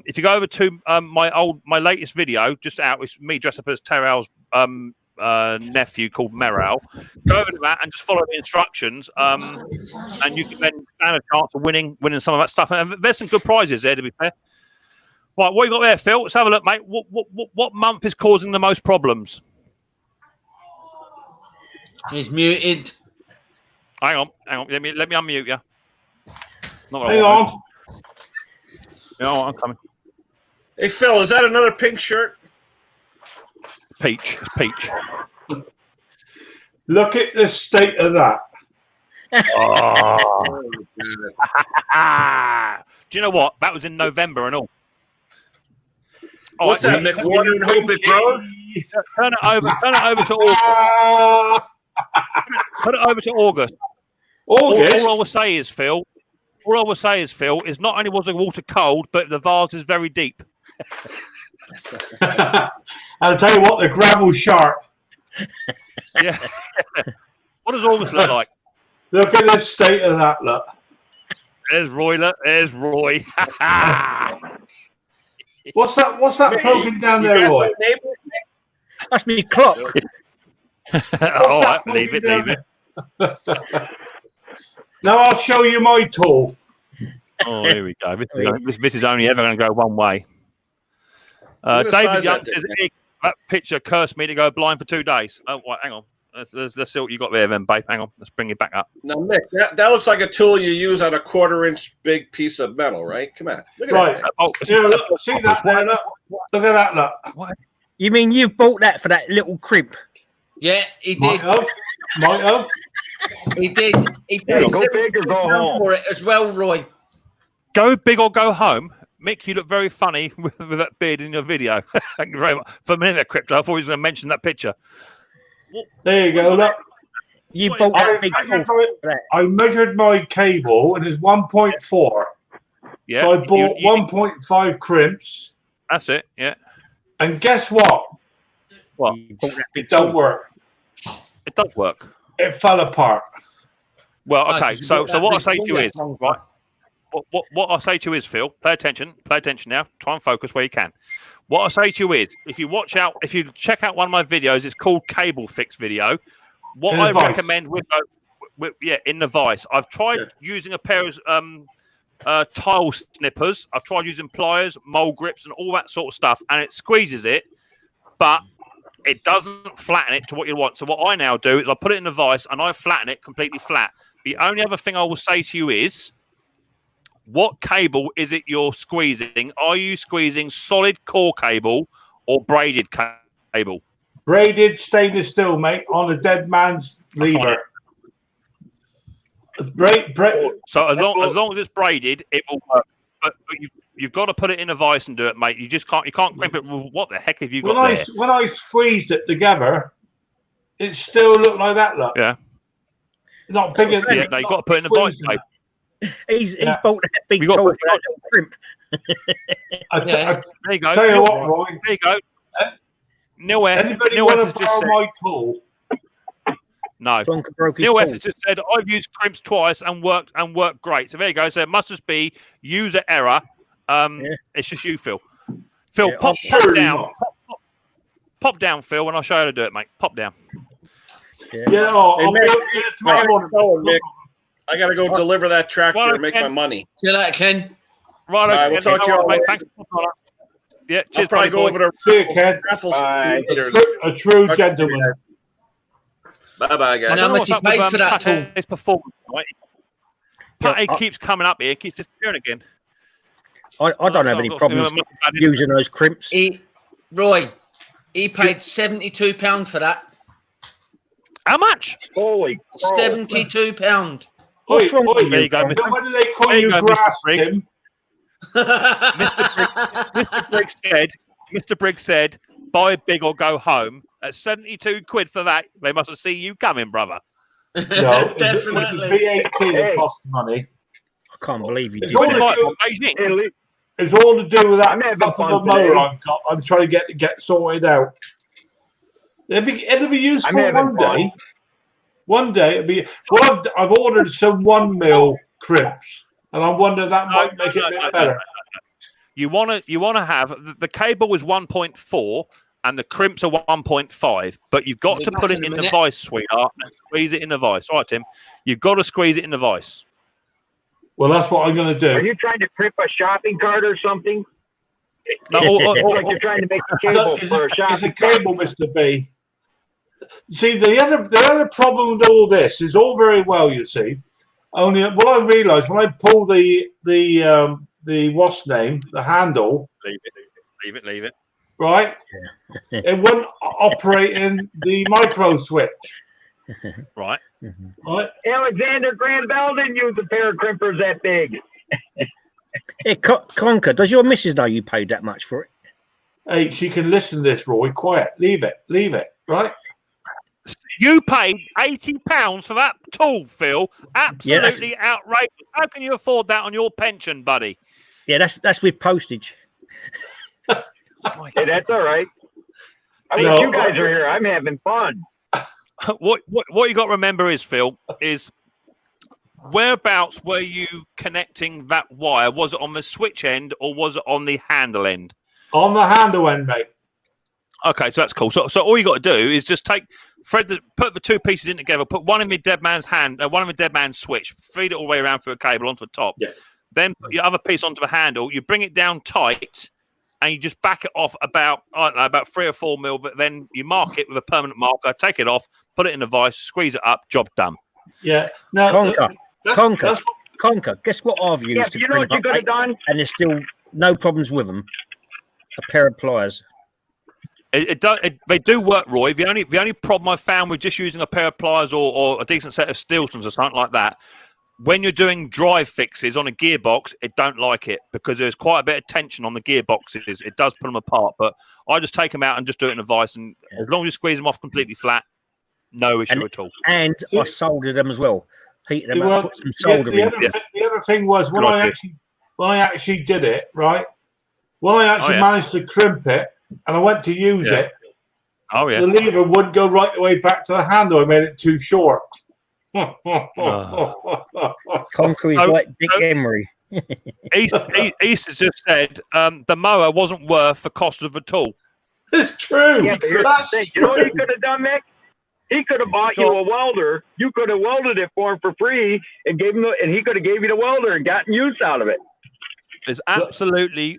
If you go over to my latest video, just out with me dressed up as Terrell's nephew called Meral, go over to that and just follow the instructions, and you can then stand a chance of winning some of that stuff. And there's some good prizes there, to be fair. Right, what you got there, Phil? Let's have a look, mate. What month is causing the most problems? He's muted. Hang on. Let me unmute you. Hang on. No, I'm coming. Hey, Phil, is that another pink shirt? Peach. It's peach. Look at the state of that. Oh. Do you know what? That was in November and all. What's that, Mick? Water and hope it grows? Turn it over to August. Put it over to August. August? All I will say is, Phil, is not only was the water cold, but the vase is very deep. I'll tell you what, the gravel's sharp. Yeah. What does August look like? Look at the state of that, look. There's Roy. Look, there's Roy. What's that poking down there, Roy? That's me clock. All right, leave it. Now I'll show you my tool. Oh, here we go. This is only ever going to go one way. David Young says, that picture cursed me to go blind for 2 days. Oh, wait, hang on. Let's see what you got there then, babe. Hang on. Let's bring it back up. Now, Mick, that looks like a tool you use on a 1/4-inch big piece of metal, right? Come on. Look at Right. that. Oh, look, see that there? Look at that. Look. What? You mean you bought that for that little crimp? Yeah, he did. Might have. He did. He paid £72 for it as well, Roy. Go big or go home. Mick, you look very funny with that beard in your video. Thank you very much. For a minute, Crypto, I thought he was going to mention that picture. There you go. Look. You bought that big I measured my cable and it's 1.4. Yeah. So I bought 1.5 crimps. That's it. Yeah. And guess what? What? It don't work. It does work. It fell apart. Well, okay. So what I say to you is, right? What I say to you is, Phil, pay attention now. Try and focus where you can. What I say to you is, if you check out one of my videos, it's called Cable Fix Video. What I recommend in the vise, I've tried using a pair of tile snippers. I've tried using pliers, mole grips, and all that sort of stuff, and it squeezes it, but it doesn't flatten it to what you want. So what I now do is I put it in the vise and I flatten it completely flat. The only other thing I will say to you is, what cable is it you're squeezing? Are you squeezing solid core cable or braided cable? Braided stainless steel, mate, on a dead man's lever. So as long as it's braided, it will work. But you've got to put it in a vise and do it, mate. You just can't. You can't crimp it. What the heck have you got there? When I squeezed it together, it still looked like that. Look. Yeah. Not bigger. Yeah. No, you got to put it in the vise, mate. He's bought that big tool for that little crimp. There you go. Tell you what, Roy. There you go. Anybody want to borrow my tool? No. Neil F has just said, I've used crimps twice and worked great. So there you go. So it must just be user error. It's just you, Phil. Phil, pop down. Pop down, Phil, and I'll show you how to do it, mate. Pop down. I got to go deliver that tractor and make my money. See you later, Ken. Right, we'll talk to you all, mate. Thanks. Yeah, cheers, I'll probably go over to a true gentleman. Bye-bye, guys. And how much he paid for that tool? His performance, right? Patty keeps coming up here. Keeps disappearing again. I don't have any problems using those crimps. Roy, he paid £72 for that. How much? Holy £72. What's wrong with you? There you go. What do they call you, grass, Tim? Mr. Briggs said, buy big or go home. At 72 quid for that, they must have seen you coming, brother. No, definitely. VAT that cost money. I can't believe you did that. It's all to do with that couple of motor I've got. I'm trying to get sorted out. It'll be useful one day. One day it'll be. Well, I've ordered some 1 mil crimps, and I wonder if that might make it a bit better. You want to have the cable is 1.4 and the crimps are 1.5, but you've got to put it in the vise, sweetheart, and squeeze it in the vise. All right, Tim, you've got to squeeze it in the vise. Well, that's what I'm going to do. Are you trying to crimp a shopping cart or something? No, like you're trying to make a cable for a shopping It's a cable, Mr. B. See, the other problem with all this is all very well, you see. Only what I realised when I pull the what's name, the handle. Leave it. Right? It wouldn't operate in the micro switch. Right. Right. Alexander Graham Bell didn't use a pair of crimpers that big. Hey, Conker, does your missus know you paid that much for it? Hey, she can listen to this, Roy. Quiet. Leave it. Right? You paid £80 for that tool, Phil. Absolutely outrageous. How can you afford that on your pension, buddy? Yeah, that's with postage. Hey, that's all right. I mean, you guys are here. I'm having fun. What you got to remember is, Phil, is whereabouts were you connecting that wire? Was it on the switch end or was it on the handle end? On the handle end, mate. Okay, so that's cool. So all you got to do is just put the two pieces in together, put one in the dead man's hand, one in the dead man's switch, feed it all the way around through a cable onto the top. Yeah. Then put your other piece onto the handle. You bring it down tight, and you just back it off about 3 or 4 mil. But then you mark it with a permanent marker, take it off, put it in the vise, squeeze it up, job done. Yeah. No. Conquer. Guess what I've used to print up, mate, and there's still no problems with them. A pair of pliers. They do work, Roy. The only problem I've found with just using a pair of pliers or a decent set of steel stones or something like that, when you're doing drive fixes on a gearbox, it don't like it because there's quite a bit of tension on the gearboxes. It does pull them apart. But I just take them out and just do it in a vise, and as long as you squeeze them off completely flat, no issue at all. And I soldered them as well. Heated them up, put some solder in. The other thing was when I actually did it, right? When I actually managed to crimp it and I went to use it, the lever wouldn't go right the way back to the handle. I made it too short. Conquer is like Dick Emery. East has just said the mower wasn't worth the cost of the tool. It's true. Yeah, but here's the thing. You know what he could have done, Mick? He could have bought you a welder. You could have welded it for him for free and gave him and he could have gave you the welder and gotten use out of it. It's absolutely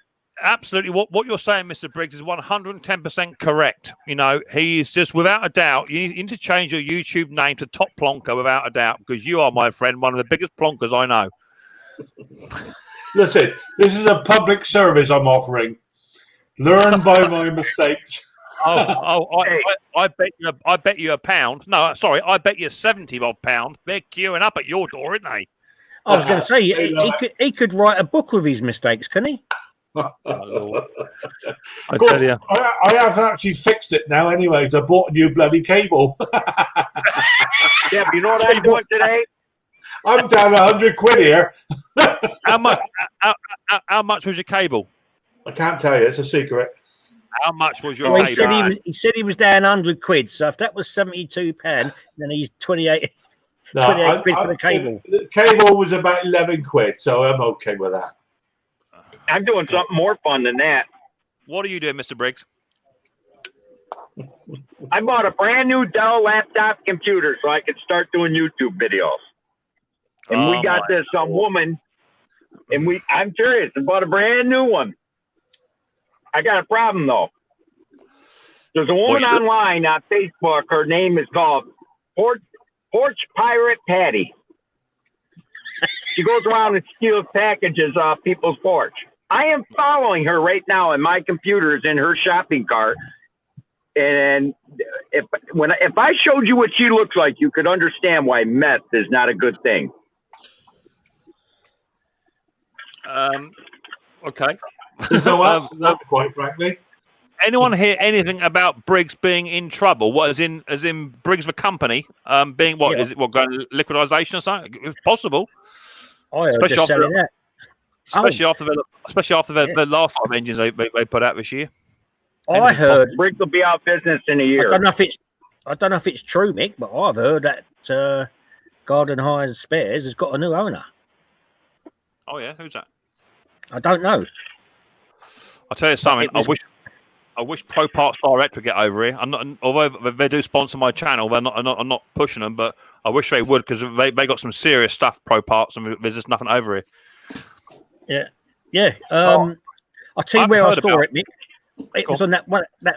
what you're saying, Mr. Briggs, is 110% correct. You know, he is just without a doubt. You need to change your YouTube name to Top Plonker without a doubt, because you are, my friend, one of the biggest plonkers I know. Listen, this is a public service I'm offering. Learn by my mistakes. I bet you £1. No, sorry, I bet you 70-odd pound. They're queuing up at your door, aren't they? I was going to say he could write a book with his mistakes, couldn't he? I tell you, I have actually fixed it now. Anyways, I bought a new bloody cable. Yeah, but you know what I'm doing today? I'm down 100 quid here. How much was your cable? I can't tell you. It's a secret. How much was your cable? He said he was down 100 quid. So if that was £72, then he's 28 quid for the cable. The cable was about 11 quid, so I'm okay with that. I'm doing something more fun than that. What are you doing, Mr. Briggs? I bought a brand new Dell laptop computer so I could start doing YouTube videos. And we got this woman, and I'm serious, I bought a brand new one. I got a problem though. There's a woman online on Facebook. Her name is called Porch Pirate Patty. She goes around and steals packages off people's porch. I am following her right now, and my computer is in her shopping cart. And if I showed you what she looks like, you could understand why meth is not a good thing. Okay. No answer to that, quite frankly. Anyone hear anything about Briggs being in trouble? What, as in Briggs the company being what? Yeah. Is it what, going to liquidation or something? It's possible. Especially after the last 5 engines they put out this year. I heard Briggs will be out of business in a year. I don't know if it's true, Mick, but I've heard that Garden Hire Spares has got a new owner. Oh yeah, who's that? I don't know. I'll tell you something. I wish Pro Parts Direct would get over here. I'm not, although they do sponsor my channel, I'm not pushing them, but I wish they would, because they got some serious stuff, Pro Parts, and there's just nothing over here. Yeah. I'll tell you where I saw it, Mick. It was on that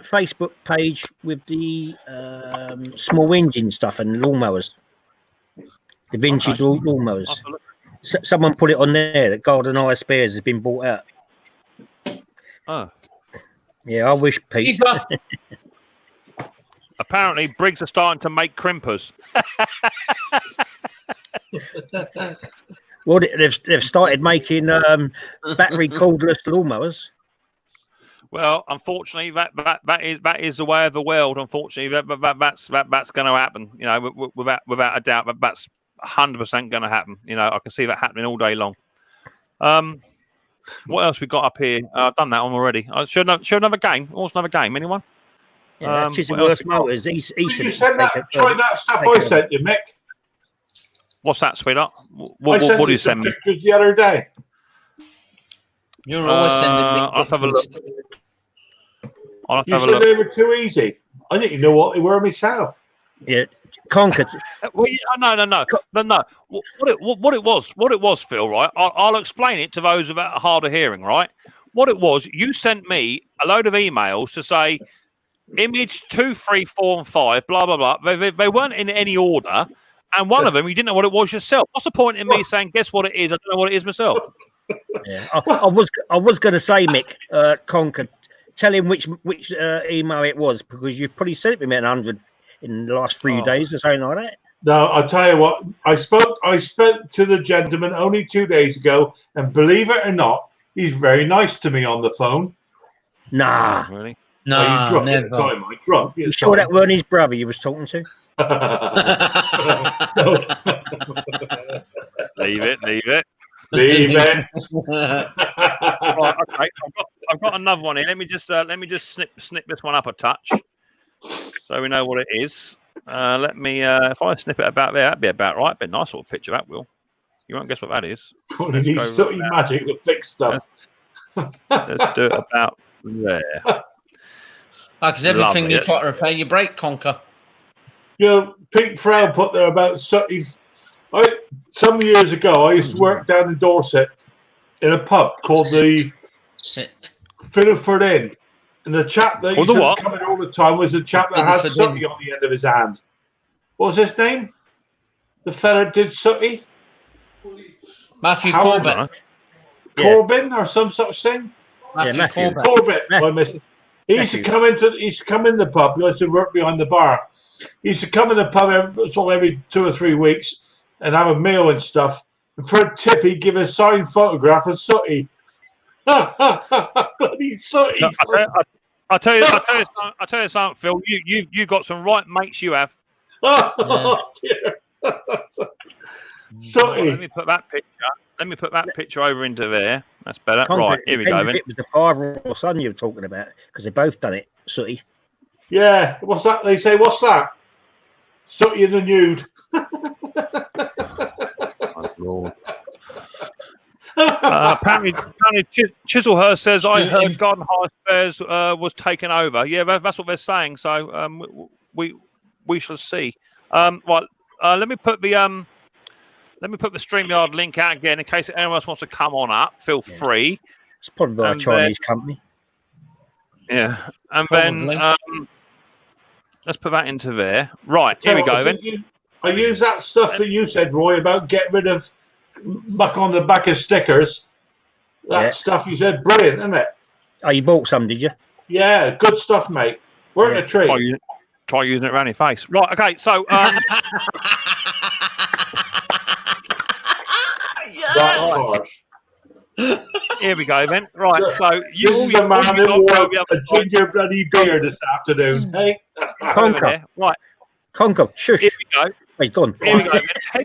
Facebook page with the small engine stuff and lawnmowers, the vintage lawnmowers. Someone put it on there that Garden Hire Spares has been bought out. Oh. Yeah, I wish Pete. Apparently, Briggs are starting to make crimpers. Well, they've started making battery cordless lawnmowers. Well, unfortunately, that is the way of the world. Unfortunately, that's going to happen. You know, without a doubt, that's 100% going to happen. You know, I can see that happening all day long. What else we got up here? I've done that one already. Show another game. Also another game. Anyone? Yeah, Chisholm Mowers. Try that stuff I sent you, Mick. What's that, sweetheart? I sent What do you some send me? pictures the other day. You're always sending me I'll have a look. pictures. I'll have to You have a said look. they were too easy. I didn't even know what they were myself. Yeah, Conquered. Well, no. What it was, Phil. Right, I'll explain it to those of a harder hearing. Right, what it was, you sent me a load of emails to say image 2, 3, 4, and 5. Blah blah blah. They weren't in any order, and one of them you didn't know what it was yourself. What's the point in me saying guess what it is? I don't know what it is myself. Yeah, I was going to say, Mick, Conquered. Tell him which email it was, because you've probably sent it me 100 in the last 3 days or something like that. No, I'll tell you what. I spoke to the gentleman only 2 days ago, and believe it or not, he's very nice to me on the phone. Nah, Really? No, he's drunk never. at the time, Mike. Drunk. You sure that weren't his brother you was talking to? Leave it. Leave it. Right, okay, I've got another one here. Let me just snip this one up a touch, so we know what it is. Let me if I snip it about there, that'd be about right. Be a nice little picture that will. You won't guess what that is. He's sooty magic to fix stuff. Let's do it about there. Because everything Lovely. you try to repair, you break, Conquer. You know, Pete Frown put there about sooty. Some years ago, I used to work down in Dorset in a pub called the Fiddleford Inn. And the chap that used to come in all the time was the chap that had sooty on the end of his hand. What was his name? The fella did sooty? Matthew Corbett. Corbin or some such thing? Matthew Corbett. He used to come in the pub. He used to work behind the bar. He used to come in the pub every 2 or 3 weeks and have a meal and stuff. And for a tip, he'd give a signed photograph of Sooty. Bloody Sooty. No, I'll tell you something, Phil. You got some right mates. You have. Oh dear. Sooty. Let me put that picture. Let me put that picture over into there. That's better. Conquered. Right, here we go. Then. It was the father or son you were talking about, because they both done it, Sooty. Yeah. What's that? They say, what's that? Sooty and the nude. Oh, Lord. Apparently Chiselhurst says I heard Garden High Spares was taken over. Yeah, that's what they're saying. So we shall see. Right, let me put the StreamYard link out again in case anyone else wants to come on up. Feel free. It's probably by a Chinese company. Yeah, and then let's put that into there. Right, here we go. Then I use that stuff that you said, Roy, about get rid of muck on the back of stickers. That stuff you said, brilliant, isn't it? Oh, you bought some, did you? Yeah, good stuff, mate. Weren't a treat. Try using it around your face. Right, okay, so here we go then. Right, so this is a man who wore a ginger bloody beer this afternoon. Hey, Conquer. Right, Conquer. Shush. Here we go. He's gone. Here we go. Then.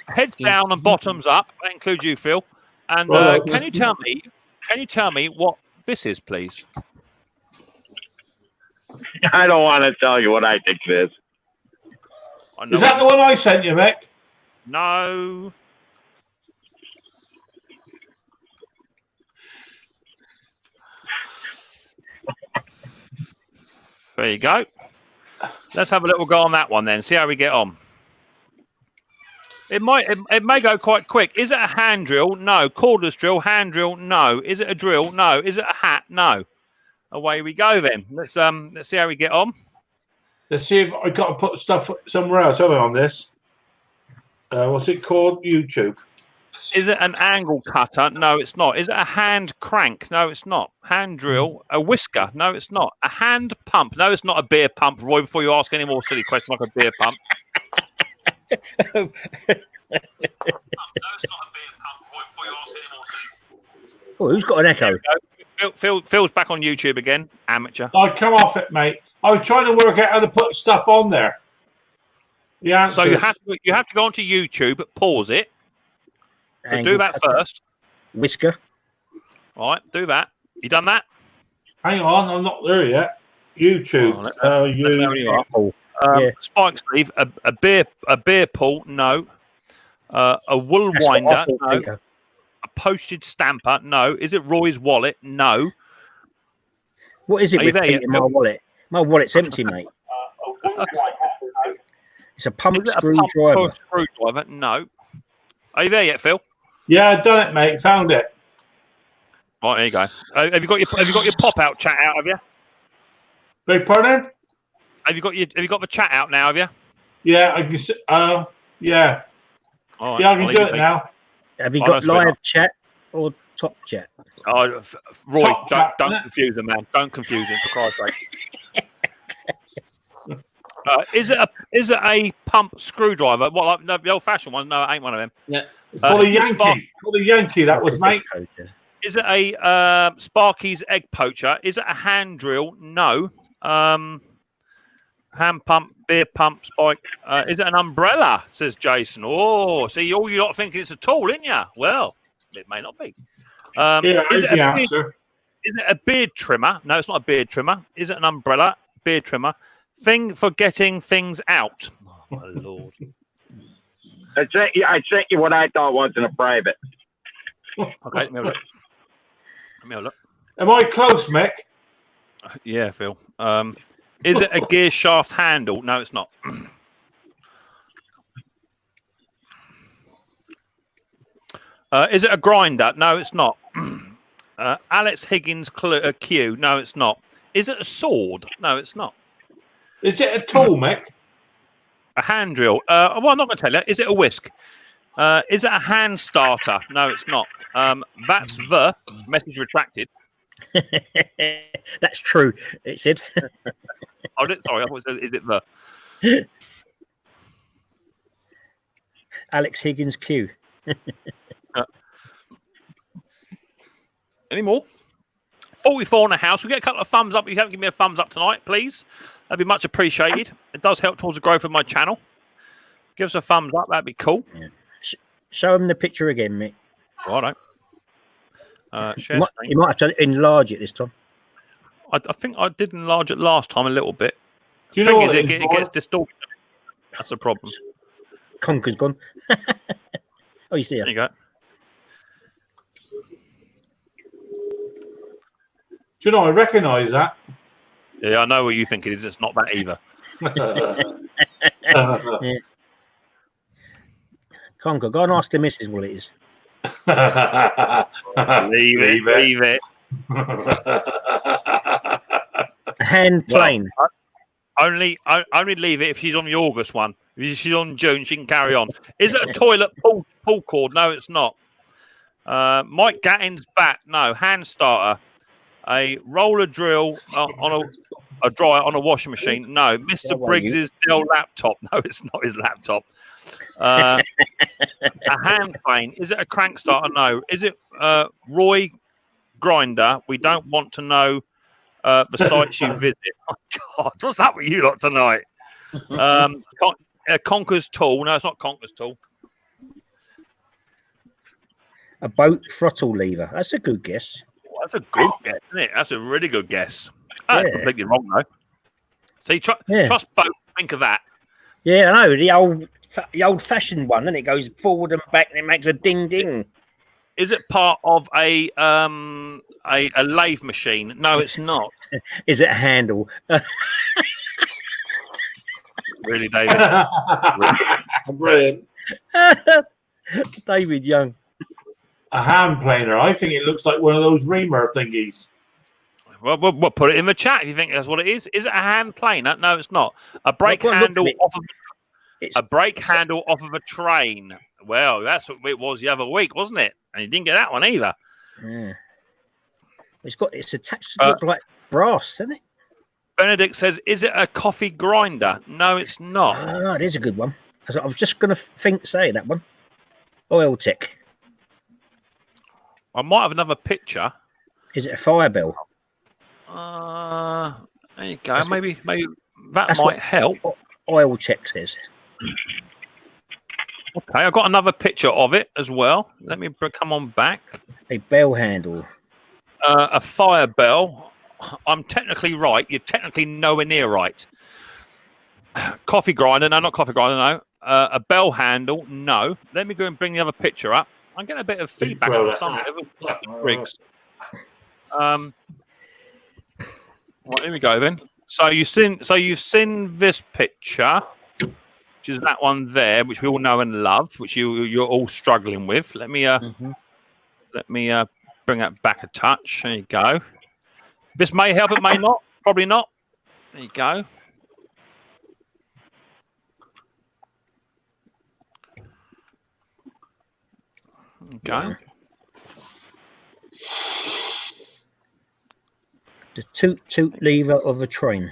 Heads down and bottoms up. That includes you, Phil. And can you tell me what this is, please? I don't want to tell you what I think it is. Is that the one I sent you, Mick? No. There you go. Let's have a little go on that one then. See how we get on. It may go quite quick. Is it a hand drill? No. Cordless drill? Hand drill? No. Is it a drill? No. Is it a hat? No. Away we go then. Let's see how we get on. Let's see if I got to put stuff somewhere else. Have I on this? What's it called? YouTube. Is it an angle cutter? No, it's not. Is it a hand crank? No, it's not. Hand drill? A whisker? No, it's not. A hand pump? No, it's not a beer pump, Roy, before you ask any more silly questions like a beer pump. Oh, who's got an echo? Phil's back on YouTube again. Amateur. I come off it, mate. I was trying to work out how to put stuff on there. Yeah. So you have to go onto YouTube, pause it. So do that first. Whisker. All right, do that. You done that? Hang on, I'm not there yet. YouTube. YouTube. Spike sleeve, a beer pull, no. A wool That's what I winder? thought, No. Peter. A postage stamper? No. Is it Roy's wallet? No. What is it Are you with there Pete yet, in my Phil? wallet? My wallet's empty, mate. It's a pump Is it a pump screwdriver. screwdriver? No. Are you there yet, Phil? Yeah, I've done it, mate. Found it. Right, there you go. Have you got your pop out chat out? Have you? Beg pardon? Have you got the chat out now? Have you? Yeah, I can. Yeah. All right, Yeah, I I'll can leave do you it be. now. Have you Oh, got that's fair enough. live chat or top chat? Oh, Roy, Top chat, don't innit? confuse him, man. Don't confuse him, for Christ's sake. Is it a pump screwdriver? What, like the old-fashioned one? No, it ain't one of them. Yeah. Call a is it Yankee. Call a Yankee. That was, mate. Is it a Sparky's egg poacher? Is it a hand drill? No. Hand pump, beer pump, spike. Is it an umbrella? Says Jason. Oh, see, all you lot thinking it's a tool, isn't you? Well, it may not be. Here Is is it the a beard, answer. is it a beard trimmer? No, it's not a beard trimmer. Is it an umbrella? Beard trimmer. Thing for getting things out. Oh, my Lord. I sent you what I thought was in a private. Okay, let me have a look. Let me have a look. Am I close, Mick? Yeah, Phil. Is it a gear shaft handle? No, it's not. Is it a grinder? No, it's not. Alex Higgins Q? No, it's not. Is it a sword? No, it's not. Is it a tool, Mick? A hand drill? Well, I'm not going to tell you. Is it a whisk? Is it a hand starter? No, it's not. That's the message retracted. That's true. It said. Sorry, I thought it said, is it the? Alex Higgins Q. Any more? 44 in the house. We get a couple of thumbs up. If you haven't given me a thumbs up tonight, please. That'd be much appreciated. It does help towards the growth of my channel. Give us a thumbs up. That'd be cool. Yeah. Show him the picture again, Mick. Righto. Share screen. You might have to enlarge it this time. I think I did enlarge it last time a little bit. Do you The know thing what is, it is, it boy? gets distorted. That's the problem. Conker's gone. Oh, you see There it. you go. Do you know, I recognise that. Yeah, I know what you think it is. It's not that either. Yeah. Conker, go and ask the missus what it is. Leave it. A hand plane. Well, only leave it if she's on the August one. If she's on June, she can carry on. Is it a toilet pull cord? No, it's not. Mike Gattin's bat? No. Hand starter? A roller drill on a dryer on a washing machine? No. Mr. Briggs's Dell laptop? No, it's not his laptop. A hand plane? Is it a crank starter? No. Is it Roy grinder? We don't want to know the sites you visit. Oh God, what's up with you lot tonight? Conker's tool? No, it's not Conker's tool. A boat throttle lever. That's a good guess. Well, that's a good guess, isn't it? That's a really good guess. That's Yeah. completely wrong though. See, Yeah. trust boat. Think of that. Yeah, I know. The old-fashioned one, and it goes forward and back, and it makes a ding ding. Is it part of a lathe machine? No, it's not. Is it a handle? Really, David? Brilliant. David Young. A hand planer. I think it looks like one of those reamer thingies. Well, we'll put it in the chat if you think that's what it is. Is it a hand planer? No, it's not. A brake Look handle at it. off of a brake handle off of a train. Well, that's what it was the other week, wasn't it? And you didn't get that one either. Yeah. It's attached to look like brass, isn't it? Benedict says, "Is it a coffee grinder?" No, it's not. Ah, it is a good one. I was just going to say that one. Oil tech. I might have another picture. Is it a fire bell? There you go. Maybe that that's might what- help. Oil tech says. Okay, I've got another picture of it as well. Let me come on back. A bell handle. A fire bell. I'm technically right. You're technically nowhere near right. Coffee grinder. No, not coffee grinder. No. a bell handle? No. Let me go and bring the other picture up. I'm getting a bit of feedback from some Briggs. Right, here we go then. So you've seen this picture, which is that one there, which we all know and love, which you're all struggling with. Let me bring that back a touch. There you go. This may help, it may not. Probably not. There you go. Okay. The toot lever of a train.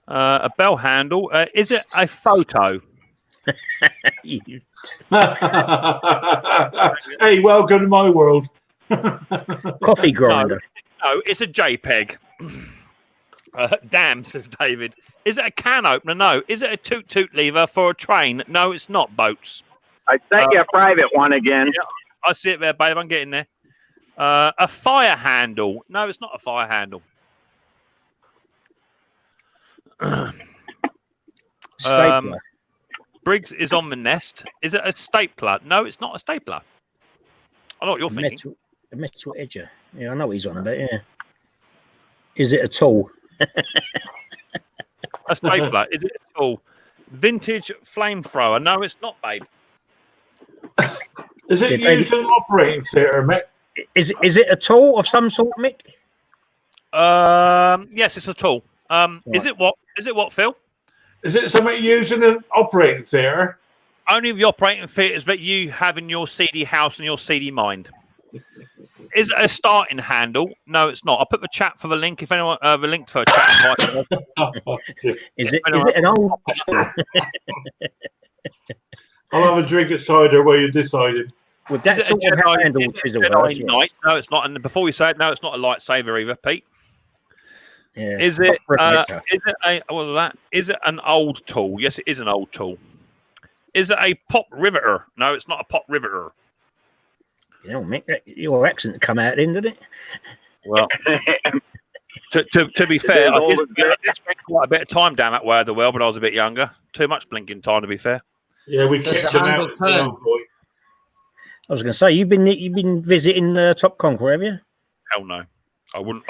A bell handle. Is it a photo? Hey, welcome to my world. Coffee grinder. No, it's a JPEG. Damn, says David. Is it a can opener? No. Is it a toot lever for a train? No, it's not, Boats. I sent you a private one again. Yeah, I see it there, babe. I'm getting there. A fire handle. No, it's not a fire handle. Stapler. Briggs is on the nest. Is it a stapler? No, it's not a stapler. I know what you're thinking. A metal edger. Yeah, I know what he's on about, yeah. Is it a tool? A stapler. Is it a tool? Vintage flamethrower. No, it's not, babe. Is it used in operating theatre, Mick? Is it a tool of some sort, Mick? Yes, it's a tool. Right. Is it what, Phil? Is it something used in an operating theatre? Only the operating theatres that you have in your CD house and your CD mind. Is it a starting handle? No, it's not. I'll put the chat for the link. If anyone, the link for a chat. Is it an old tool? I'll have a drink of cider while you're deciding. With that sort of handle, chisel. No, it's not. And before we say it, no, it's not a lightsaber either, Pete. Yeah. Is it a what was that? Is it an old tool? Yes, it is an old tool. Is it a pop riveter? No, it's not a pop riveter. You know, Mick, your accent come out in, didn't it? Well, to be fair, I did spend quite a bit of time down that way of the world, but I was a bit younger. Too much blinking time, to be fair. Yeah, we kicked him out. I was going to say, you've been visiting Top Conqueror, have you? Hell no. I wouldn't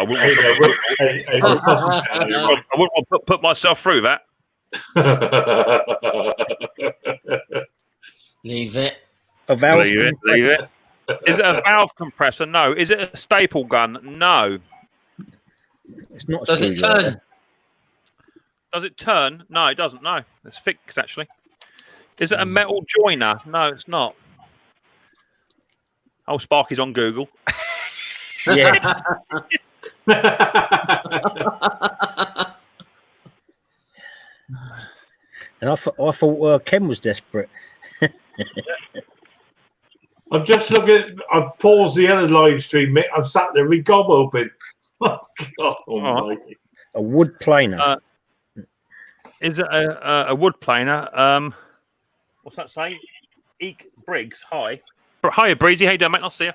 put myself through that. Leave it. Leave it. Is it a valve compressor? No. Is it a staple gun? No. It's not. Does it turn? Does it turn? No, it doesn't. No, it's fixed actually. Is it a metal joiner? No, it's not. Oh, Sparky's on Google. Yeah. And I thought Ken was desperate. I'm just looking. I've paused the other live stream, Mick. I'm sat there with gob open. Oh, God almighty. A wood planer. Is it a wood planer? What's that say? Eek Briggs. Hi. Hi, Breezy. How you doing, mate? I'll see you.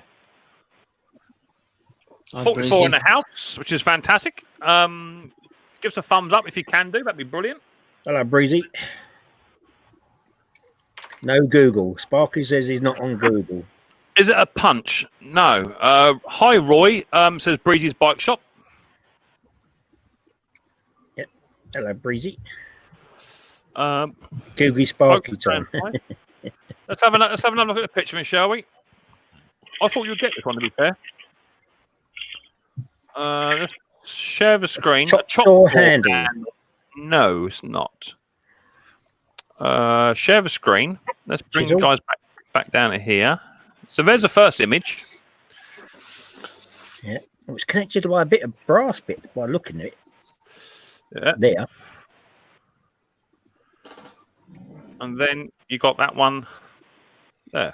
44 in the house, which is fantastic. Give us a thumbs up if you can do. That'd be brilliant. Hello, Breezy. No Google. Sparky says he's not on Google. Is it a punch? No. Hi, Roy. Says Breezy's Bike Shop. Yep. Hello, Breezy. Googly Sparky time. Let's have another look at the picture, shall we? I thought you'd get this one, to be fair. Let's share the screen. Chop handle. No, it's not. Share the screen. Let's bring you guys back down to here. So there's the first image. Yeah, it was connected by a bit of brass bit by looking at it. Yeah. There. And then you got that one there.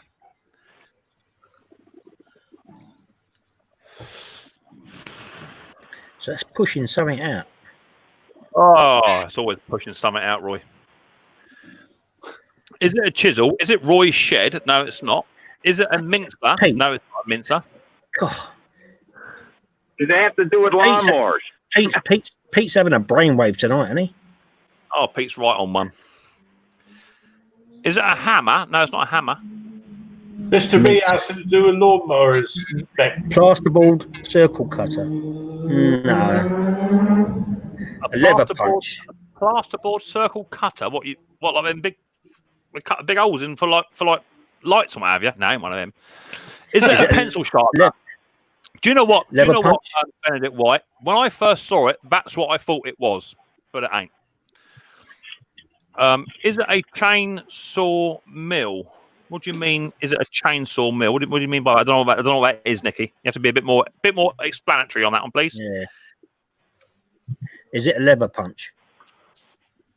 So that's pushing something out. Oh, it's always pushing something out, Roy. Is it a chisel? Is it Roy's shed? No, it's not. Is it a mincer? Pete. No, it's not a mincer. God. Do they have to do with lawnmowers? Pete's having a brainwave tonight, isn't he? Oh, Pete's right on one. Is it a hammer? No, it's not a hammer. This to me has to do with lawnmowers. Plasterboard circle cutter. No. A lever punch. Plasterboard circle cutter. What like them big? We cut big holes in for like lights or what have you? No, ain't one of them. Is it a pencil sharpener? Do you know what? Benedict White? When I first saw it, that's what I thought it was, but it ain't. Is it a chainsaw mill? What do you mean? Is it a chainsaw mill? What do you mean by that? I don't know what that is, Nicky. You have to be a bit more explanatory on that one, please. Yeah. Is it a lever punch?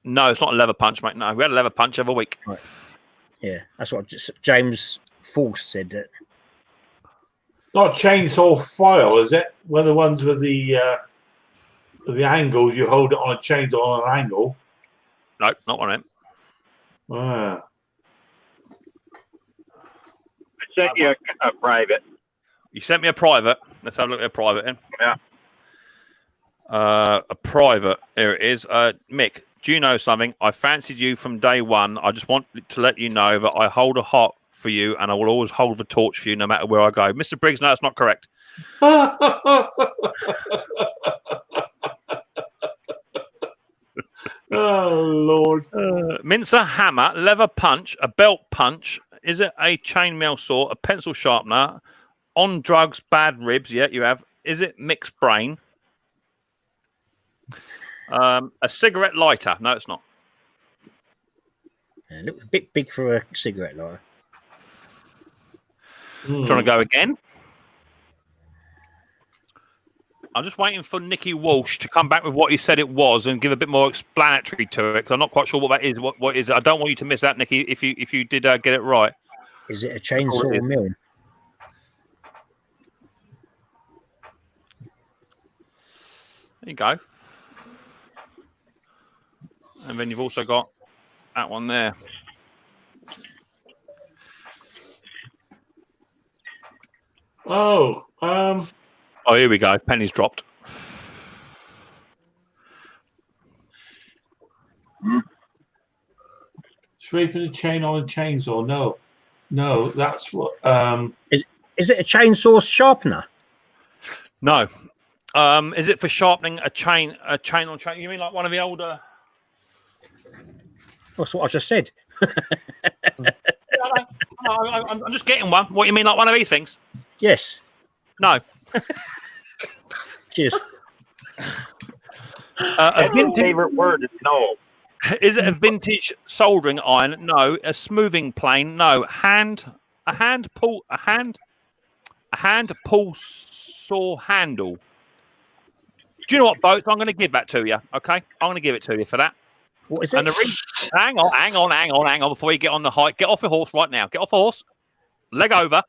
No, it's not a lever punch, mate. No, we had a lever punch every week. Right. Yeah, that's what James Force said. That. Not a chainsaw file, is it? One of the ones with the angles, you hold it on a chainsaw on an angle. No, not one of them. Ah. I sent you a private. You sent me a private. Let's have a look at a private then. Yeah. A private. Here it is. Mick, do you know something? I fancied you from day one. I just want to let you know that I hold a heart for you and I will always hold the torch for you no matter where I go. Mr. Briggs, no, that's not correct. Oh, Lord. Mincer, hammer, lever punch, a belt punch. Is it a chainmail saw, a pencil sharpener, on drugs, bad ribs? Yeah, you have. Is it mixed brain? A cigarette lighter? No, it's not. It looked a bit big for a cigarette lighter. Do you want to go again? I'm just waiting for Nicky Walsh to come back with what he said it was and give a bit more explanatory to it because I'm not quite sure what that is. What is it? I don't want you to miss that, Nicky. If you did get it right. Is it a chainsaw mill? There you go. And then you've also got that one there. Oh, Oh, here we go. Penny's dropped. Sweeping a chain on a chainsaw? No, that's what. Is it a chainsaw sharpener? No. Is it for sharpening a chain on chain? You mean like one of the older? That's what I just said. I'm just getting one. What you mean, like one of these things? Yes. No. Cheers. His favorite word is no. Is it a vintage soldering iron? No. A smoothing plane? No. A hand pull saw handle. Do you know what, Boats? I'm going to give that to you. Okay, I'm going to give it to you for that. What is it? And hang on before you get on the hike. Get off your horse right now. Get off the horse. Leg over,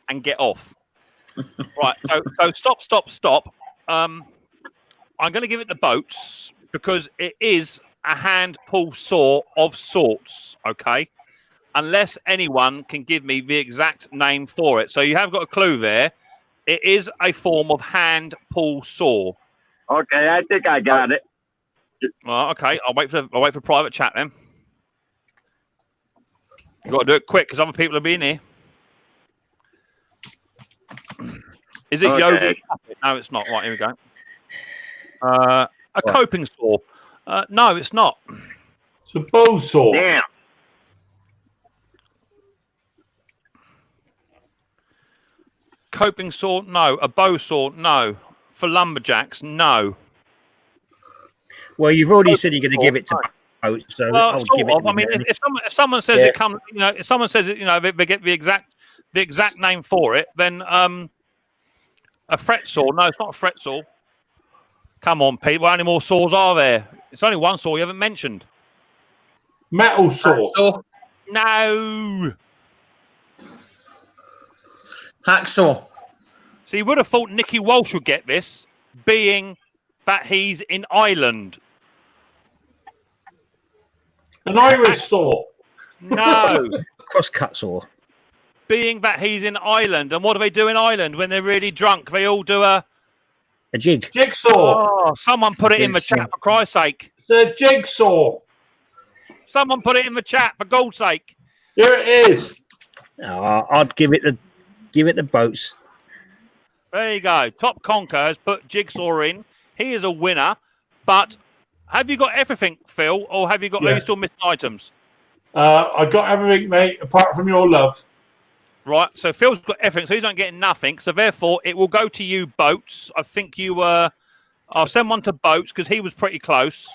and get off. Right. So stop. I'm going to give it the Boats because it is a hand pull saw of sorts. Okay. Unless anyone can give me the exact name for it. So you have got a clue there. It is a form of hand pull saw. Okay, I think I got it. Well, okay. I'll wait for private chat then. You got to do it quick because other people will be in here. Is it yoga? No, it's not. Right, here we go. A coping saw. No, it's not. It's a bow saw. Damn. Coping saw? No. A bow saw? No. For lumberjacks? No. Well, you've already said you're going to give it to Boat, so I'll give it. I mean, if someone says it comes, if someone says it, they get the exact name for it, then a fret saw? No, it's not a fret saw. Come on, Pete. How many more saws are there? It's only one saw you haven't mentioned. Metal saw. No. Hacksaw. So you would have thought Nicky Walsh would get this, being that he's in Ireland. An Irish saw. No. Crosscut saw. Being that he's in Ireland. And what do they do in Ireland when they're really drunk? They all do a jig. Jigsaw. Oh, someone put it in the chat for Christ's sake. It's a jigsaw. Someone put it in the chat for God's sake. Here it is. I'd give it the boats. There you go. Top Conker has put Jigsaw in. He is a winner. But have you got everything, Phil, or have you got? Yeah. Are you still missing items? I got everything, mate, apart from your love. Right. So Phil's got everything, so he's not getting nothing. So therefore, it will go to you, Boats. I think you were. I'll send one to Boats because he was pretty close,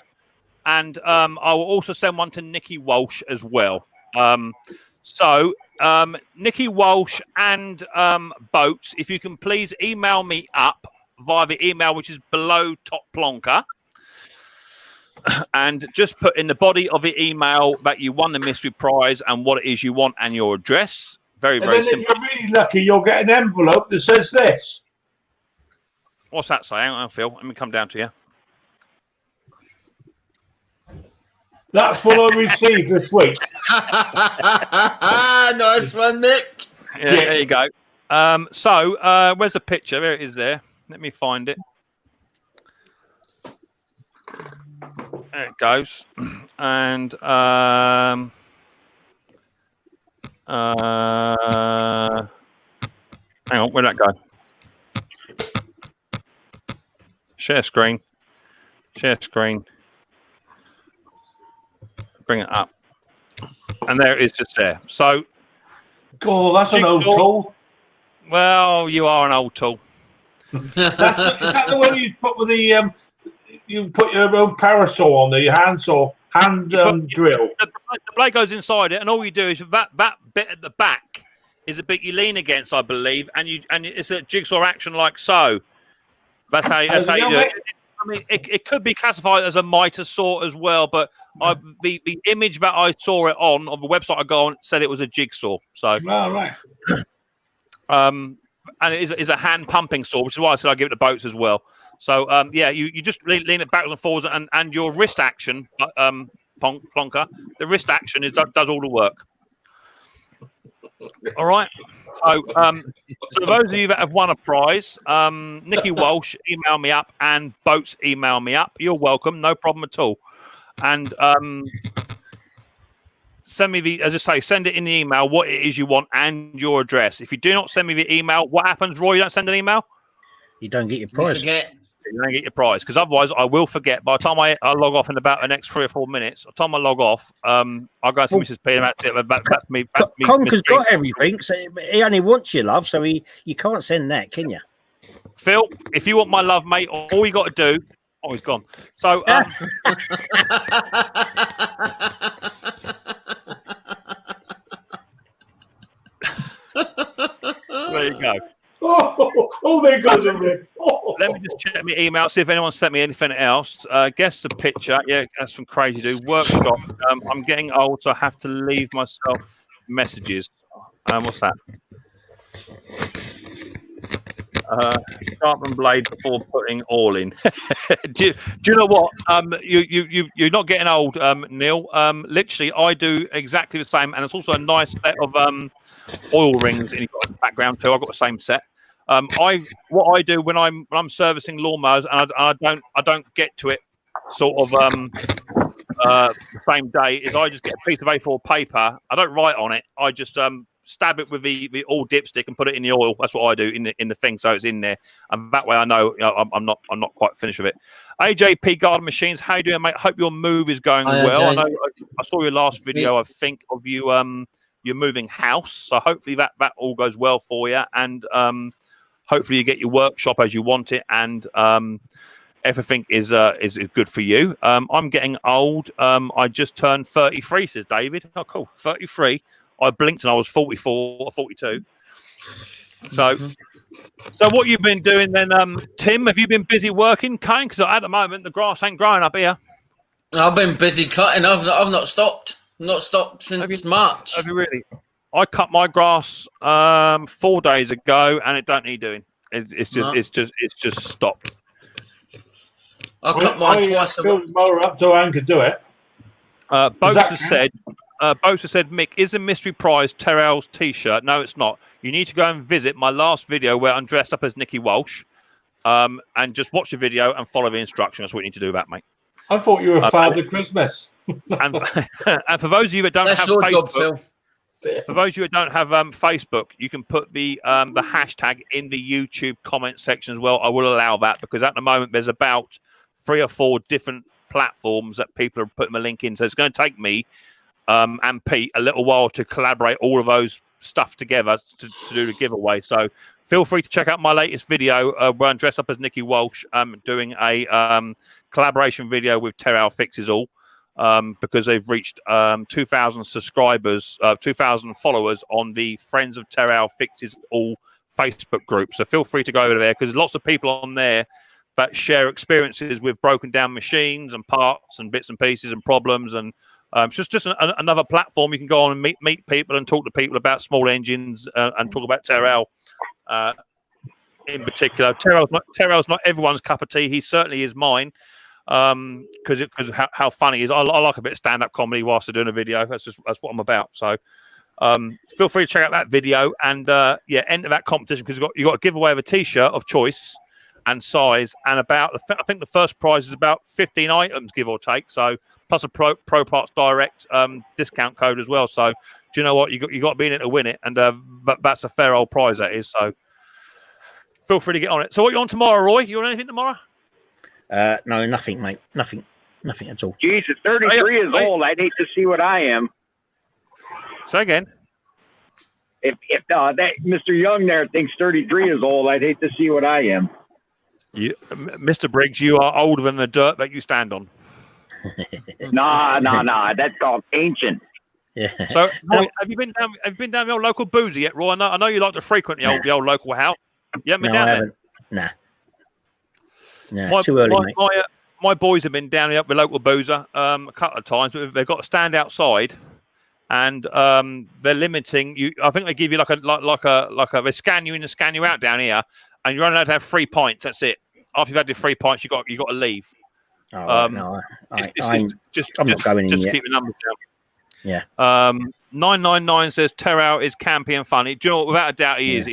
and I will also send one to Nikki Walsh as well. So Nikki Walsh and Boats, if you can please email me up via the email which is below Top Plonker, and just put in the body of the email that you won the mystery prize and what it is you want and your address. Very, And very then simple. if you're really lucky, you'll get an envelope that says this. What's that say? Hang on, Phil. Let me come down to you. That's what I received this week. Nice one, Nick. Yeah, there you go. So where's the picture? There it is there. Let me find it. There it goes. And hang on, where'd that go? Share screen. Share screen. Bring it up. And there it is just there. So God, that's an old tool. Well, you are an old tool. Is that the one you put with the you put your own parasol on the hand drill? The blade goes inside it, and all you do is that bit at the back is a bit you lean against, I believe, and it's a jigsaw action like so. That's how you do it. I mean, it could be classified as a mitre saw as well, but the image that I saw it on the website I go on said it was a jigsaw. So, right. And it is a hand pumping saw, which is why I said I give it to Boats as well. So, yeah, you just lean it backwards and forwards, and your wrist action, Plonker, the wrist action does all the work. All right. So, so those of you that have won a prize, Nikki Walsh, email me up, and Boats, email me up. You're welcome, no problem at all. And send me as I say, send it in the email what it is you want and your address. If you do not send me the email, what happens, Roy? You don't send an email? You don't get your prize. You don't get your prize, because otherwise I will forget. By the time I log off in about the next 3 or 4 minutes, by the time I log off, I'll go and see Mrs. P, and that's it. That's me. Conker's got everything, so he only wants your love, so you can't send that, can you? Phil, if you want my love, mate, all you got to do. Oh, he's gone. So, there you go. Oh, there goes a rip. Let me just check my email, see if anyone sent me anything else. Guess the picture. Yeah, that's from Crazy Dude. Workshop. I'm getting old, so I have to leave myself messages. What's that? Sharpen blade before putting all in. do you know what? You're not getting old, Neil. Literally, I do exactly the same, and it's also a nice set of oil rings in the background too. I've got the same set. What I do when I'm servicing lawnmowers, and I don't get to it sort of the same day, is I just get a piece of A4 paper. I don't write on it. I just stab it with the oil dipstick and put it in the oil. That's what I do in the thing, so it's in there, and that way I know I'm not quite finished with it. AJP Garden Machines, how you doing, mate? Hope your move is going well. I know I saw your last video. I think of you you're moving house, so hopefully that all goes well for you, and hopefully you get your workshop as you want it, and everything is good for you. I'm getting old. I just turned 33, says David. Oh, cool, 33. I blinked and I was 44 or 42. So what you've been doing then, Tim? Have you been busy working, cutting? Because at the moment the grass ain't growing up here. I've been busy cutting. I've not stopped. Not stopped since March. Have you really? I cut my grass 4 days ago, and it don't need doing. It's just stopped. I cut mine twice a week. Mower up so Anne could do it. Boats has said, Mick, is the mystery prize Terrell's t-shirt? No, it's not. You need to go and visit my last video where I'm dressed up as Nikki Walsh, and just watch the video and follow the instructions. That's what you need to do, that, mate. I thought you were Father Christmas. And, and for those of you that don't That's have your Facebook, job, Phil. for those of you that don't have Facebook, you can put the hashtag in the YouTube comment section as well. I will allow that because at the moment there's about 3 or 4 different platforms that people are putting a link in. So it's going to take me and Pete a little while to collaborate all of those stuff together to do the giveaway. So feel free to check out my latest video where I'm dressed up as Nicky Walsh, doing a collaboration video with Terrell Fixes All. Because they've reached 2,000 subscribers, 2,000 followers on the Friends of Terrell Fixes All Facebook group. So feel free to go over there because there's lots of people on there that share experiences with broken down machines and parts and bits and pieces and problems. And it's just another platform you can go on and meet people and talk to people about small engines and talk about Terrell in particular. Terrell's not everyone's cup of tea. He certainly is mine. Because how funny he is. I like a bit of stand-up comedy whilst I'm doing a video. That's what I'm about. So feel free to check out that video and enter that competition because you got to give away of a t-shirt of choice and size and I think the first prize is about 15 items give or take. So plus a Pro Parts Direct discount code as well. So do you know what, you got to be in it to win it, and that's a fair old prize that is. So feel free to get on it. So what you on tomorrow, Roy? You on anything tomorrow? No, nothing, mate. Nothing at all. Jesus, 33 is old. I'd hate to see what I am. Say again. If that Mr. Young there thinks 33 is old, I'd hate to see what I am. Mr. Briggs, you are older than the dirt that you stand on. Nah. That's called ancient. Yeah. So, Roy, have you been down the old local boozer yet, Roy? I know you like to frequent the old local house. You haven't been down there? Nah. No, too early, mate. My boys have been down here up with local boozer a couple of times, but they've got to stand outside, and they're limiting you. I think they give you like a they scan you in and scan you out down here, and you're only allowed to have 3 pints. That's it. After you've had your 3 pints, you got to leave. Oh, no, I'm not going in just yet. Keep the numbers down. Yeah. 999 says Terrell is campy and funny. Do you know what? Without a doubt, he is.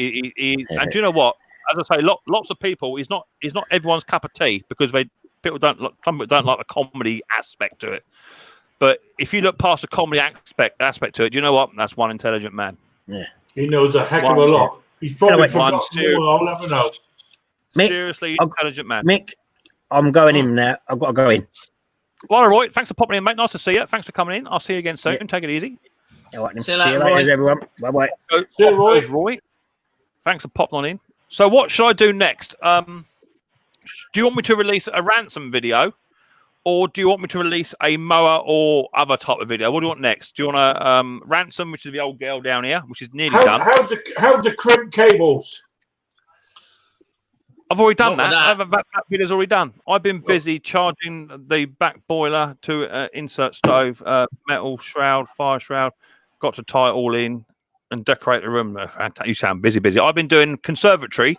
And do you know what? As I say, lots of people. He's not everyone's cup of tea because some people don't like the comedy aspect to it. But if you look past the comedy aspect to it, do you know what? That's one intelligent man. Yeah, he knows a heck of a lot. He's probably forgotten more. I'll never know. Seriously, intelligent man. Mick, I'm going in now. I've got to go in. Well, Roy, thanks for popping in, mate. Nice to see you. Thanks for coming in. I'll see you again soon. Take it easy. All right, then. See you later, everyone. Bye-bye. See you, Roy. Thanks for popping on in. So what should I do next? Do you want me to release a ransom video, or do you want me to release a mower or other type of video? What do you want next? Do you want a ransom, which is the old girl down here, which is nearly done? How to crimp cables? I've already done that. That video's already done. I've been busy charging the back boiler to insert stove, metal shroud, fire shroud. Got to tie it all in and decorate the room. You sound busy. I've been doing conservatory,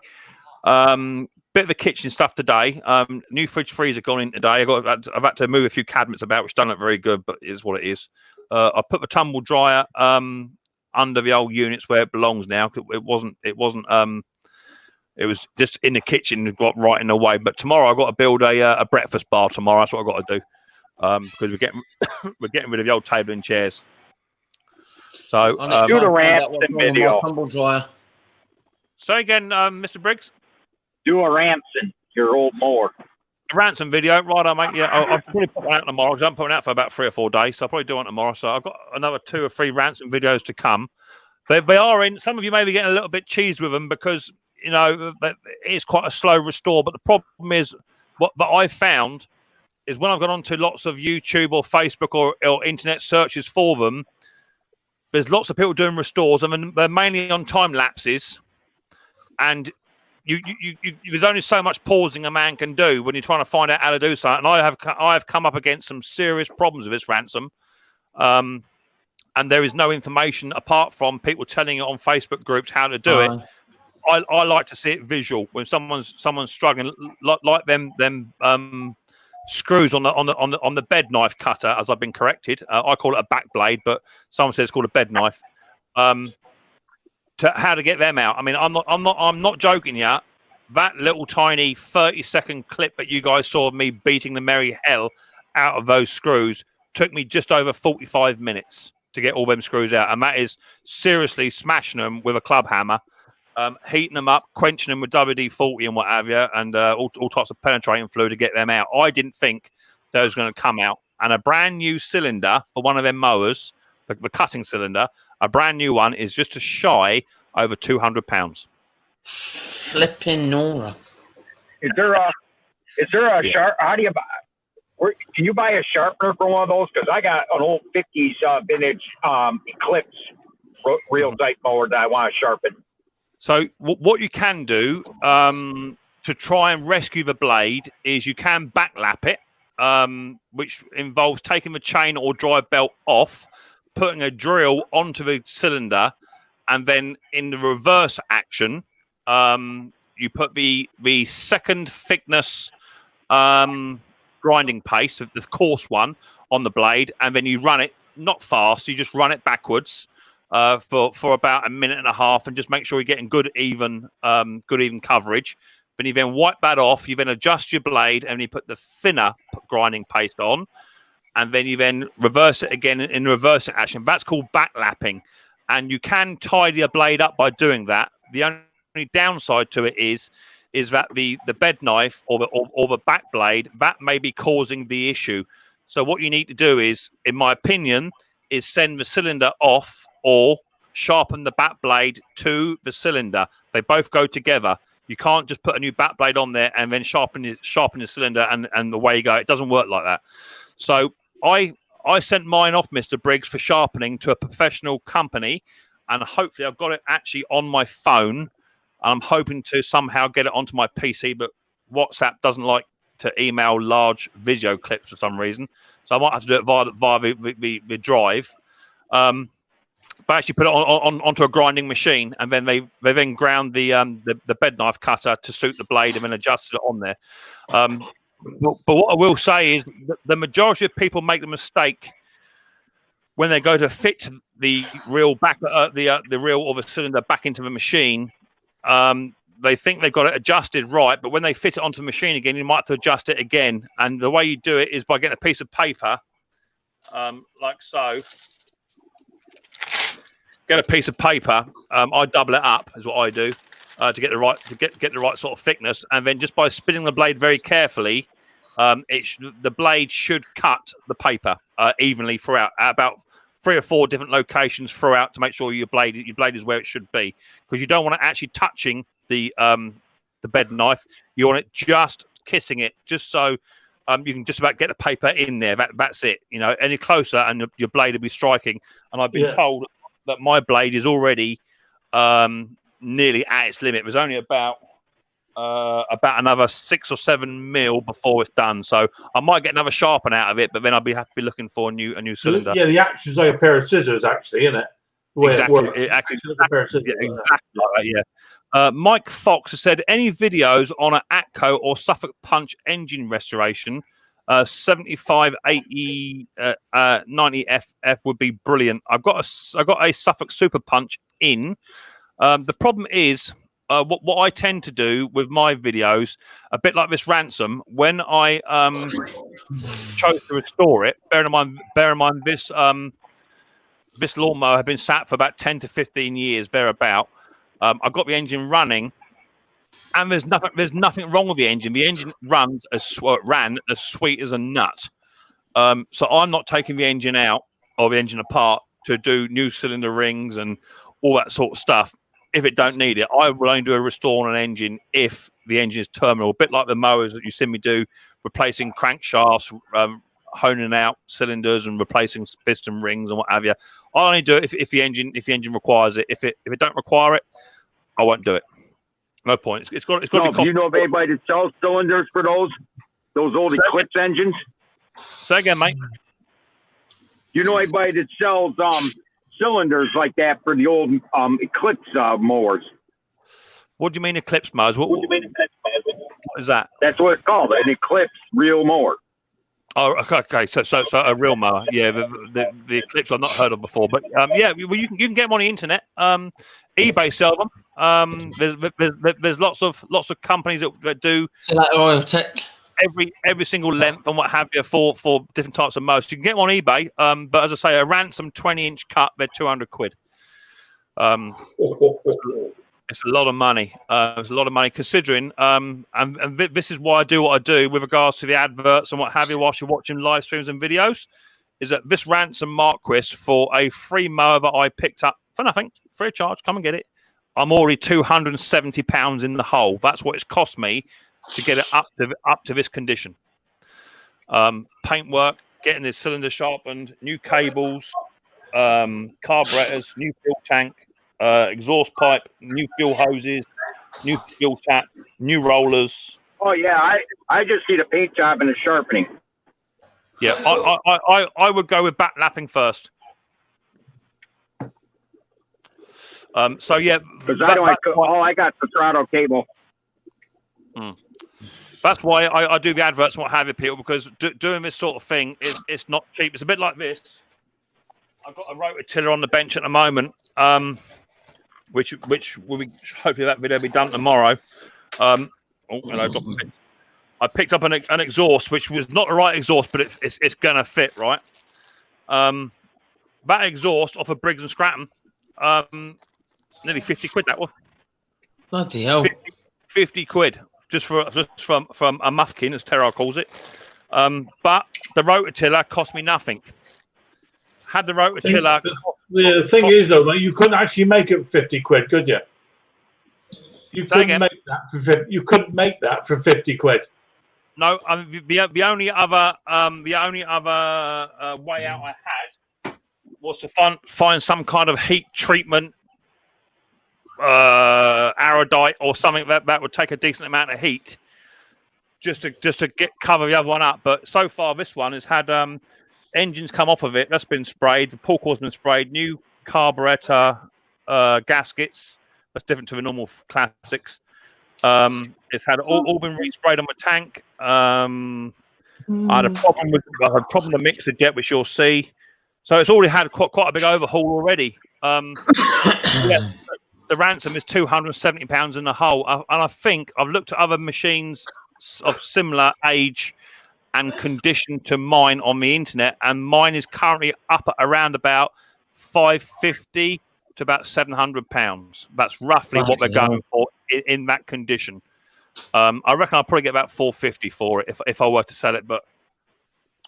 bit of the kitchen stuff today. New fridge freezer gone in today. I've had to move a few cabinets about, which don't look very good, but it is what it is. I put the tumble dryer under the old units where it belongs now. It was just in the kitchen and got right in the way. But tomorrow I've got to build a breakfast bar tomorrow. That's what I've got to do because we're getting rid of the old table and chairs. So do the ransom video. So again, Mr. Briggs, do a ransom. Your old mower. A ransom video, right? Mate. Yeah, I'll probably put one out tomorrow because I'm putting out for about 3 or 4 days. So I'll probably do one tomorrow. So I've got another 2 or 3 ransom videos to come. They are in. Some of you may be getting a little bit cheesed with them because it's quite a slow restore. But the problem is what that I've found is when I've gone onto lots of YouTube or Facebook or internet searches for them. There's lots of people doing restores, and they're mainly on time lapses. And there's only so much pausing a man can do when you're trying to find out how to do something. And I have come up against some serious problems with this ransom, and there is no information apart from people telling it on Facebook groups how to do it. I like to see it visual when someone's struggling, like them screws on the bed knife cutter, as I've been corrected. I call it a back blade, but someone says it's called a bed knife. To how to get them out. I mean, I'm not joking yet. That little tiny 30-second clip that you guys saw of me beating the merry hell out of those screws took me just over 45 minutes to get all them screws out, and that is seriously smashing them with a club hammer, heating them up, quenching them with WD-40 and what have you, and all types of penetrating fluid to get them out. I didn't think they was going to come out, and a brand new cylinder for one of them mowers, the cutting cylinder, a brand new one is just a shy over £200. Flipping Nora. Is there a sharp? How do you buy? Can you buy a sharpener for one of those? Because I got an old 50s vintage Eclipse real tight mower that I want to sharpen. So what you can do to try and rescue the blade is you can backlap it, which involves taking the chain or drive belt off, putting a drill onto the cylinder, and then in the reverse action, you put the second thickness grinding paste, the coarse one, on the blade, and then you run it not fast. You just run it backwards for about a minute and a half, and just make sure you're getting good even coverage. Then you then wipe that off. You then adjust your blade, and you put the thinner grinding paste on, and then you then reverse it again in reverse action. That's called backlapping, and you can tidy a blade up by doing that. The only downside to it is that the bed knife or the back blade, that may be causing the issue. So what you need to do is, in my opinion, is send the cylinder off or sharpen the back blade to the cylinder. They both go together. You can't just put a new back blade on there and then sharpen the cylinder and away you go. It doesn't work like that. So I sent mine off, Mr. Briggs, for sharpening to a professional company, and hopefully I've got it actually on my phone. I'm hoping to somehow get it onto my PC, but WhatsApp doesn't like to email large video clips for some reason. So I might have to do it via the drive. But actually put it onto a grinding machine, and then they then ground the bed knife cutter to suit the blade, and then adjusted it on there. But what I will say is the majority of people make the mistake when they go to fit the reel back, the reel or the cylinder back into the machine. They think they've got it adjusted right, but when they fit it onto the machine again, you might have to adjust it again. And the way you do it is by getting a piece of paper, like so. Get a piece of paper. I double it up, is what I do, to get the right sort of thickness, and then just by spinning the blade very carefully, the blade should cut the paper evenly throughout, at about 3 or 4 different locations throughout, to make sure your blade is where it should be, because you don't want it actually touching the bed knife. You want it just kissing it, just so you can just about get the paper in there. That's it. You know, any closer and your blade will be striking. And I've been told that my blade is already nearly at its limit. It was only about another 6 or 7 mil before it's done. So I might get another sharpen out of it, but then I'll have to be looking for a new cylinder. Yeah, the action's like a pair of scissors, actually, isn't it? Exactly. Exactly like that, yeah. Mike Fox has said, any videos on an Atco or Suffolk Punch engine restoration, 75, 80, 90 FF would be brilliant. I've got a Suffolk Super Punch in. The problem is, what I tend to do with my videos, a bit like this Ransom, when I chose to restore it, bear in mind this lawnmower had been sat for about 10 to 15 years, thereabout. I got the engine running, and there's nothing wrong with the engine. The engine ran as sweet as a nut. So I'm not taking the engine out or the engine apart to do new cylinder rings and all that sort of stuff. If it don't need it, I will only do a restore on an engine if the engine is terminal. A bit like the mowers that you see me do, replacing crankshafts, honing out cylinders and replacing piston rings and what have you. I'll only do it if the engine requires it. If it don't require it, I won't do it. No point. It's got to be cost. Do you know of anybody that sells cylinders for those old Eclipse engines? Say again, mate. You know anybody that sells cylinders like that for the old Eclipse mowers? What do you mean Eclipse mowers? What do you mean Eclipse mowers? What is that? That's what it's called, an Eclipse real mower. Oh, okay. So a real mower. Yeah, the Eclipse I've not heard of before, but yeah, well, you can get them on the internet. eBay sell them. There's lots of companies that do. So like Oil Tech. every single length and what have you for different types of mows. You can get them on eBay, but as I say, a Ransom 20-inch cut, they're £200. It's a lot of money. It's a lot of money considering, and this is why I do what I do with regards to the adverts and what have you whilst you're watching live streams and videos, is that this Ransom Marquis for a free mower that I picked up for nothing, free of charge, come and get it. I'm already £270 in the hole. That's what it's cost me to get it up to this condition. Paintwork, getting the cylinder sharpened, new cables, carburetors, new fuel tank, exhaust pipe, new fuel hoses, new fuel tap, new rollers. Oh yeah, I just see the paint job and the sharpening. Yeah, I would go with back lapping first. So yeah, because I got the throttle cable. That's why I do the adverts and what have you, people, because doing this sort of thing it's not cheap. It's a bit like this. I've got a rototiller on the bench at the moment, which will be hopefully that video will be done tomorrow. I picked up an exhaust, which was not the right exhaust, but it's gonna fit right. That exhaust off of Briggs and Stratton, nearly 50 quid that was. Bloody hell. 50 quid just from a muffkin, as Terra calls it. But the rototiller cost me nothing. Had the rototiller. The thing is, though, mate, you couldn't actually make it 50 quid, could you? You couldn't make that for 50 quid. No, the only other way out I had was to find some kind of heat treatment, Aerodite or something that would take a decent amount of heat, just to cover the other one up. But so far, this one has had engines come off of it. That's been sprayed. The pull cord's been sprayed. New carburetor gaskets. That's different to the normal classics. It's had all been resprayed on my tank. I had a problem with the mixer jet, which you'll see. So it's already had quite a big overhaul already. Yeah, the Ransom is £270 in the hole, and I think I've looked at other machines of similar age and condition to mine on the internet, and mine is currently up at around about £550 to about £700. That's roughly what they're going for in that condition. I reckon I'll probably get about £450 for it if I were to sell it, but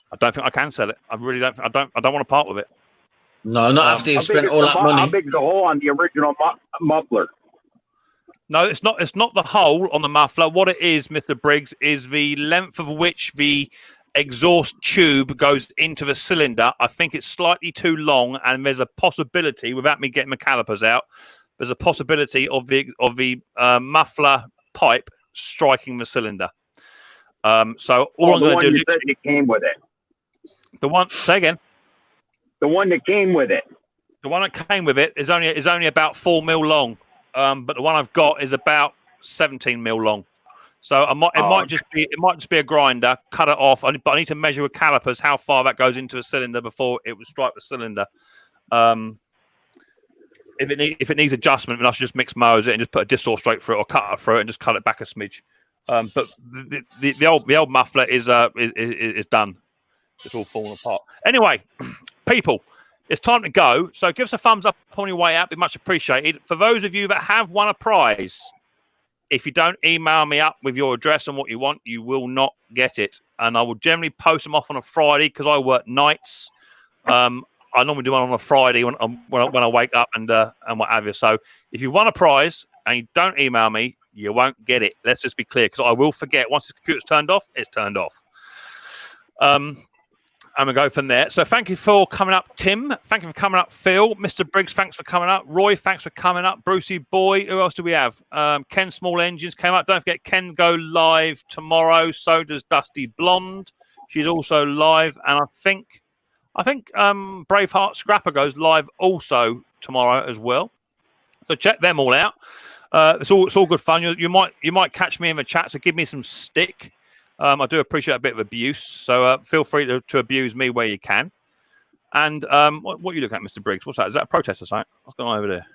I don't think I can sell it. I really don't. I don't want to part with it. No, not after you've spent all that money. How big's the hole on the original muffler? No, it's not. It's not the hole on the muffler. What it is, Mr. Briggs, is the length of which the exhaust tube goes into the cylinder. I think it's slightly too long, and there's a possibility, without me getting the calipers out, there's a possibility of the muffler pipe striking the cylinder. So all I'm going to do. You said it came with it. The one. Say again. The one that came with it. The one that came with it is only about 4 mil long, but the one I've got is about 17 mil long. So it might just be a grinder. Cut it off, but I need to measure with calipers how far that goes into a cylinder before it would strike the cylinder. If it needs adjustment, then I should just Micks Mowers it and just put a disc saw straight through it or cut it through it and just cut it back a smidge. But the old muffler is done. It's all falling apart. Anyway, people, it's time to go. So give us a thumbs up on your way out. Be much appreciated. For those of you that have won a prize, if you don't email me up with your address and what you want, you will not get it. And I will generally post them off on a Friday because I work nights. I normally do one on a Friday when I wake up and what have you. So if you won a prize and you don't email me, you won't get it. Let's just be clear, because I will forget. Once the computer's turned off, it's turned off. And we'll go from there. So thank you for coming up, Tim. Thank you for coming up, Phil. Mr. Briggs, thanks for coming up. Roy, thanks for coming up. Brucey Boy, who else do we have? Ken Small Engines came up. Don't forget, Ken go live tomorrow. So does Dusty Blonde. She's also live. And I think Braveheart Scrapper goes live also tomorrow as well. So check them all out. It's all good fun. You might catch me in the chat, so give me some stick. I do appreciate a bit of abuse, so feel free to abuse me where you can. And what are you looking at, Mr. Briggs? What's that? Is that a protest or something? What's going on over there?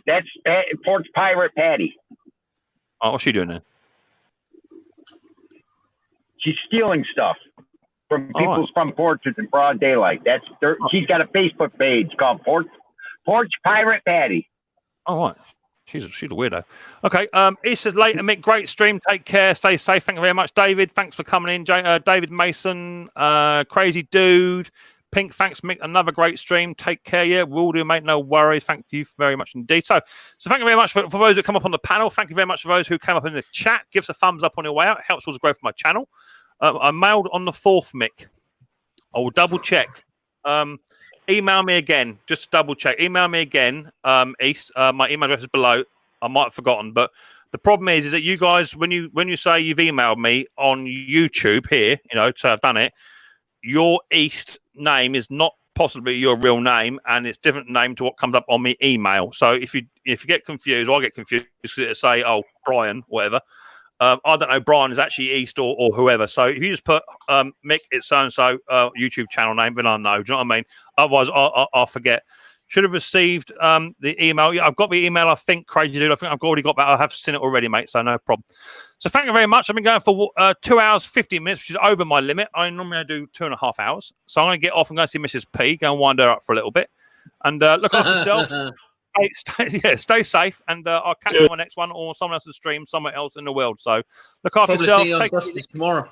That's Port's Pirate Patty. Oh, what's she doing there? She's stealing stuff from All people's front porches in broad daylight. She's got a Facebook page called Porch Pirate Patty. All right. She's a weirdo. Okay. He says later, Mick, great stream. Take care. Stay safe. Thank you very much, David. Thanks for coming in. David Mason, crazy dude. Pink, thanks, Mick. Another great stream. Take care. Yeah, will do, mate. No worries. Thank you very much indeed. So thank you very much for those that come up on the panel. Thank you very much for those who came up in the chat. Give us a thumbs up on your way out. It helps with the growth of my channel. I mailed on the 4th, Mick. I will double check. Email me again, just to double check. Email me again, East. My email address is below. I might have forgotten, but the problem is that you guys, when you say you've emailed me on YouTube here, so I've done it. Your East name is not possibly your real name, and it's different name to what comes up on my email. So if you get confused, or I get confused because it say, oh, Brian, whatever. I don't know, Brian is actually East or whoever. So if you just put Mick, it's so-and-so YouTube channel name, then I know. Do you know what I mean? Otherwise, I'll forget. Should have received the email. Yeah, I've got the email, I think, crazy dude. I think I've already got that. I have seen it already, mate, so no problem. So thank you very much. I've been going for 2 hours, 50 minutes, which is over my limit. I normally do 2.5 hours. So I'm going to get off and go see Mrs. P, go and wind her up for a little bit. And look after yourself. Stay safe, and I'll catch you on the next one or someone else's stream somewhere else in the world. So look after yourself. See you on Buster's tomorrow.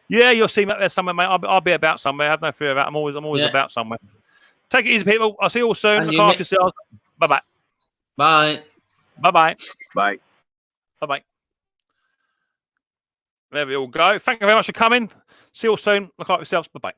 Yeah, you'll see me up there somewhere, mate. I'll be about somewhere. I have no fear about it. I'm always about somewhere. Take it easy, people. I'll see you all soon. And look after yourselves. Bye-bye. Bye. Bye-bye. Bye. Bye-bye. There we all go. Thank you very much for coming. See you all soon. Look after yourselves. Bye-bye.